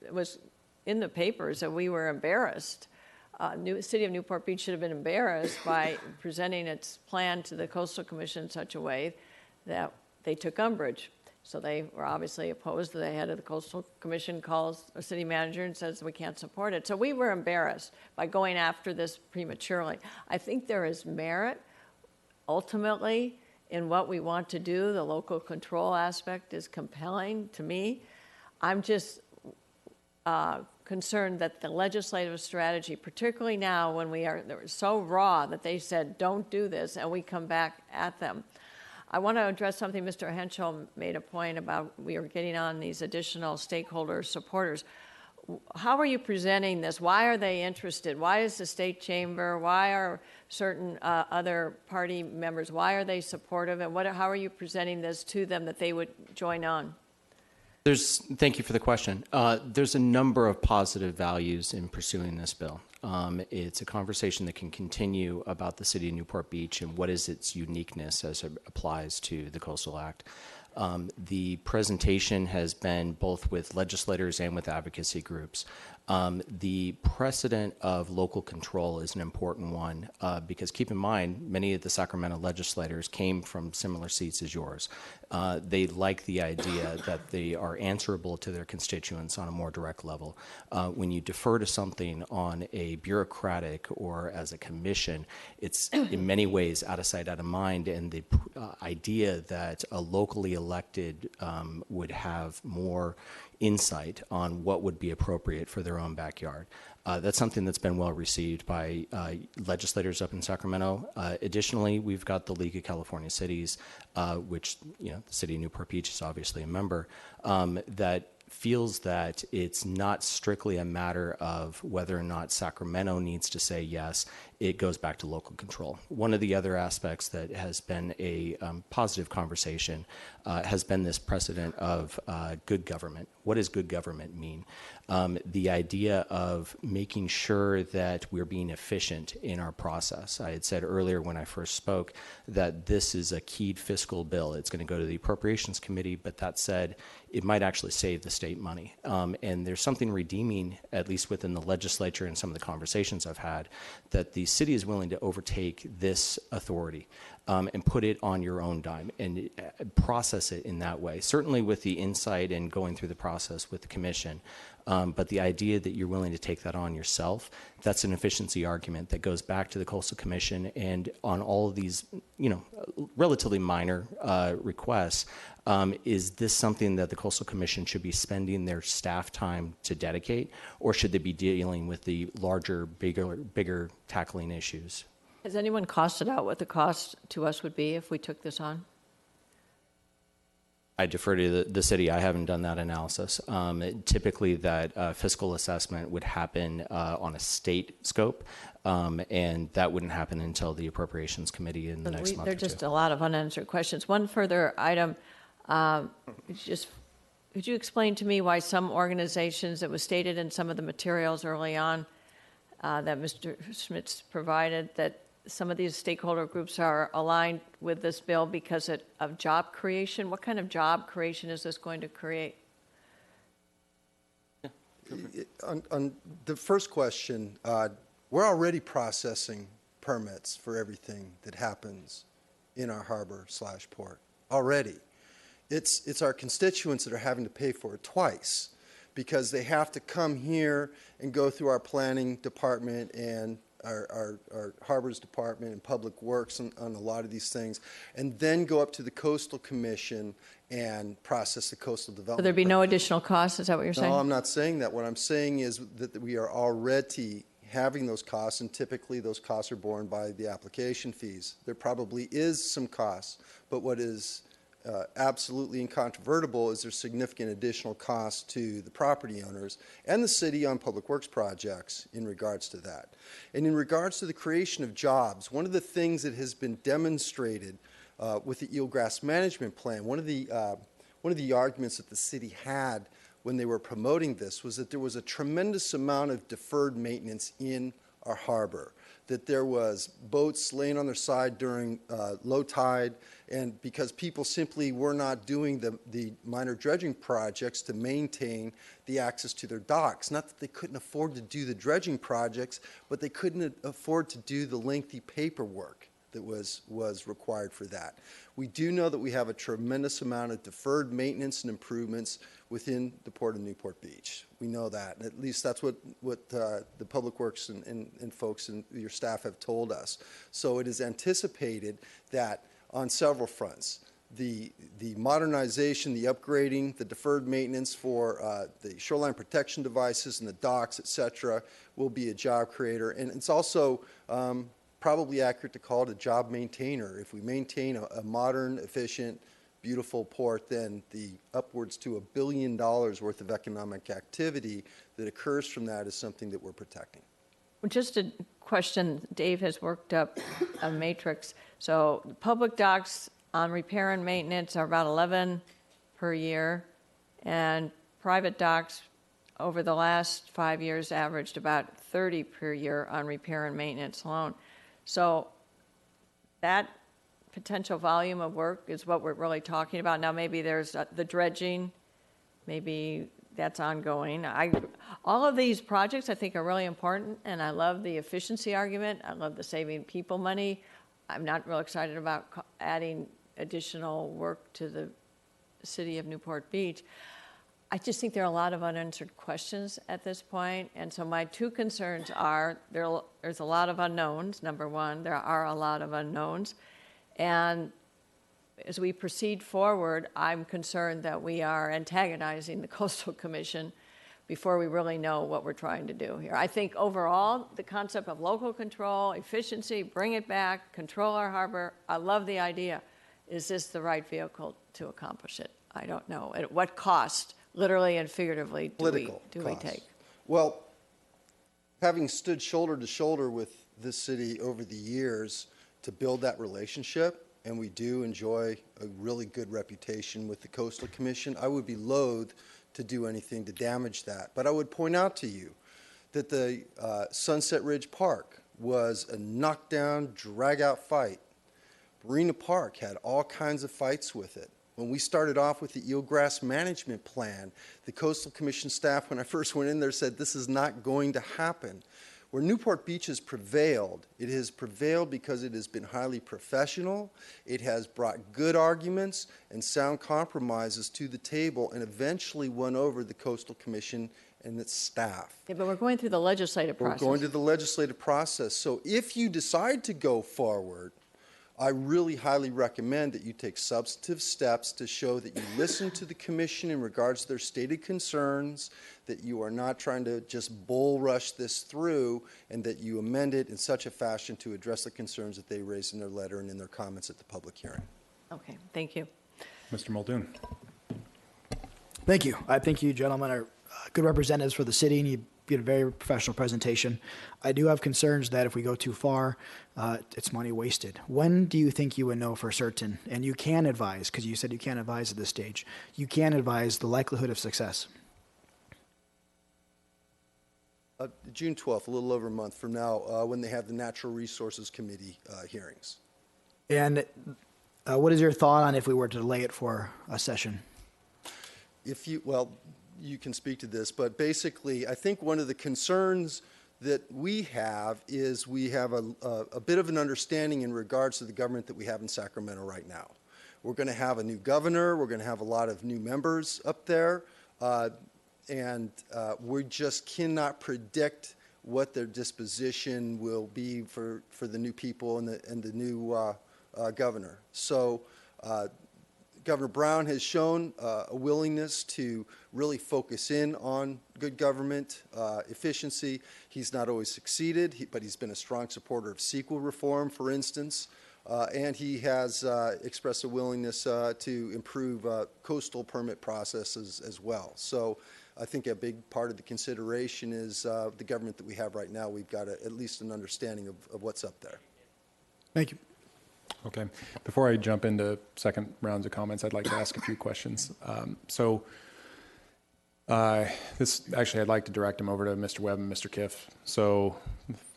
it was in the papers that we were embarrassed. City of Newport Beach should have been embarrassed by presenting its plan to the Coastal Commission in such a way that they took umbrage. So they were obviously opposed. The head of the Coastal Commission calls a city manager and says we can't support it. So we were embarrassed by going after this prematurely. I think there is merit ultimately in what we want to do. The local control aspect is compelling to me. I'm just concerned that the legislative strategy, particularly now when they're so raw that they said don't do this and we come back at them. I want to address something Mr. Henschel made a point about. We are getting on these additional stakeholder supporters. How are you presenting this? Why are they interested? Why is the state chamber? Why are certain other party members? Why are they supportive? And how are you presenting this to them that they would join on? Thank you for the question. There's a number of positive values in pursuing this bill. It's a conversation that can continue about the city of Newport Beach and what is its uniqueness as it applies to the Coastal Act. The presentation has been both with legislators and with advocacy groups. The precedent of local control is an important one because keep in mind, many of the Sacramento legislators came from similar seats as yours. They like the idea that they are answerable to their constituents on a more direct level. When you defer to something on a bureaucratic or as a commission, it's in many ways out of sight, out of mind, and the idea that a locally elected would have more insight on what would be appropriate for their own backyard. That's something that's been well received by legislators up in Sacramento. Additionally, we've got the League of California Cities, which the city of Newport Beach is obviously a member, that feels that it's not strictly a matter of whether or not Sacramento needs to say yes. It goes back to local control. One of the other aspects that has been a positive conversation has been this precedent of good government. What does good government mean? The idea of making sure that we're being efficient in our process. I had said earlier when I first spoke that this is a keyed fiscal bill. It's going to go to the Appropriations Committee, but that said, it might actually save the state money. And there's something redeeming, at least within the legislature and some of the conversations I've had, that the city is willing to overtake this authority and put it on your own dime and process it in that way. Certainly with the insight and going through the process with the commission. But the idea that you're willing to take that on yourself, that's an efficiency argument that goes back to the Coastal Commission and on all of these, relatively minor requests. Is this something that the Coastal Commission should be spending their staff time to dedicate, or should they be dealing with the larger, bigger tackling issues? Has anyone costed out what the cost to us would be if we took this on? I defer to the city. I haven't done that analysis. Typically, that fiscal assessment would happen on a state scope, and that wouldn't happen until the Appropriations Committee in the next month. There are just a lot of unanswered questions. One further item, could you explain to me why some organizations, that was stated in some of the materials early on that Mr. Schmitz provided, that some of these stakeholder groups are aligned with this bill because of job creation? What kind of job creation is this going to create? On the first question, we're already processing permits for everything that happens in our harbor/port already. It's our constituents that are having to pay for it twice because they have to come here and go through our planning department and our harbors department and public works on a lot of these things, and then go up to the Coastal Commission and process the coastal development. So there'd be no additional cost? Is that what you're saying? No, I'm not saying that. What I'm saying is that we are already having those costs, and typically those costs are borne by the application fees. There probably is some costs, but what is absolutely incontrovertible is there's significant additional cost to the property owners and the city on public works projects in regards to that. And in regards to the creation of jobs, one of the things that has been demonstrated with the eelgrass management plan, one of the arguments that the city had when they were promoting this was that there was a tremendous amount of deferred maintenance in our harbor, that there was boats laying on their side during low tide, and because people simply were not doing the minor dredging projects to maintain the access to their docks. Not that they couldn't afford to do the dredging projects, but they couldn't afford to do the lengthy paperwork that was required for that. We do know that we have a tremendous amount of deferred maintenance and improvements within the Port of Newport Beach. We know that. At least that's what the Public Works and folks and your staff have told us. So it is anticipated that on several fronts, the modernization, the upgrading, the deferred maintenance for the shoreline protection devices and the docks, et cetera, will be a job creator. And it's also probably accurate to call it a job maintainer. If we maintain a modern, efficient, beautiful port, then the upwards to $1 billion worth of economic activity that occurs from that is something that we're protecting. Just a question. Dave has worked up a matrix. So the public docks on repair and maintenance are about 11 per year, and private docks over the last 5 years averaged about 30 per year on repair and maintenance alone. So that potential volume of work is what we're really talking about. Now maybe there's the dredging, maybe that's ongoing. All of these projects I think are really important, and I love the efficiency argument. I love the saving people money. I'm not real excited about adding additional work to the city of Newport Beach. I just think there are a lot of unanswered questions at this point, and so my two concerns are there's a lot of unknowns. Number one, there are a lot of unknowns, and as we proceed forward, I'm concerned that we are antagonizing the Coastal Commission before we really know what we're trying to do here. I think overall, the concept of local control, efficiency, bring it back, control our harbor, I love the idea. Is this the right vehicle to accomplish it? I don't know. At what cost, literally and figuratively, do we take? Well, having stood shoulder to shoulder with this city over the years to build that relationship, and we do enjoy a really good reputation with the Coastal Commission, I would be loath to do anything to damage that. But I would point out to you that the Sunset Ridge Park was a knockdown, drag-out fight. Marina Park had all kinds of fights with it. When we started off with the eelgrass management plan, the Coastal Commission staff, when I first went in there, said this is not going to happen. Where Newport Beach has prevailed, it has prevailed because it has been highly professional. It has brought good arguments and sound compromises to the table and eventually won over the Coastal Commission and its staff. Yeah, but we're going through the legislative process. We're going to the legislative process. So if you decide to go forward, I really highly recommend that you take substantive steps to show that you listen to the Commission in regards to their stated concerns, that you are not trying to just bull rush this through, and that you amend it in such a fashion to address the concerns that they raised in their letter and in their comments at the public hearing. Okay, thank you. Mr. Muldoon. Thank you. I think you gentlemen are good representatives for the city, and you did a very professional presentation. I do have concerns that if we go too far, it's money wasted. When do you think you would know for certain? And you can advise, because you said you can't advise at this stage. You can advise the likelihood of success. June 12th, a little over a month from now, when they have the Natural Resources Committee hearings. And what is your thought on if we were to delay it for a session? You can speak to this, but basically, I think one of the concerns that we have is we have a bit of an understanding in regards to the government that we have in Sacramento right now. We're going to have a new governor. We're going to have a lot of new members up there, and we just cannot predict what their disposition will be for the new people and the new governor. So Governor Brown has shown a willingness to really focus in on good government efficiency. He's not always succeeded, but he's been a strong supporter of CEQA reform, for instance. And he has expressed a willingness to improve coastal permit processes as well. So I think a big part of the consideration is the government that we have right now. We've got at least an understanding of what's up there. Thank you. Okay. Before I jump into second rounds of comments, I'd like to ask a few questions. I'd like to direct them over to Mr. Webb and Mr. Kiff. So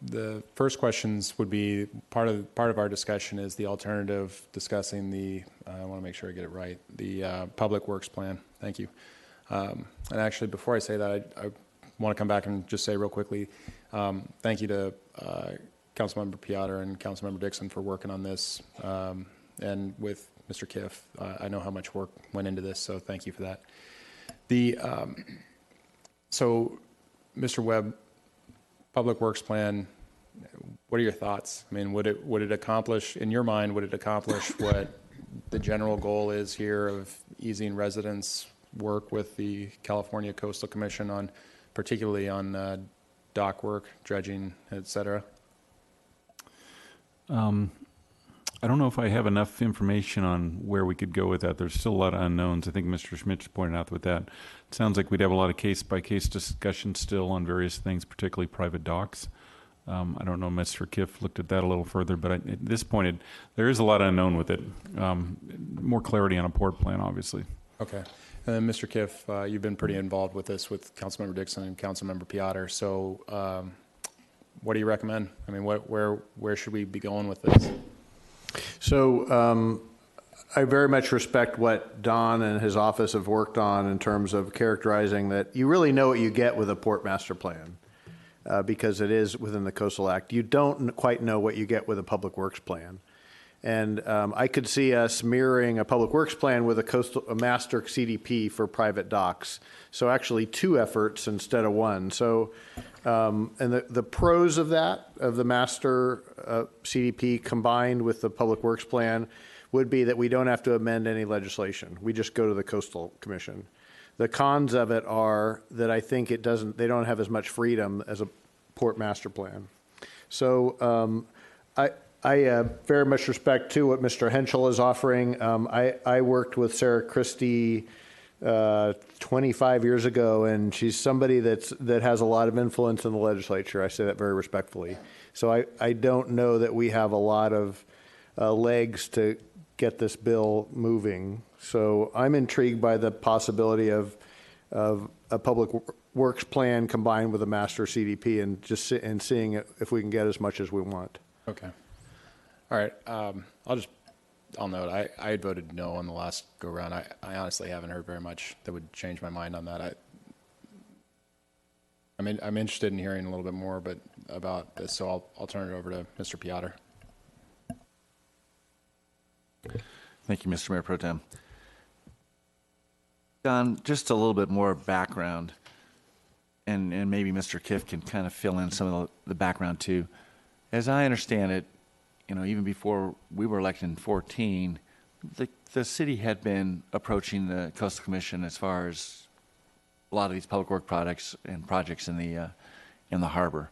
the first questions would be part of our discussion is the alternative discussing the, I want to make sure I get it right, the public works plan. Thank you. And actually, before I say that, I want to come back and just say real quickly, thank you to Councilmember Piotr and Councilmember Dixon for working on this. And with Mr. Kiff, I know how much work went into this, so thank you for that. So, Mr. Webb, Public Works Plan, what are your thoughts? I mean, would it accomplish, in your mind, would it accomplish what the general goal is here of easing residents' work with the California Coastal Commission on, particularly on dock work, dredging, et cetera? I don't know if I have enough information on where we could go with that. There's still a lot of unknowns. I think Mr. Schmitz pointed out with that. It sounds like we'd have a lot of case-by-case discussion still on various things, particularly private docks. I don't know, Mr. Kiff looked at that a little further, but at this point, there is a lot unknown with it. More clarity on a port plan, obviously. Okay. And then, Mr. Kiff, you've been pretty involved with this with Councilmember Dixon and Councilmember Piotr. So what do you recommend? I mean, where should we be going with this? So I very much respect what Don and his office have worked on in terms of characterizing that you really know what you get with a port master plan because it is within the Coastal Act. You don't quite know what you get with a public works plan. And I could see us mirroring a public works plan with a master CDP for private docks. So actually 2 efforts instead of 1. So, and the pros of that, of the master CDP combined with the public works plan would be that we don't have to amend any legislation. We just go to the Coastal Commission. The cons of it are that I think they don't have as much freedom as a port master plan. So I very much respect, too, what Mr. Henschel is offering. I worked with Sarah Christie 25 years ago, and she's somebody that has a lot of influence in the legislature. I say that very respectfully. So I don't know that we have a lot of legs to get this bill moving. So I'm intrigued by the possibility of a public works plan combined with a master CDP and seeing if we can get as much as we want. Okay. All right. I'll note, I had voted no on the last go-round. I honestly haven't heard very much that would change my mind on that. I'm interested in hearing a little bit more about this, so I'll turn it over to Mr. Piotr. Thank you, Mr. Mayor Pro Tem. Don, just a little bit more background, and maybe Mr. Kiff can kind of fill in some of the background too. As I understand it, even before we were elected in 2014, the city had been approaching the Coastal Commission as far as a lot of these public work projects in the harbor.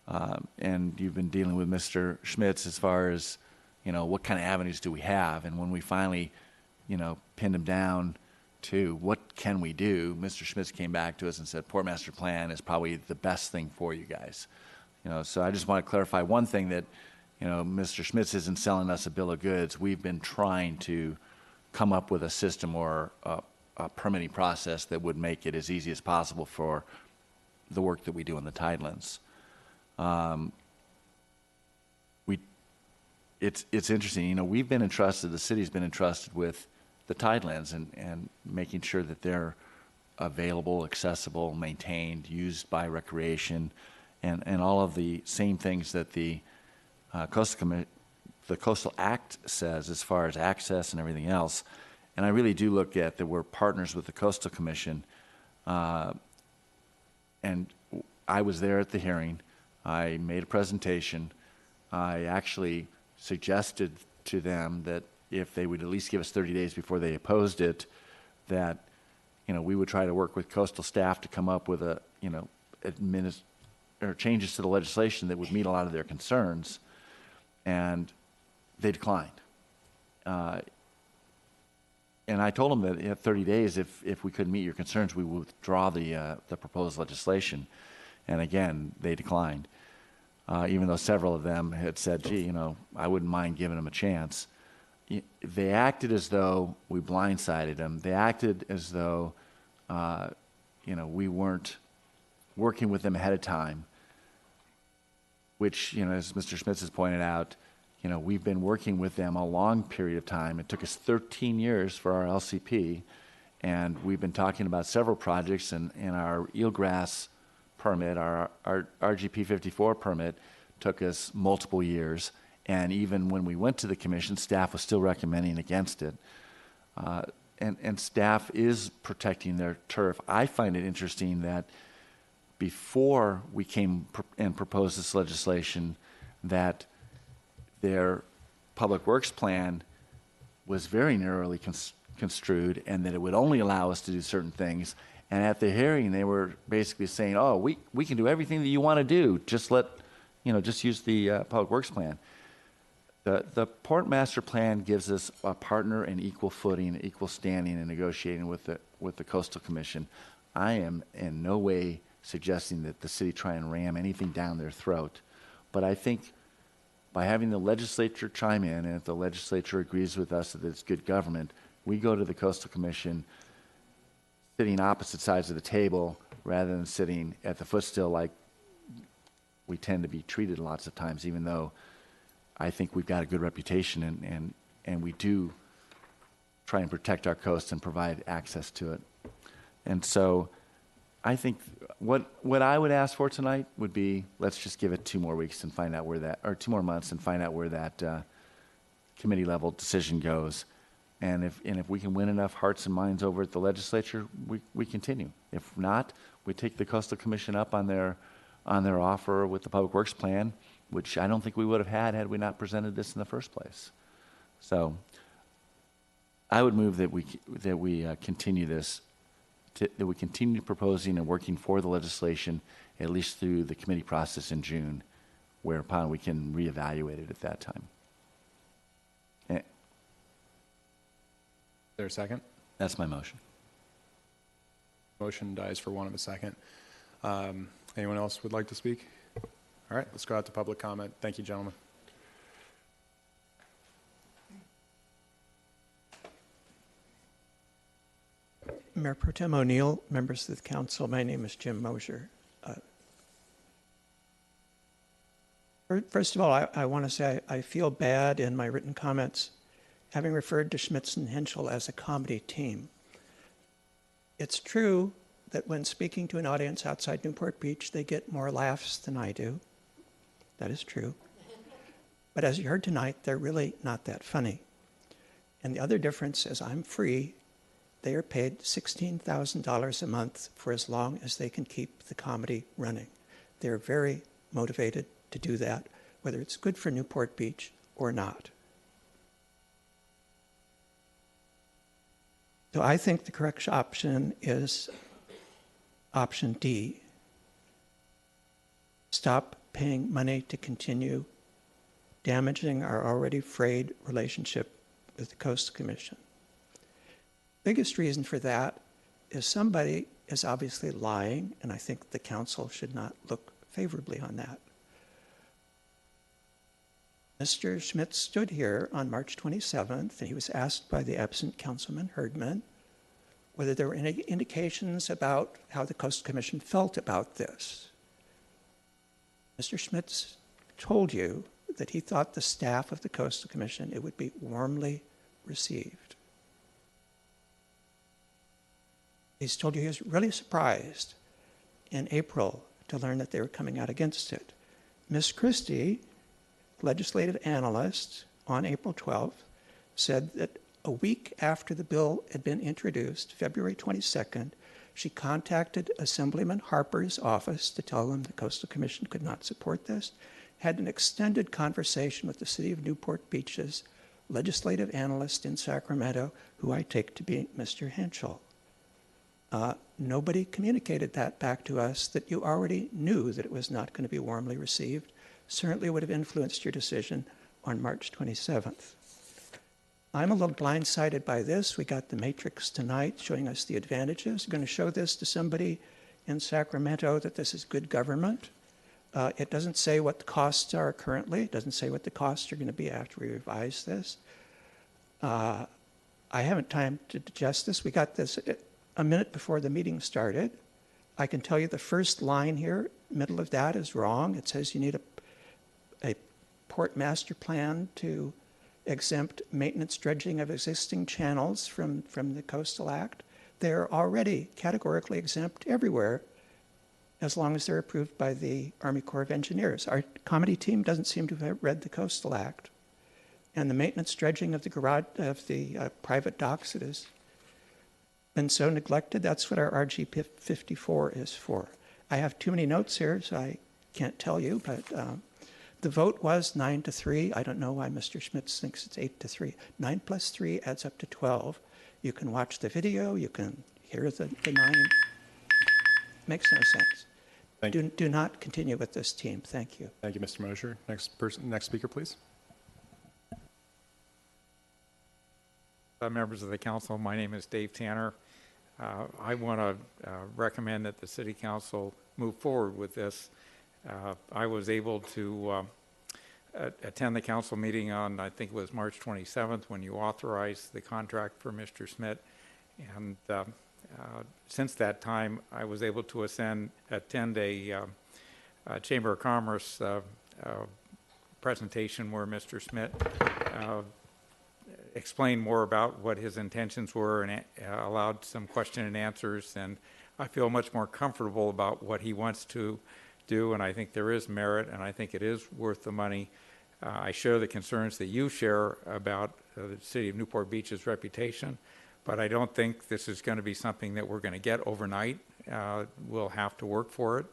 And you've been dealing with Mr. Schmitz as far as, what kind of avenues do we have? And when we finally, pinned him down to what can we do, Mr. Schmitz came back to us and said, Port Master Plan is probably the best thing for you guys. So I just want to clarify one thing that, Mr. Schmitz isn't selling us a bill of goods. We've been trying to come up with a system or a permitting process that would make it as easy as possible for the work that we do in the Tidelands. It's interesting. We've been entrusted, the city's been entrusted with the Tidelands and making sure that they're available, accessible, maintained, used by recreation, and all of the same things that the Coastal Act says as far as access and everything else. And I really do look at that we're partners with the Coastal Commission. And I was there at the hearing. I made a presentation. I actually suggested to them that if they would at least give us 30 days before they opposed it, that we would try to work with coastal staff to come up with changes to the legislation that would meet a lot of their concerns. And they declined. And I told them that in 30 days, if we couldn't meet your concerns, we would withdraw the proposed legislation. And again, they declined, even though several of them had said, gee, I wouldn't mind giving them a chance. They acted as though we blindsided them. They acted as though, we weren't working with them ahead of time, which, as Mr. Schmitz has pointed out, we've been working with them a long period of time. It took us 13 years for our LCP, and we've been talking about several projects, and our eelgrass permit, our RGP 54 permit, took us multiple years. And even when we went to the commission, staff was still recommending against it. And staff is protecting their turf. I find it interesting that before we came and proposed this legislation, that their public works plan was very narrowly construed, and that it would only allow us to do certain things. And at the hearing, they were basically saying, "Oh, we can do everything that you want to do. Just just use the public works plan." The Port Master Plan gives us a partner in equal footing, equal standing in negotiating with the Coastal Commission. I am in no way suggesting that the city try and ram anything down their throat, but I think by having the legislature chime in, and if the legislature agrees with us that it's good government, we go to the Coastal Commission sitting opposite sides of the table rather than sitting at the footstool like we tend to be treated lots of times, even though I think we've got a good reputation and we do try and protect our coast and provide access to it. And so I think what I would ask for tonight would be, let's just give it 2 more weeks and find out where that, or 2 more months and find out where that committee level decision goes. And if we can win enough hearts and minds over at the legislature, we continue. If not, we take the Coastal Commission up on their offer with the Public Works Plan, which I don't think we would have had we not presented this in the first place. So I would move that we continue this, that we continue proposing and working for the legislation at least through the committee process in June, whereupon we can reevaluate it at that time. Is there a second? That's my motion. Motion dies for want of a second. Anyone else would like to speak? All right, let's go out to public comment. Thank you, gentlemen. Mayor Pro Tem O'Neill, members of the council, my name is Jim Mosier. First of all, I want to say I feel bad in my written comments having referred to Schmitz and Henschel as a comedy team. It's true that when speaking to an audience outside Newport Beach, they get more laughs than I do. That is true. But as you heard tonight, they're really not that funny. And the other difference is I'm free. They are paid $16,000 a month for as long as they can keep the comedy running. They're very motivated to do that, whether it's good for Newport Beach or not. So I think the correct option is option D. Stop paying money to continue damaging our already frayed relationship with the Coastal Commission. Biggest reason for that is somebody is obviously lying, and I think the council should not look favorably on that. Mr. Schmitz stood here on March 27th, and he was asked by the absent Councilman Herdman whether there were any indications about how the Coastal Commission felt about this. Mr. Schmitz told you that he thought the staff of the Coastal Commission, it would be warmly received. He's told you he was really surprised in April to learn that they were coming out against it. Ms. Christie, legislative analyst, on April 12th, said that a week after the bill had been introduced, February 22nd, she contacted Assemblyman Harper's office to tell them the Coastal Commission could not support this, had an extended conversation with the City of Newport Beach's legislative analyst in Sacramento, who I take to be Mr. Henschel. Nobody communicated that back to us, that you already knew that it was not going to be warmly received. Certainly would have influenced your decision on March 27th. I'm a little blindsided by this. We got the matrix tonight showing us the advantages. We're going to show this to somebody in Sacramento that this is good government. It doesn't say what the costs are currently. It doesn't say what the costs are going to be after we revise this. I haven't time to digest this. We got this a minute before the meeting started. I can tell you the first line here, middle of that, is wrong. It says you need a port master plan to exempt maintenance dredging of existing channels from the Coastal Act. They're already categorically exempt everywhere as long as they're approved by the Army Corps of Engineers. Our committee team doesn't seem to have read the Coastal Act. And the maintenance dredging of the private docks that has been so neglected, that's what our RG 54 is for. I have too many notes here, so I can't tell you, but the vote was 9-3. I don't know why Mr. Schmitz thinks it's 8-3. 9 plus 3 adds up to 12. You can watch the video, you can hear the 9. Makes no sense. Do not continue with this team. Thank you. Thank you, Mr. Mosher. Next speaker, please. Members of the council, my name is Dave Tanner. I want to recommend that the city council move forward with this. I was able to attend the council meeting on, I think it was March 27th, when you authorized the contract for Mr. Schmitz. And since that time, I was able to attend a Chamber of Commerce presentation where Mr. Schmitz explained more about what his intentions were and allowed some question and answers. And I feel much more comfortable about what he wants to do, and I think there is merit, and I think it is worth the money. I share the concerns that you share about the city of Newport Beach's reputation, but I don't think this is going to be something that we're going to get overnight. We'll have to work for it.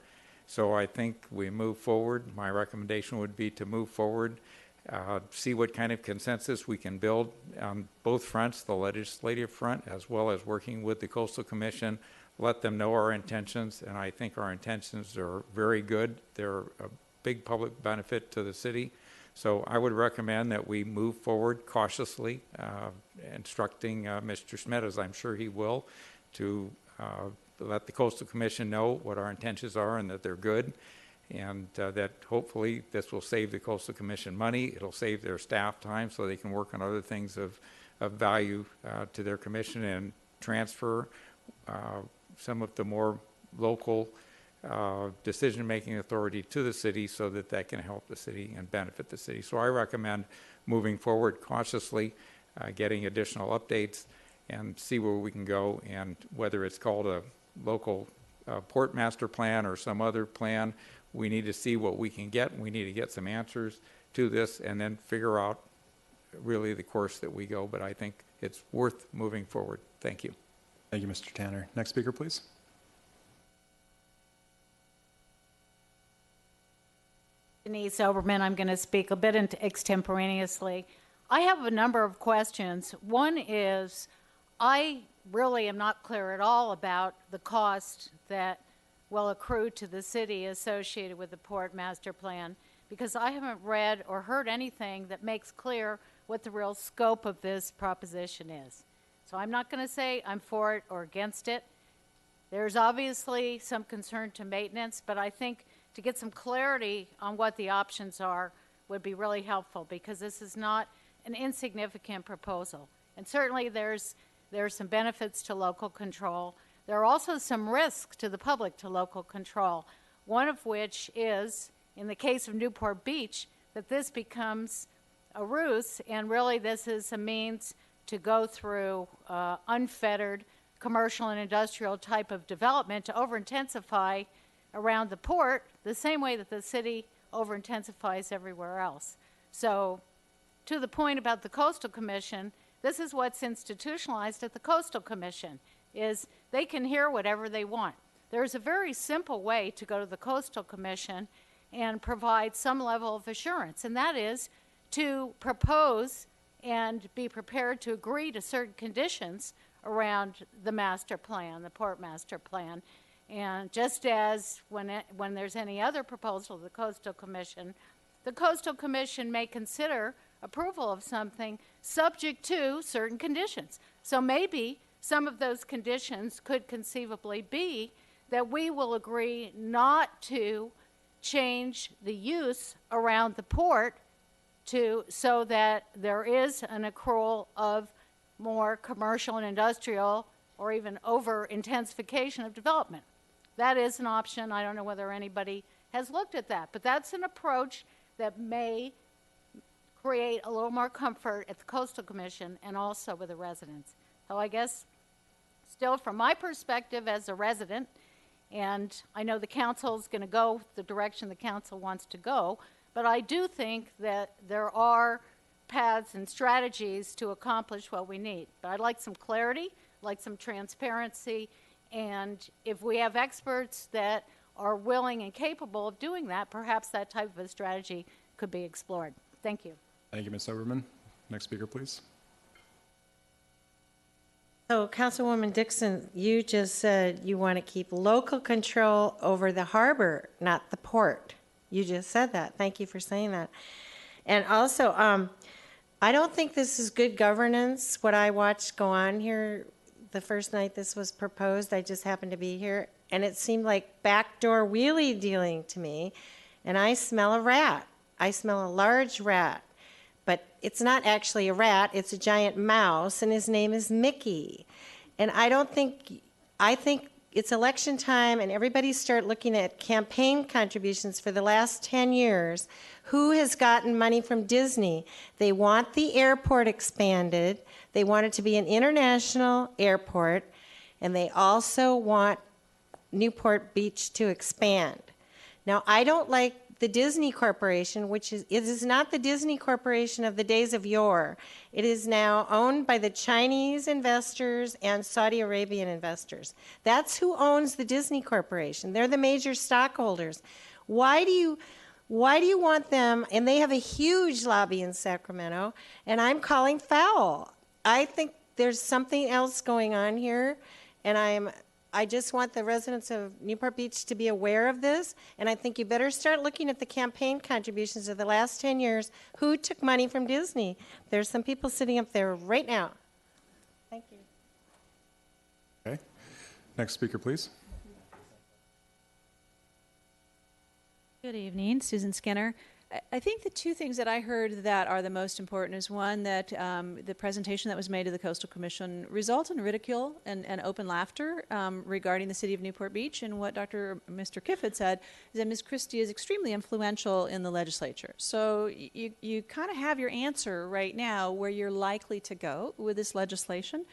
So I think we move forward. My recommendation would be to move forward, see what kind of consensus we can build on both fronts, the legislative front as well as working with the Coastal Commission, let them know our intentions, and I think our intentions are very good. They're a big public benefit to the city. So I would recommend that we move forward cautiously, instructing Mr. Schmitz, as I'm sure he will, to let the Coastal Commission know what our intentions are and that they're good, and that hopefully this will save the Coastal Commission money. It'll save their staff time so they can work on other things of value to their commission and transfer some of the more local decision-making authority to the city so that that can help the city and benefit the city. So I recommend moving forward cautiously, getting additional updates, and see where we can go. And whether it's called a local port master plan or some other plan, we need to see what we can get. We need to get some answers to this and then figure out really the course that we go. But I think it's worth moving forward. Thank you. Thank you, Mr. Tanner. Next speaker, please. Denise Oberman, I'm going to speak a bit extemporaneously. I have a number of questions. One is, I really am not clear at all about the cost that will accrue to the city associated with the Port Master Plan, because I haven't read or heard anything that makes clear what the real scope of this proposition is. So I'm not going to say I'm for it or against it. There's obviously some concern to maintenance, but I think to get some clarity on what the options are would be really helpful, because this is not an insignificant proposal. And certainly there's some benefits to local control. There are also some risks to the public to local control, one of which is, in the case of Newport Beach, that this becomes a ruse, and really this is a means to go through unfettered commercial and industrial type of development to over-intensify around the port the same way that the city over-intensifies everywhere else. So to the point about the Coastal Commission, this is what's institutionalized at the Coastal Commission, is they can hear whatever they want. There's a very simple way to go to the Coastal Commission and provide some level of assurance, and that is to propose and be prepared to agree to certain conditions around the master plan, the port master plan. And just as when there's any other proposal of the Coastal Commission, the Coastal Commission may consider approval of something subject to certain conditions. So maybe some of those conditions could conceivably be that we will agree not to change the use around the port so that there is an accrual of more commercial and industrial or even over intensification of development. That is an option. I don't know whether anybody has looked at that, but that's an approach that may create a little more comfort at the Coastal Commission and also with the residents. So I guess still from my perspective as a resident, and I know the council is going to go the direction the council wants to go, but I do think that there are paths and strategies to accomplish what we need. But I'd like some clarity, like some transparency, and if we have experts that are willing and capable of doing that, perhaps that type of a strategy could be explored. Thank you. Thank you, Ms. Oberman. Next speaker, please. So, Councilwoman Dixon, you just said you want to keep local control over the harbor, not the port. You just said that. Thank you for saying that. And also, I don't think this is good governance, what I watched go on here the first night this was proposed. I just happened to be here, and it seemed like backdoor wheelie dealing to me, and I smell a rat. I smell a large rat. But it's not actually a rat, it's a giant mouse, and his name is Mickey. And I think it's election time, and everybody start looking at campaign contributions for the last 10 years. Who has gotten money from Disney? They want the airport expanded. They want it to be an international airport, and they also want Newport Beach to expand. Now, I don't like the Disney Corporation, it is not the Disney Corporation of the days of yore. It is now owned by the Chinese investors and Saudi Arabian investors. That's who owns the Disney Corporation. They're the major stockholders. Why do you want them? And they have a huge lobby in Sacramento, and I'm calling foul. I think there's something else going on here, and I just want the residents of Newport Beach to be aware of this, and I think you better start looking at the campaign contributions of the last 10 years. Who took money from Disney? There's some people sitting up there right now. Thank you. Okay. Next speaker, please. Good evening, Susan Skinner. I think the two things that I heard that are the most important is one, that the presentation that was made to the Coastal Commission results in ridicule and open laughter regarding the city of Newport Beach. And what Mr. Kiff had said is that Ms. Christie is extremely influential in the legislature. So you kind of have your answer right now where you're likely to go with this legislation.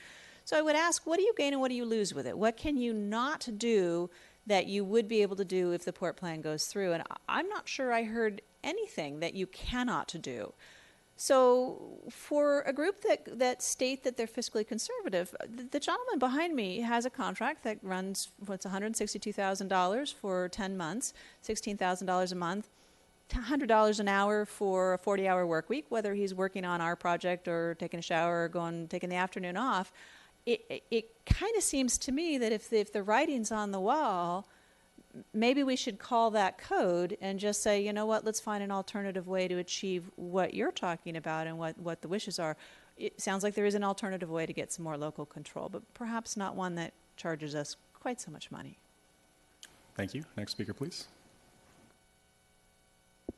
So I would ask, what do you gain and what do you lose with it? What can you not do that you would be able to do if the port plan goes through? And I'm not sure I heard anything that you cannot do. So for a group that state that they're fiscally conservative, the gentleman behind me has a contract that runs, $162,000 for 10 months, $16,000 a month, $100 an hour for a 40-hour work week, whether he's working on our project or taking a shower or taking the afternoon off. It kind of seems to me that if the writing's on the wall, maybe we should call that code and just say, you know what, let's find an alternative way to achieve what you're talking about and what the wishes are. It sounds like there is an alternative way to get some more local control, but perhaps not one that charges us quite so much money. Thank you. Next speaker, please.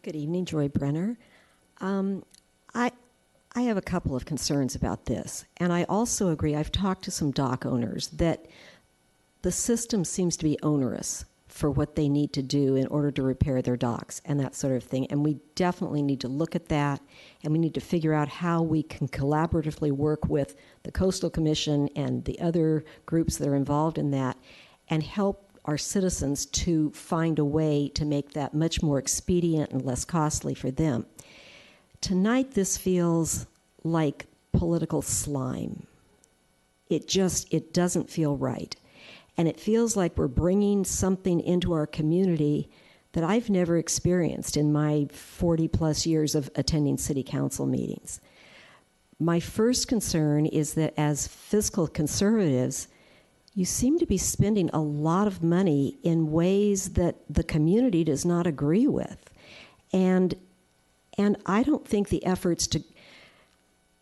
Good evening, Joy Brenner. I have a couple of concerns about this, and I also agree, I've talked to some dock owners, that the system seems to be onerous for what they need to do in order to repair their docks and that sort of thing. And we definitely need to look at that, and we need to figure out how we can collaboratively work with the Coastal Commission and the other groups that are involved in that and help our citizens to find a way to make that much more expedient and less costly for them. Tonight, this feels like political slime. It doesn't feel right. And it feels like we're bringing something into our community that I've never experienced in my 40-plus years of attending city council meetings. My first concern is that as fiscal conservatives, you seem to be spending a lot of money in ways that the community does not agree with. And And I don't think the efforts to,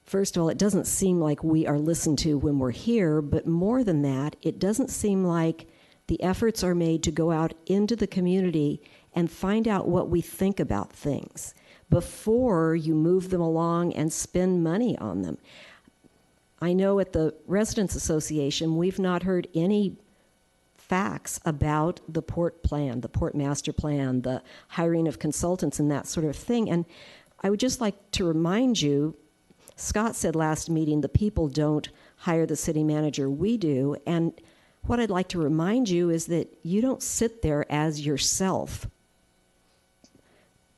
first of all, it doesn't seem like we are listened to when we're here, but more than that, it doesn't seem like the efforts are made to go out into the community and find out what we think about things before you move them along and spend money on them. I know at the Residents Association, we've not heard any facts about the port plan, the port master plan, the hiring of consultants and that sort of thing. And I would just like to remind you, Scott said last meeting, the people don't hire the city manager, we do. And what I'd like to remind you is that you don't sit there as yourself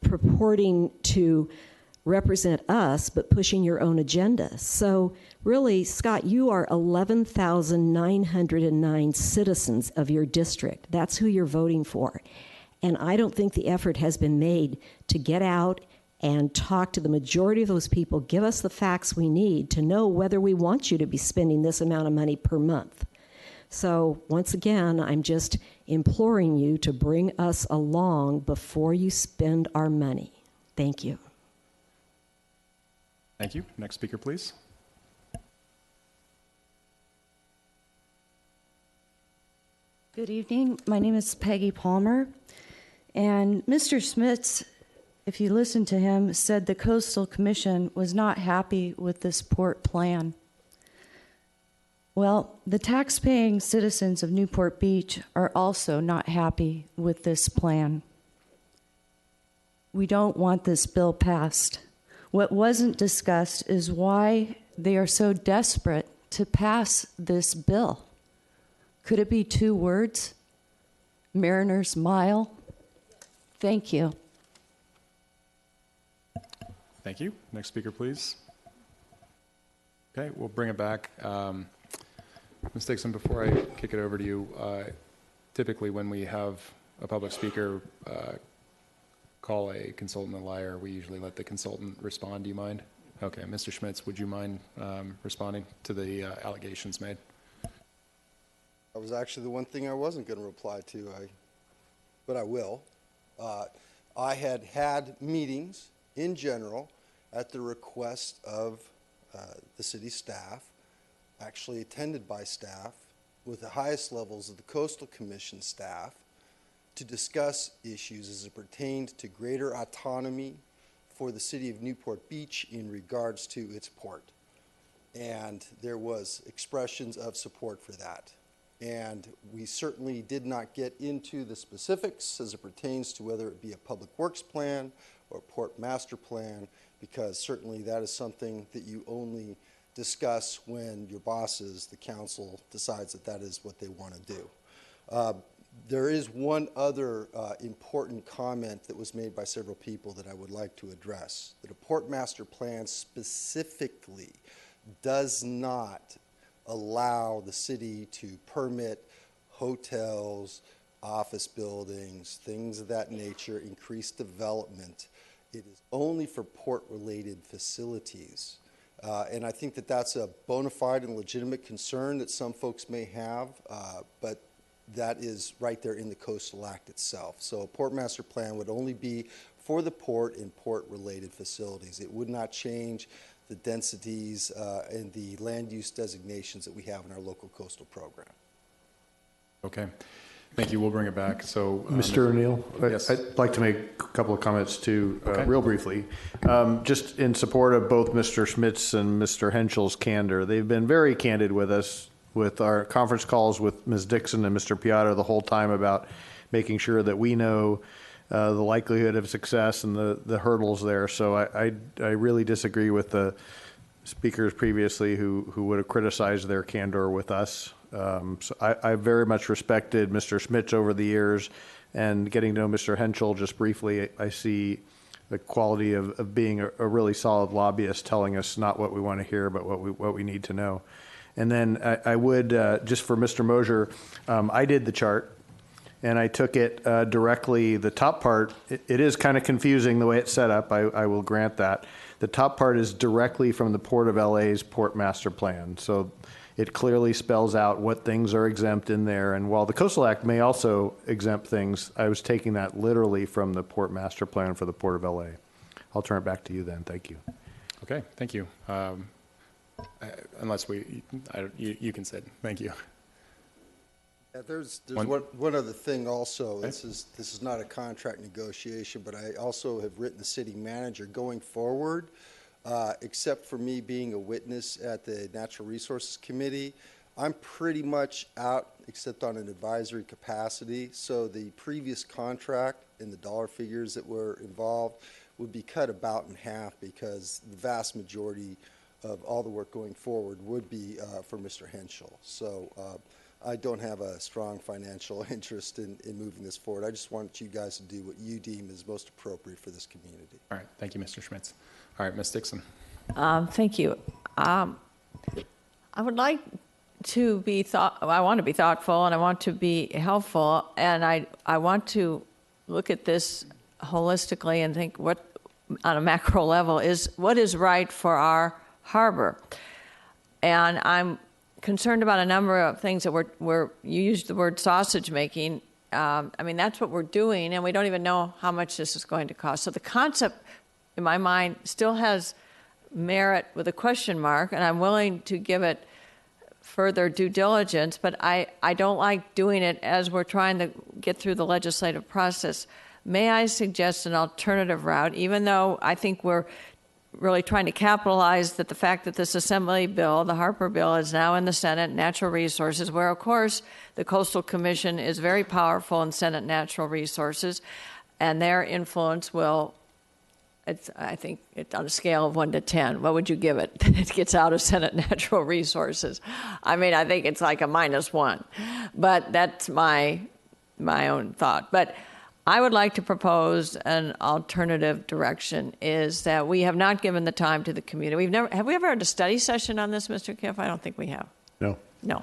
purporting to represent us, but pushing your own agenda. So really, Scott, you are 11,909 citizens of your district. That's who you're voting for. And I don't think the effort has been made to get out and talk to the majority of those people, give us the facts we need to know whether we want you to be spending this amount of money per month. So once again, I'm just imploring you to bring us along before you spend our money. Thank you. Thank you. Next speaker, please. Good evening. My name is Peggy Palmer. And Mr. Schmitz, if you listen to him, said the Coastal Commission was not happy with this port plan. Well, the tax-paying citizens of Newport Beach are also not happy with this plan. We don't want this bill passed. What wasn't discussed is why they are so desperate to pass this bill. Could it be 2 words? Mariner's Mile? Thank you. Thank you. Next speaker, please. Okay, we'll bring it back. Ms. Dixon, before I kick it over to you, typically when we have a public speaker call a consultant a liar, we usually let the consultant respond. Do you mind? Okay, Mr. Schmitz, would you mind responding to the allegations made? That was actually the one thing I wasn't going to reply to, but I will. I had meetings in general at the request of the city staff, actually attended by staff with the highest levels of the Coastal Commission staff, to discuss issues as it pertained to greater autonomy for the city of Newport Beach in regards to its port. And there was expressions of support for that. And we certainly did not get into the specifics as it pertains to whether it be a public works plan or port master plan, because certainly that is something that you only discuss when your bosses, the council, decides that that is what they want to do. There is one other important comment that was made by several people that I would like to address. That a port master plan specifically does not allow the city to permit hotels, office buildings, things of that nature, increased development. It is only for port-related facilities. And I think that that's a bona fide and legitimate concern that some folks may have, but that is right there in the Coastal Act itself. So a port master plan would only be for the port and port-related facilities. It would not change the densities and the land use designations that we have in our local coastal program. Okay. Thank you. We'll bring it back. So, Mr. O'Neill, yes. I'd like to make a couple of comments too, Okay. real briefly. Just in support of both Mr. Schmitz and Mr. Henschel's candor. They've been very candid with us with our conference calls with Ms. Dixon and Mr. Piotr the whole time about making sure that we know the likelihood of success and the hurdles there. So I really disagree with the speakers previously who would have criticized their candor with us. So I very much respected Mr. Schmitz over the years, and getting to know Mr. Henschel just briefly, I see the quality of being a really solid lobbyist, telling us not what we want to hear, but what we need to know. And then I would, just for Mr. Mosier, I did the chart, and I took it directly. The top part, it is kind of confusing the way it's set up. I will grant that. The top part is directly from the Port of LA's Port Master Plan. So it clearly spells out what things are exempt in there. And while the Coastal Act may also exempt things, I was taking that literally from the Port Master Plan for the Port of LA. I'll turn it back to you then. Thank you. Okay, thank you. Unless you can sit. Thank you. Yeah, there's one other thing also. Okay. This is not a contract negotiation, but I also have written the city manager going forward, except for me being a witness at the Natural Resources Committee. I'm pretty much out except on an advisory capacity. So the previous contract and the dollar figures that were involved would be cut about in half because the vast majority of all the work going forward would be for Mr. Henschel. So I don't have a strong financial interest in moving this forward. I just want you guys to do what you deem is most appropriate for this community. All right. Thank you, Mr. Schmitz. All right, Ms. Dixon. Thank you. I would like to be I want to be thoughtful and I want to be helpful, and I want to look at this holistically and think what, on a macro level, is what is right for our harbor. And I'm concerned about a number of things that you used the word sausage making. I mean, that's what we're doing, and we don't even know how much this is going to cost. So the concept, in my mind, still has merit with a question mark, and I'm willing to give it further due diligence, but I don't like doing it as we're trying to get through the legislative process. May I suggest an alternative route, even though I think we're really trying to capitalize that the fact that this Assembly bill, the Harper bill, is now in the Senate Natural Resources, where, of course, the Coastal Commission is very powerful in Senate Natural Resources, and their influence will, I think, on a scale of 1 to 10, what would you give it? It gets out of Senate Natural Resources. I mean, I think it's like a -1, but that's my own thought. But I would like to propose an alternative direction, is that we have not given the time to the community. Have we ever had a study session on this, Mr. Kiff? I don't think we have. No.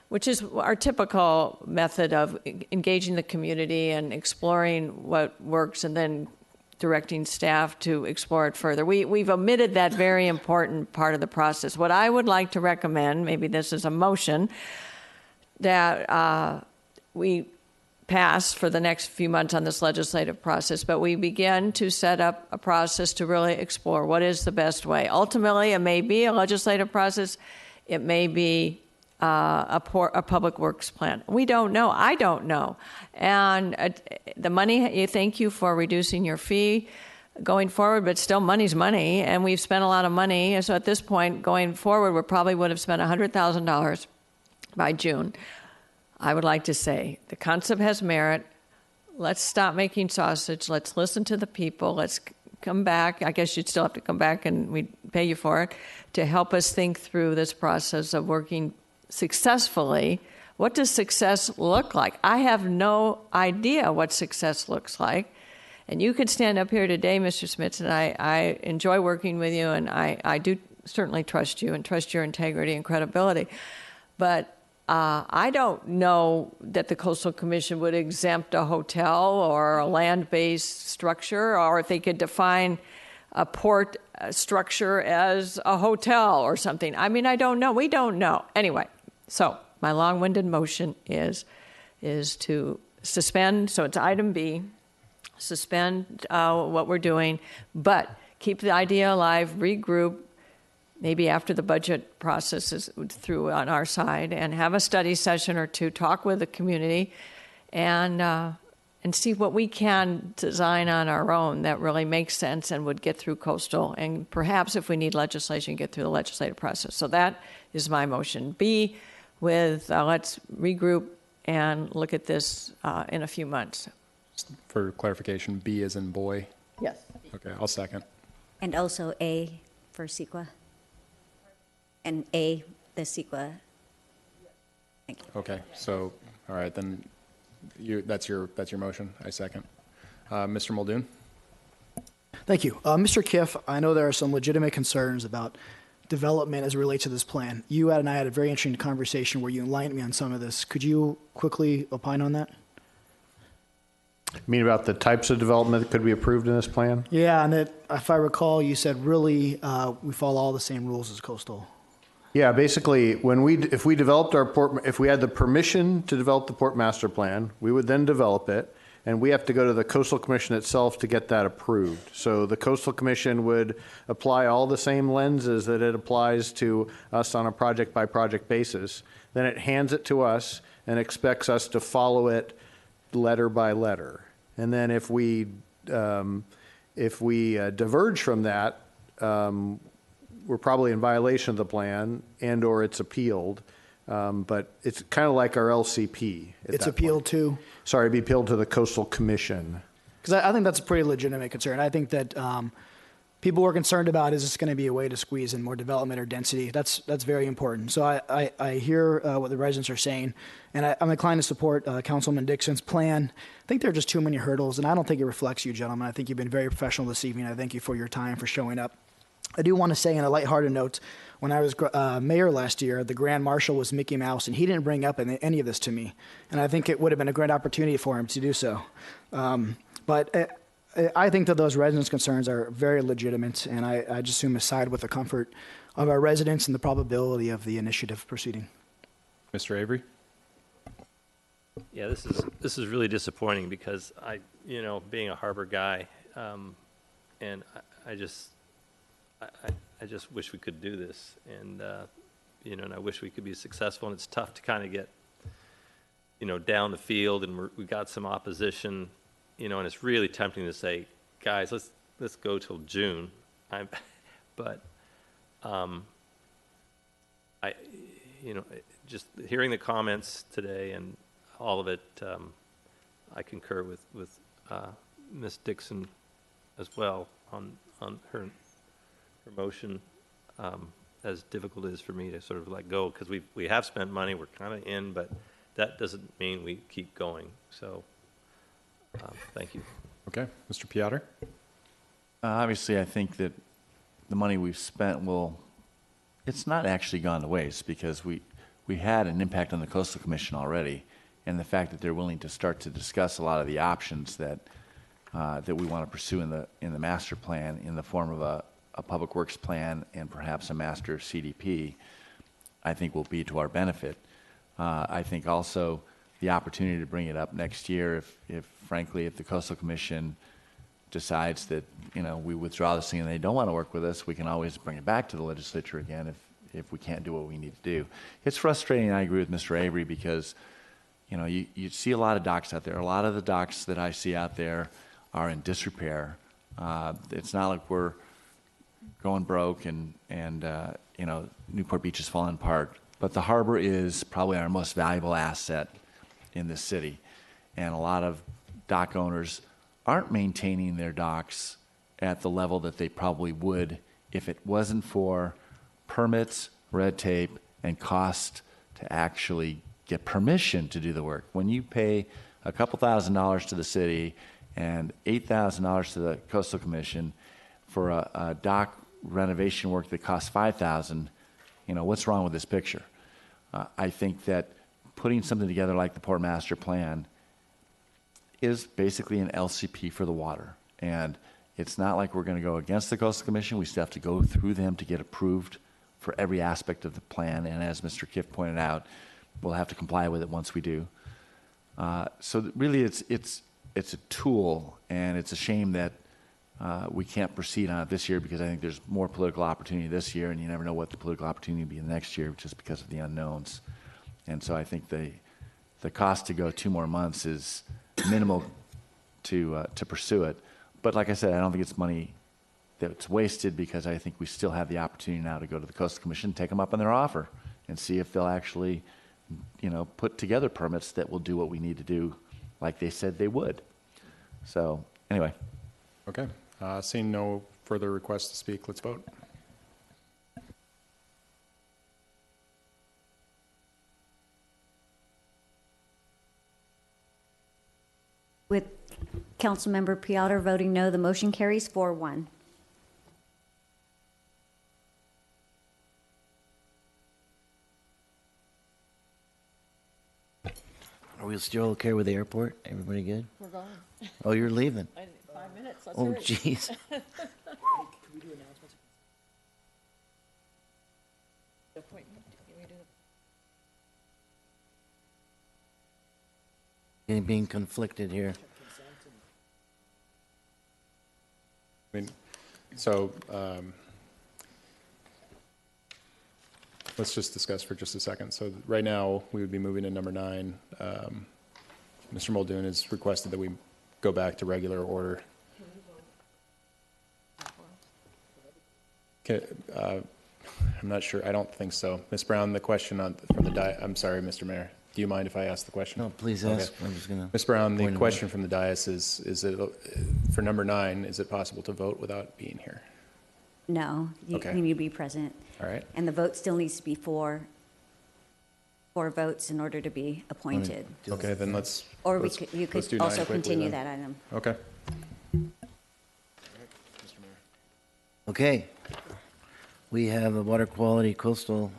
Which is our typical method of engaging the community and exploring what works and then directing staff to explore it further. We've omitted that very important part of the process. What I would like to recommend, maybe this is a motion, that we pass for the next few months on this legislative process, but we begin to set up a process to really explore what is the best way. Ultimately, it may be a legislative process. It may be a public works plan. We don't know. I don't know. And the money, thank you for reducing your fee going forward, but still money's money, and we've spent a lot of money. And so at this point, going forward, we probably would have spent $100,000 by June. I would like to say the concept has merit. Let's stop making sausage. Let's listen to the people. Let's come back. I guess you'd still have to come back and we'd pay you for it to help us think through this process of working successfully. What does success look like? I have no idea what success looks like. And you could stand up here today, Mr. Schmitz, and I enjoy working with you, and I do certainly trust you and trust your integrity and credibility. But I don't know that the Coastal Commission would exempt a hotel or a land-based structure, or if they could define a port structure as a hotel or something. I mean, I don't know. We don't know. Anyway, so my long-winded motion is to suspend, so it's item B, suspend what we're doing, but keep the idea alive, regroup, maybe after the budget process is through on our side, and have a study session or two, talk with the community, and see what we can design on our own that really makes sense and would get through coastal, and perhaps if we need legislation, get through the legislative process. So that is my motion. B, with let's regroup and look at this in a few months. For clarification, B as in boy? Yes. Okay, I'll second. And also A for CEQA. And A, the CEQA. Thank you. Okay, so, all right, then that's your motion. I second. Mr. Muldoon? Thank you. Mr. Kiff, I know there are some legitimate concerns about development as it relates to this plan. You and I had a very interesting conversation where you enlightened me on some of this. Could you quickly opine on that? You mean about the types of development that could be approved in this plan? Yeah, and that, if I recall, you said really we follow all the same rules as coastal. Yeah, basically, if we developed our port, if we had the permission to develop the port master plan, we would then develop it, and we have to go to the Coastal Commission itself to get that approved. So the Coastal Commission would apply all the same lenses that it applies to us on a project-by-project basis. Then it hands it to us and expects us to follow it letter by letter. And then if we diverge from that, we're probably in violation of the plan and/or it's appealed. But it's kind of like our LCP. It's appealed to? Sorry, it'd be appealed to the Coastal Commission. Because I think that's a pretty legitimate concern. I think that people were concerned about, is this going to be a way to squeeze in more development or density? That's very important. So I hear what the residents are saying, and I'm inclined to support Councilman Dixon's plan. I think there are just too many hurdles, and I don't think it reflects you, gentlemen. I think you've been very professional this evening. I thank you for your time, for showing up. I do want to say, on a lighthearted note, when I was mayor last year, the Grand Marshal was Mickey Mouse, and he didn't bring up any of this to me. And I think it would have been a great opportunity for him to do so. But I think that those residents' concerns are very legitimate, and I just assume aside with the comfort of our residents and the probability of the initiative proceeding. Mr. Avery? Yeah, this is really disappointing because being a Harbor guy, and I just wish we could do this, and and I wish we could be successful. And it's tough to kind of get, down the field, and we got some opposition, and it's really tempting to say, guys, let's go till June. Just hearing the comments today and all of it, I concur with Ms. Dixon as well on her motion, as difficult it is for me to sort of let go, because we have spent money, we're kind of in, but that doesn't mean we keep going. So thank you. Okay. Mr. Piotr? Obviously, I think that the money we've spent it's not actually gone to waste, because we had an impact on the Coastal Commission already, and the fact that they're willing to start to discuss a lot of the options that we want to pursue in the master plan in the form of a public works plan and perhaps a master CDP, I think will be to our benefit. I think also the opportunity to bring it up next year, if frankly, if the Coastal Commission decides that, we withdraw this thing and they don't want to work with us, we can always bring it back to the legislature again if we can't do what we need to do. It's frustrating, I agree with Mr. Avery, because, you see a lot of docks out there. A lot of the docks that I see out there are in disrepair. It's not like we're going broke and Newport Beach is falling apart. But the harbor is probably our most valuable asset in this city. And a lot of dock owners aren't maintaining their docks at the level that they probably would if it wasn't for permits, red tape, and cost to actually get permission to do the work. When you pay a couple $1,000s to the city and $8,000 to the Coastal Commission for a dock renovation work that costs $5,000, what's wrong with this picture? I think that putting something together like the Port Master Plan is basically an LCP for the water. And it's not like we're going to go against the Coastal Commission. We still have to go through them to get approved for every aspect of the plan. And as Mr. Kiff pointed out, we'll have to comply with it once we do. So really it's a tool, and it's a shame that we can't proceed on it this year, because I think there's more political opportunity this year, and you never know what the political opportunity will be next year just because of the unknowns. And so I think the cost to go 2 more months is minimal to pursue it. But like I said, I don't think it's money that's wasted, because I think we still have the opportunity now to go to the Coastal Commission, take them up on their offer, and see if they'll actually, put together permits that will do what we need to do, like they said they would. So anyway. Okay. Seeing no further requests to speak, let's vote. With Councilmember Piotr voting no, the motion carries 4-1. Are we still okay with the airport? Everybody good? We're going. Oh, you're leaving? 5 minutes. Let's Oh, hurry. jeez. Being conflicted here. I mean, so let's just discuss for just a second. So right now, we would be moving to number 9. Mr. Muldoon has requested that we go back to regular order. Okay, I'm not sure. I don't think so. Ms. Brown, the question from the I'm sorry, Mr. Mayor. Do you mind if I ask the question? No, please ask. I'm just gonna Ms. Brown, the point it question from the dais is it, for number 9, is it possible to vote without being here? No, you Okay. need to be present. All right. And the vote still needs to be four votes in order to be appointed. Okay, then let's. Or let's you do could 9 also quickly continue then. that item. Okay. Okay. We have a Water Quality Coastal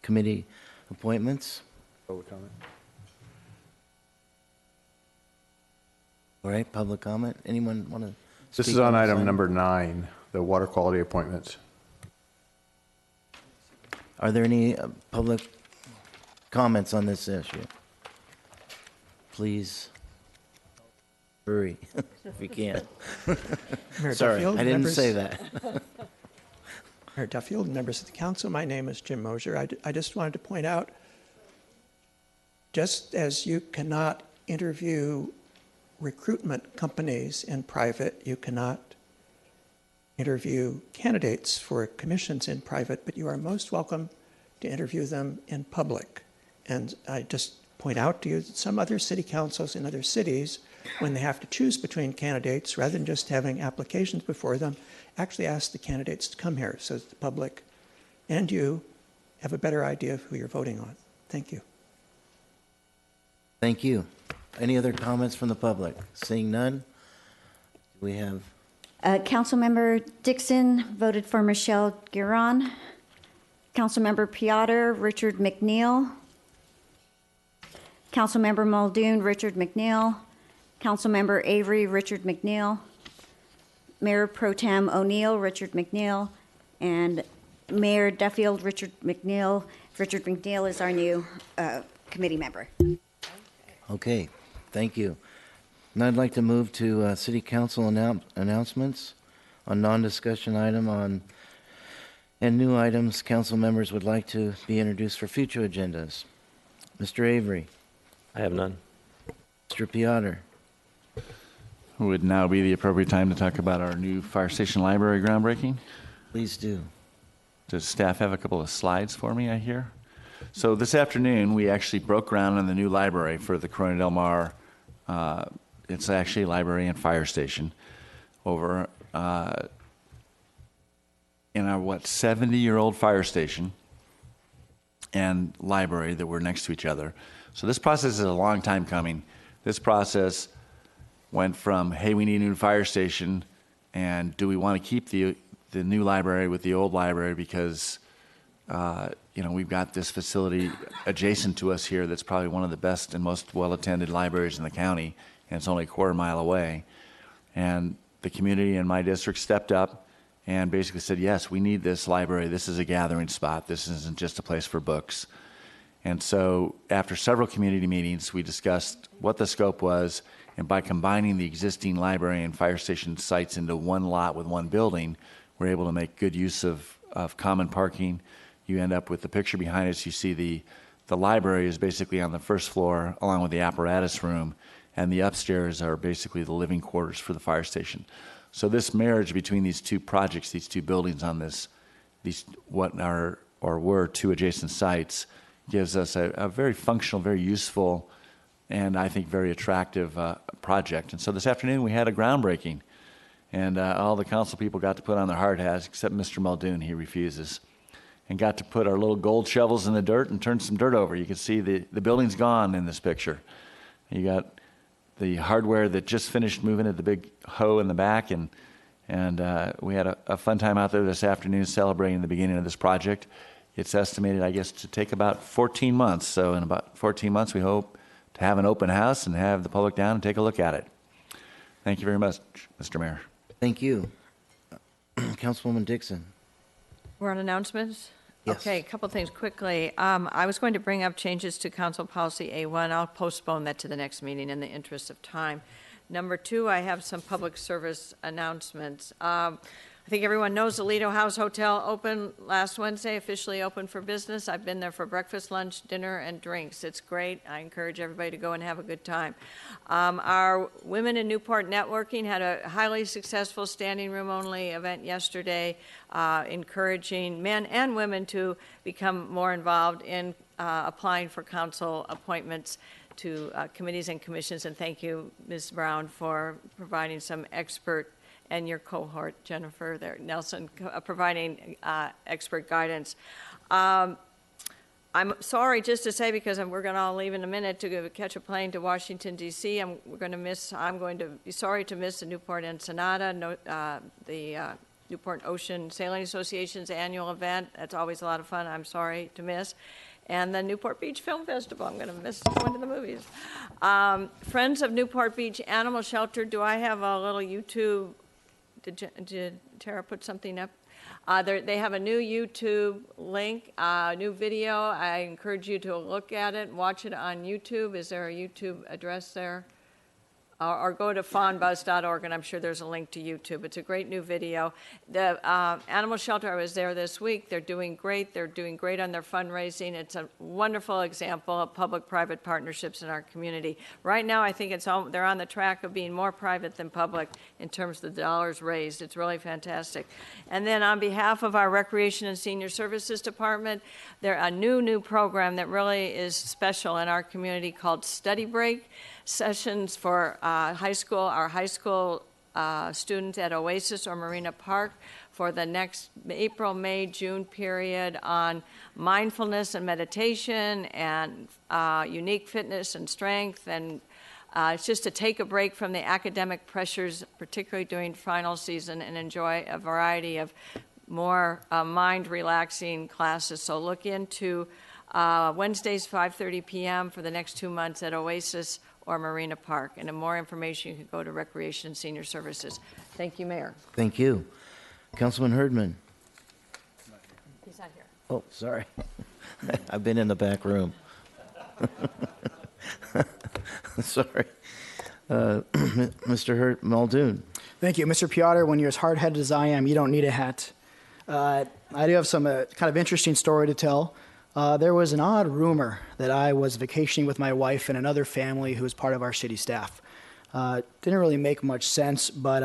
Committee appointments. Public comment. All right, public comment. Anyone want to? This is on item number 9, the water quality appointments. Are there any public comments on this issue? Please hurry if you can. Mayor Sorry, Duffield, I didn't members- say that. Mayor Duffield, members of the council, my name is Jim Mosier. I just wanted to point out, just as you cannot interview recruitment companies in private, you cannot interview candidates for commissions in private, but you are most welcome to interview them in public. And I just point out to you that some other city councils in other cities, when they have to choose between candidates, rather than just having applications before them, actually ask the candidates to come here so that the public and you have a better idea of who you're voting on. Thank you. Thank you. Any other comments from the public? Seeing none, we have Councilmember Dixon voted for Michelle Gueron. Councilmember Piotr, Richard McNeil. Councilmember Muldoon, Richard McNeil. Councilmember Avery, Richard McNeil. Mayor Pro Tem O'Neill, Richard McNeil. And Mayor Duffield, Richard McNeil. Richard McNeil is our new committee member. Okay, thank you. Now I'd like to move to City Council announcements on non-discussion item and new items council members would like to be introduced for future agendas. Mr. Avery. I have none. Mr. Piotr. Would now be the appropriate time to talk about our new fire station library groundbreaking? Please do. Does staff have a couple of slides for me, I hear? So this afternoon, we actually broke ground on the new library for the Corona Del Mar. It's actually a library and fire station over in our, 70-year-old fire station and library that were next to each other. So this process is a long time coming. This process went from, hey, we need a new fire station, and do we want to keep the new library with the old library because we've got this facility adjacent to us here that's probably one of the best and most well-attended libraries in the county, and it's only a quarter mile away. And the community in my district stepped up and basically said, yes, we need this library. This is a gathering spot. This isn't just a place for books. And so after several community meetings, we discussed what the scope was, and by combining the existing library and fire station sites into one lot with one building, we're able to make good use of common parking. You end up with the picture behind us. You see the library is basically on the first floor along with the apparatus room, and the upstairs are basically the living quarters for the fire station. So this marriage between these two projects, these two buildings on these what are or were two adjacent sites, gives us a very functional, very useful, and I think very attractive project. And so this afternoon we had a groundbreaking, and all the council people got to put on their hard hats, except Mr. Muldoon. He refuses. And got to put our little gold shovels in the dirt and turn some dirt over. You can see the building's gone in this picture. You got the hardware that just finished moving at the big hoe in the back, and we had a fun time out there this afternoon celebrating the beginning of this project. It's estimated, I guess, to take about 14 months. So in about 14 months, we hope to have an open house and have the public down and take a look at it. Thank you very much, Mr. Mayor. Thank you. Councilwoman Dixon. We're on announcements? Yes. Okay, a couple things quickly. I was going to bring up changes to Council Policy A1. I'll postpone that to the next meeting in the interest of time. Number 2, I have some public service announcements. I think everyone knows the Lido House Hotel opened last Wednesday, officially open for business. I've been there for breakfast, lunch, dinner, and drinks. It's great. I encourage everybody to go and have a good time. Our Women in Newport Networking had a highly successful standing room only event yesterday, encouraging men and women to become more involved in applying for council appointments to committees and commissions. And thank you, Ms. Brown, for providing some expert, and your cohort, Jennifer, there, Nelson, providing expert guidance. I'm sorry just to say, because we're going to all leave in a minute to go catch a plane to Washington, D.C. I'm going to be sorry to miss the Newport Ensenada, the Newport Ocean Sailing Association's annual event. That's always a lot of fun. I'm sorry to miss. And the Newport Beach Film Festival. I'm going to miss going to the movies. Friends of Newport Beach Animal Shelter. Do I have a little YouTube? Did Tara put something up? They have a new YouTube link, new video. I encourage you to look at it, watch it on YouTube. Is there a YouTube address there? Or go to fawnbuzz.org, and I'm sure there's a link to YouTube. It's a great new video. The animal shelter, I was there this week. They're doing great. They're doing great on their fundraising. It's a wonderful example of public-private partnerships in our community. Right now, I think they're on the track of being more private than public in terms of the dollars raised. It's really fantastic. And then on behalf of our Recreation and Senior Services Department, there's a new program that really is special in our community called Study Break. Sessions for our high school students at Oasis or Marina Park for the next April, May, June period on mindfulness and meditation and unique fitness and strength. And it's just to take a break from the academic pressures, particularly during final season, and enjoy a variety of more mind-relaxing classes. So look into Wednesdays, 5:30 p.m. for the next 2 months at Oasis or Marina Park. And for more information, you can go to Recreation and Senior Services. Thank you, Mayor. Thank you. Councilman Herdman. He's not here. Oh, sorry. I've been in the back room. Sorry. Mr. Muldoon. Thank you. Mr. Piotr, when you're as hard-headed as I am, you don't need a hat. I do have some kind of interesting story to tell. There was an odd rumor that I was vacationing with my wife and another family who was part of our city staff. Didn't really make much sense, but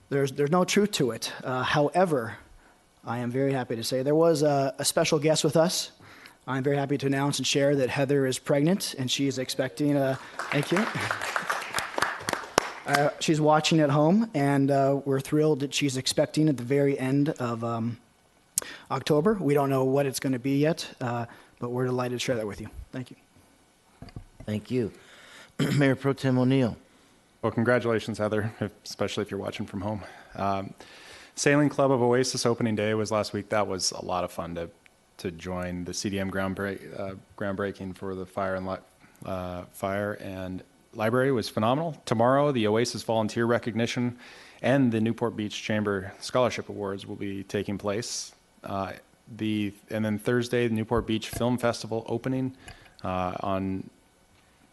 there's no truth to it. However, I am very happy to say there was a special guest with us. I'm very happy to announce and share that Heather is pregnant, and she is expecting thank you. She's watching at home, and we're thrilled that she's expecting at the very end of October. We don't know what it's going to be yet, but we're delighted to share that with you. Thank you. Thank you. Mayor Pro Tem O'Neill. Well, congratulations, Heather, especially if you're watching from home. Sailing Club of Oasis opening day was last week. That was a lot of fun to join the CDM groundbreaking for the fire and library was phenomenal. Tomorrow, the Oasis Volunteer Recognition and the Newport Beach Chamber Scholarship Awards will be taking place. And then Thursday, the Newport Beach Film Festival opening on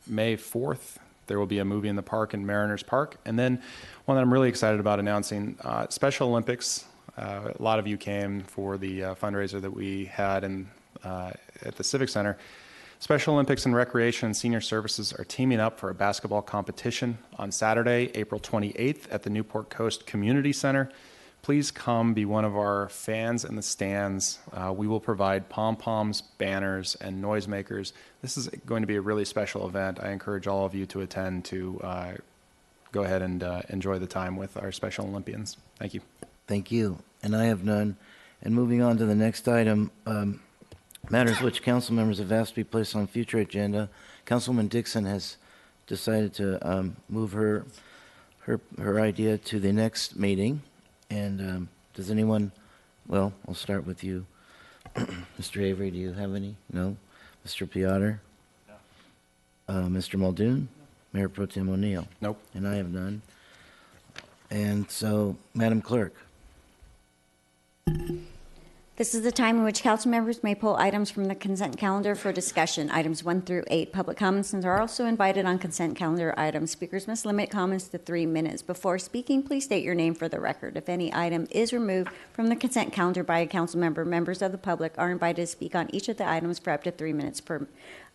May 4th. There will be a movie in the park in Mariners Park. And then one that I'm really excited about announcing, Special Olympics. A lot of you came for the fundraiser that we had at the Civic Center. Special Olympics and Recreation and Senior Services are teaming up for a basketball competition on Saturday, April 28th at the Newport Coast Community Center. Please come be one of our fans in the stands. We will provide pom-poms, banners, and noisemakers. This is going to be a really special event. I encourage all of you to attend to go ahead and enjoy the time with our Special Olympians. Thank you. Thank you. And I have none. And moving on to the next item, matters which council members have asked to be placed on future agenda. Councilwoman Dixon has decided to move her idea to the next meeting. And does anyone, well, I'll start with you. Mr. Avery, do you have any? No? Mr. Piotr? No. Mr. Muldoon? No. Mayor Pro Tem O'Neill? Nope. And I have none. And so, Madam Clerk. This is the time in which council members may pull items from the consent calendar for discussion. Items 1 through 8. Public comments are also invited on consent calendar items. Speakers must limit comments to 3 minutes. Before speaking, please state your name for the record. If any item is removed from the consent calendar by a council member, members of the public are invited to speak on each of the items for up to 3 minutes per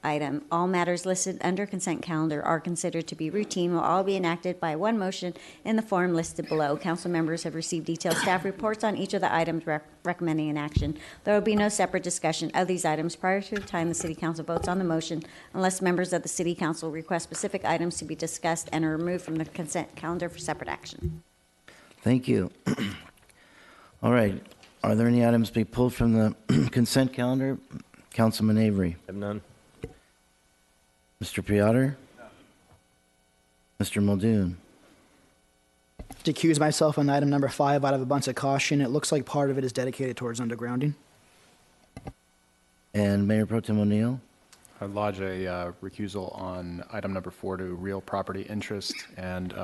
item. All matters listed under consent calendar are considered to be routine, will all be enacted by one motion in the form listed below. Council members have received detailed staff reports on each of the items recommending an action. There will be no separate discussion of these items prior to the time the City Council votes on the motion unless members of the City Council request specific items to be discussed and are removed from the consent calendar for separate action. Thank you. All right. Are there any items to be pulled from the consent calendar? Councilman Avery. I have none. Mr. Piotr? Mr. Muldoon? To accuse myself on item number 5 out of a bunch of caution, it looks like part of it is dedicated towards undergrounding. And Mayor Pro Tem O'Neill? I'd lodge a recusal on item number 4 to real property interest. And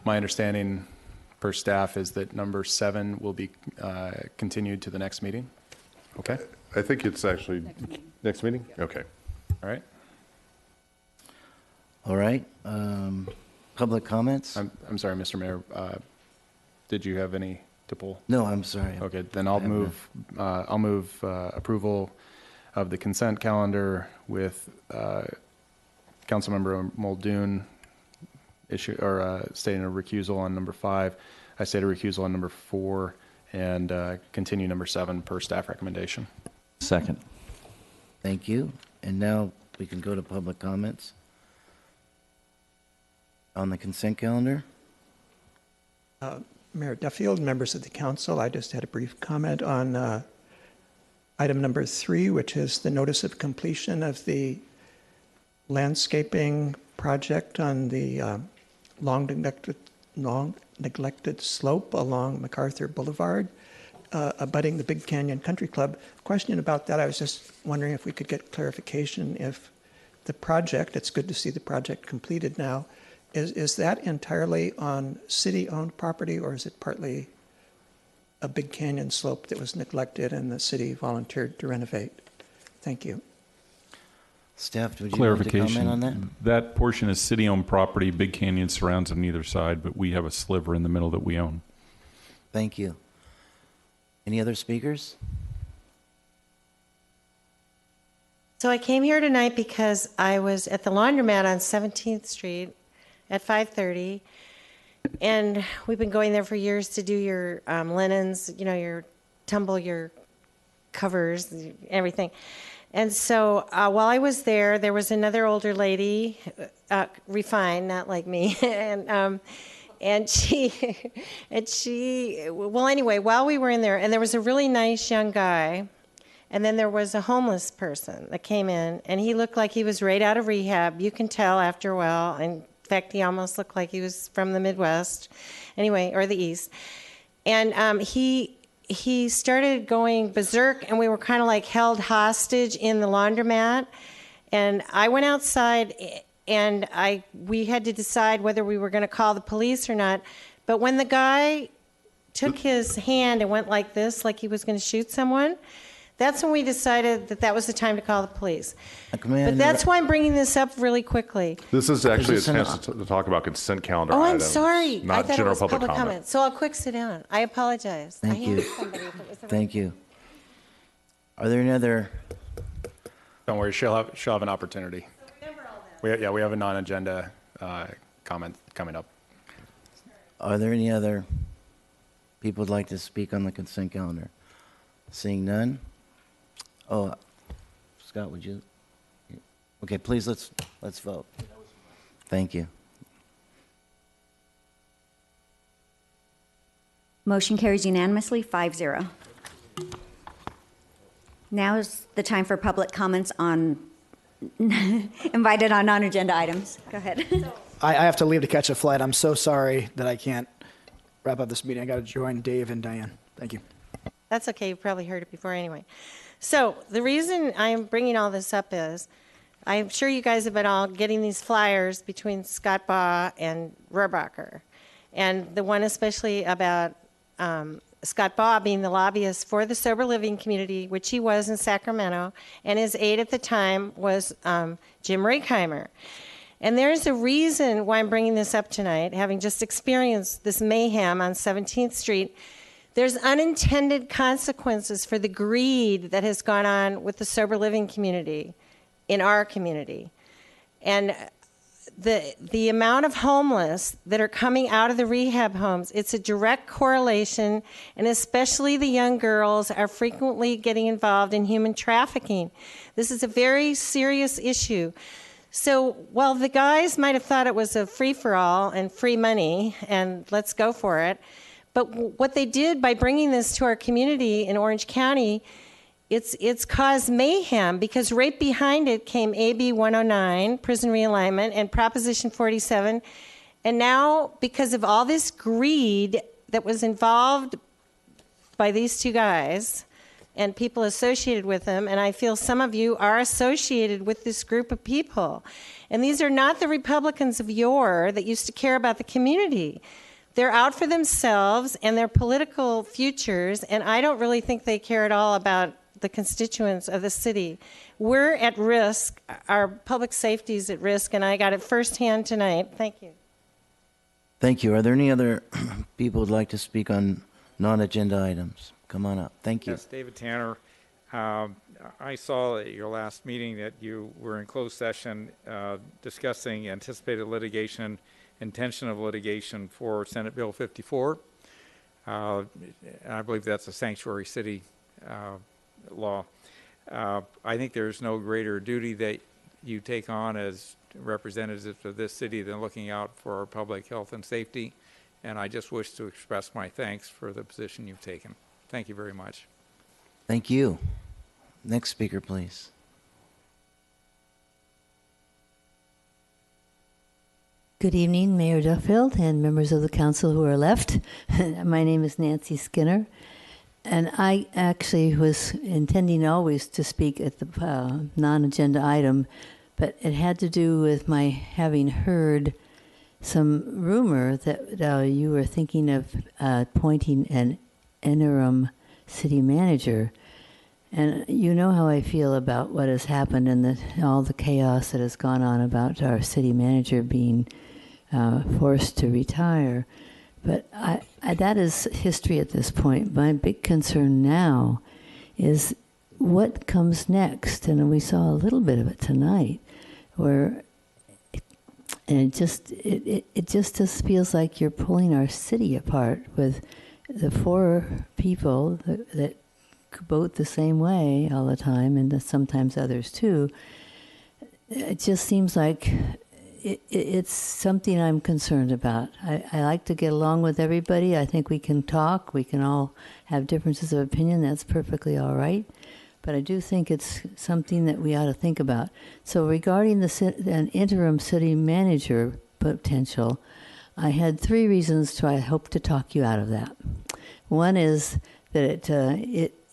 my understanding per staff is that number 7 will be continued to the next meeting. Okay? I think it's actually next meeting? Okay. All right. All right. Public comments? I'm sorry, Mr. Mayor. Did you have any to pull? No, I'm sorry. Okay, then I'll move approval of the consent calendar with Councilmember Muldoon stating a recusal on number 5. I state a recusal on number 4 and continue number 7 per staff recommendation. Second. Thank you. And now we can go to public comments on the consent calendar. Mayor Duffield, members of the council, I just had a brief comment on item number 3, which is the notice of completion of the landscaping project on the long neglected slope along MacArthur Boulevard, abutting the Big Canyon Country Club. Question about that, I was just wondering if we could get clarification if the project, it's good to see the project completed now, is that entirely on city-owned property, or is it partly a Big Canyon slope that was neglected and the city volunteered to renovate? Thank you. Staff, would you like to Clarification. comment on that? That portion is city-owned property. Big Canyon surrounds on either side, but we have a sliver in the middle that we own. Thank you. Any other speakers? So I came here tonight because I was at the laundromat on 17th Street at 5:30, and we've been going there for years to do your linens, your tumble, your covers, everything. And so while I was there, there was another older lady, refined, not like me, and she, well, anyway, while we were in there, and there was a really nice young guy, and then there was a homeless person that came in, and he looked like he was right out of rehab. You can tell after a while. In fact, he almost looked like he was from the Midwest, anyway, or the East. And he started going berserk, and we were kind of like held hostage in the laundromat. And I went outside, and we had to decide whether we were going to call the police or not. But when the guy took his hand and went like this, like he was going to shoot someone, that's when we decided that was the time to call the police. But that's why I'm bringing this up really quickly. This is actually a chance to talk about consent calendar Oh, I'm items, sorry. not I thought general it was public public comment. So I'll quick sit down. I apologize. Thank you. Thank you. Are there any other? Don't worry, she'll have an opportunity. We have a non-agenda comment coming up. Are there any other people who'd like to speak on the consent calendar? Seeing none? Oh, Scott, would you? Okay, please, let's vote. Thank you. Motion carries unanimously, 5-0. Now is the time for public comments on invited on non-agenda items. Go ahead. I have to leave to catch a flight. I'm so sorry that I can't wrap up this meeting. I got to join Dave and Diane. Thank you. That's okay. You've probably heard it before anyway. So the reason I'm bringing all this up is I'm sure you guys have been all getting these flyers between Scott Baugh and Rohrabacher, and the one especially about Scott Baugh being the lobbyist for the sober living community, which he was in Sacramento, and his aide at the time was Jim Reichheimer. And there's a reason why I'm bringing this up tonight, having just experienced this mayhem on 17th Street. There's unintended consequences for the greed that has gone on with the sober living community in our community. And the amount of homeless that are coming out of the rehab homes, it's a direct correlation, and especially the young girls are frequently getting involved in human trafficking. This is a very serious issue. So while the guys might have thought it was a free-for-all and free money and let's go for it, but what they did by bringing this to our community in Orange County, it's caused mayhem, because right behind it came AB 109, prison realignment, and Proposition 47. And now, because of all this greed that was involved by these two guys and people associated with them, and I feel some of you are associated with this group of people. And these are not the Republicans of yore that used to care about the community. They're out for themselves and their political futures, and I don't really think they care at all about the constituents of the city. We're at risk. Our public safety is at risk, and I got it firsthand tonight. Thank you. Thank you. Are there any other people who'd like to speak on non-agenda items? Come on up. Thank you. Yes, David Tanner. I saw at your last meeting that you were in closed session discussing anticipated litigation, intention of litigation for Senate Bill 54. I believe that's a sanctuary city law. I think there's no greater duty that you take on as representatives of this city than looking out for our public health and safety, and I just wish to express my thanks for the position you've taken. Thank you very much. Thank you. Next speaker, please. Good evening, Mayor Duffield and members of the council who are left. My name is Nancy Skinner, and I actually was intending always to speak at the non-agenda item, but it had to do with my having heard some rumor that you were thinking of appointing an interim city manager. And you know how I feel about what has happened and all the chaos that has gone on about our city manager being forced to retire. But that is history at this point. My big concern now is what comes next. And we saw a little bit of it tonight, where it just feels like you're pulling our city apart with the four people that vote the same way all the time, and sometimes others too. It just seems like it's something I'm concerned about. I like to get along with everybody. I think we can talk. We can all have differences of opinion. That's perfectly all right. But I do think it's something that we ought to think about. So regarding an interim city manager potential, I had three reasons to I hope to talk you out of that. One is that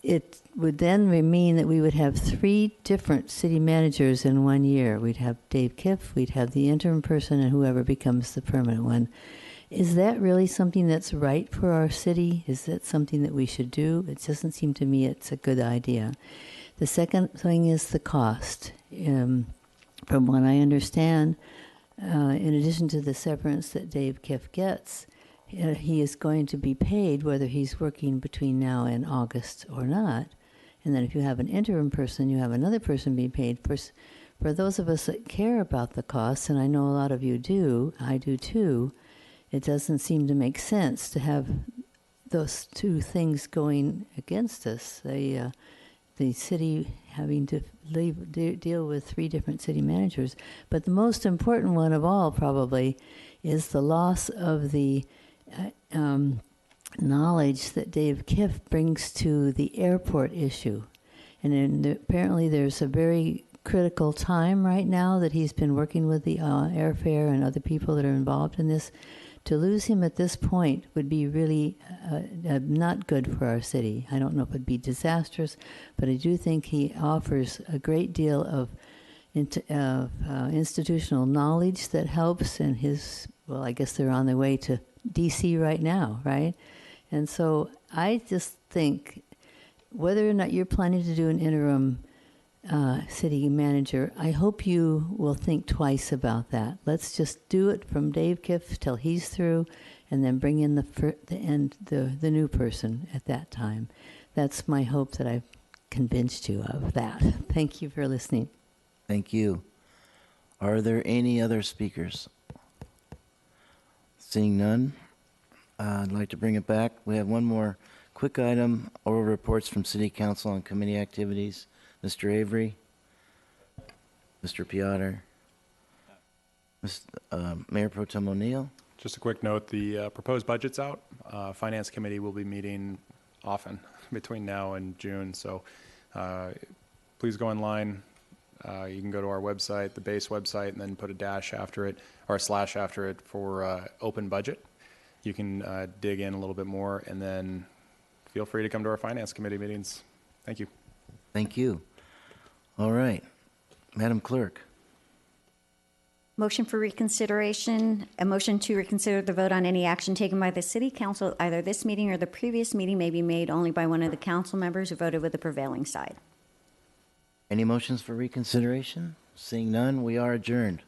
it would then mean that we would have three different city managers in 1 year. We'd have Dave Kiff, we'd have the interim person, and whoever becomes the permanent one. Is that really something that's right for our city? Is that something that we should do? It doesn't seem to me it's a good idea. The second thing is the cost. From what I understand, in addition to the severance that Dave Kiff gets, he is going to be paid whether he's working between now and August or not. And then if you have an interim person, you have another person being paid. For those of us that care about the costs, and I know a lot of you do, I do too, it doesn't seem to make sense to have those two things going against us. The city having to deal with three different city managers. But the most important one of all probably is the loss of the knowledge that Dave Kiff brings to the airport issue. And apparently there's a very critical time right now that he's been working with the airfare and other people that are involved in this. To lose him at this point would be really not good for our city. I don't know if it would be disastrous, but I do think he offers a great deal of institutional knowledge that helps, and I guess they're on their way to D.C. right now, right? And so I just think whether or not you're planning to do an interim city manager, I hope you will think twice about that. Let's just do it from Dave Kiff till he's through, and then bring in the new person at that time. That's my hope that I've convinced you of that. Thank you for listening. Thank you. Are there any other speakers? Seeing none, I'd like to bring it back. We have one more quick item, oral reports from City Council on committee activities. Mr. Avery, Mr. Piotr, Mayor Pro Tem O'Neill. Just a quick note, the proposed budget's out. Finance Committee will be meeting often between now and June, so please go online. You can go to our website, the base website, and then put a dash after it, or a slash after it for open budget. You can dig in a little bit more, and then feel free to come to our Finance Committee meetings. Thank you. Thank you. All right. Madam Clerk. Motion for reconsideration. A motion to reconsider the vote on any action taken by the City Council, either this meeting or the previous meeting, may be made only by one of the council members who voted with the prevailing side. Any motions for reconsideration? Seeing none, we are adjourned.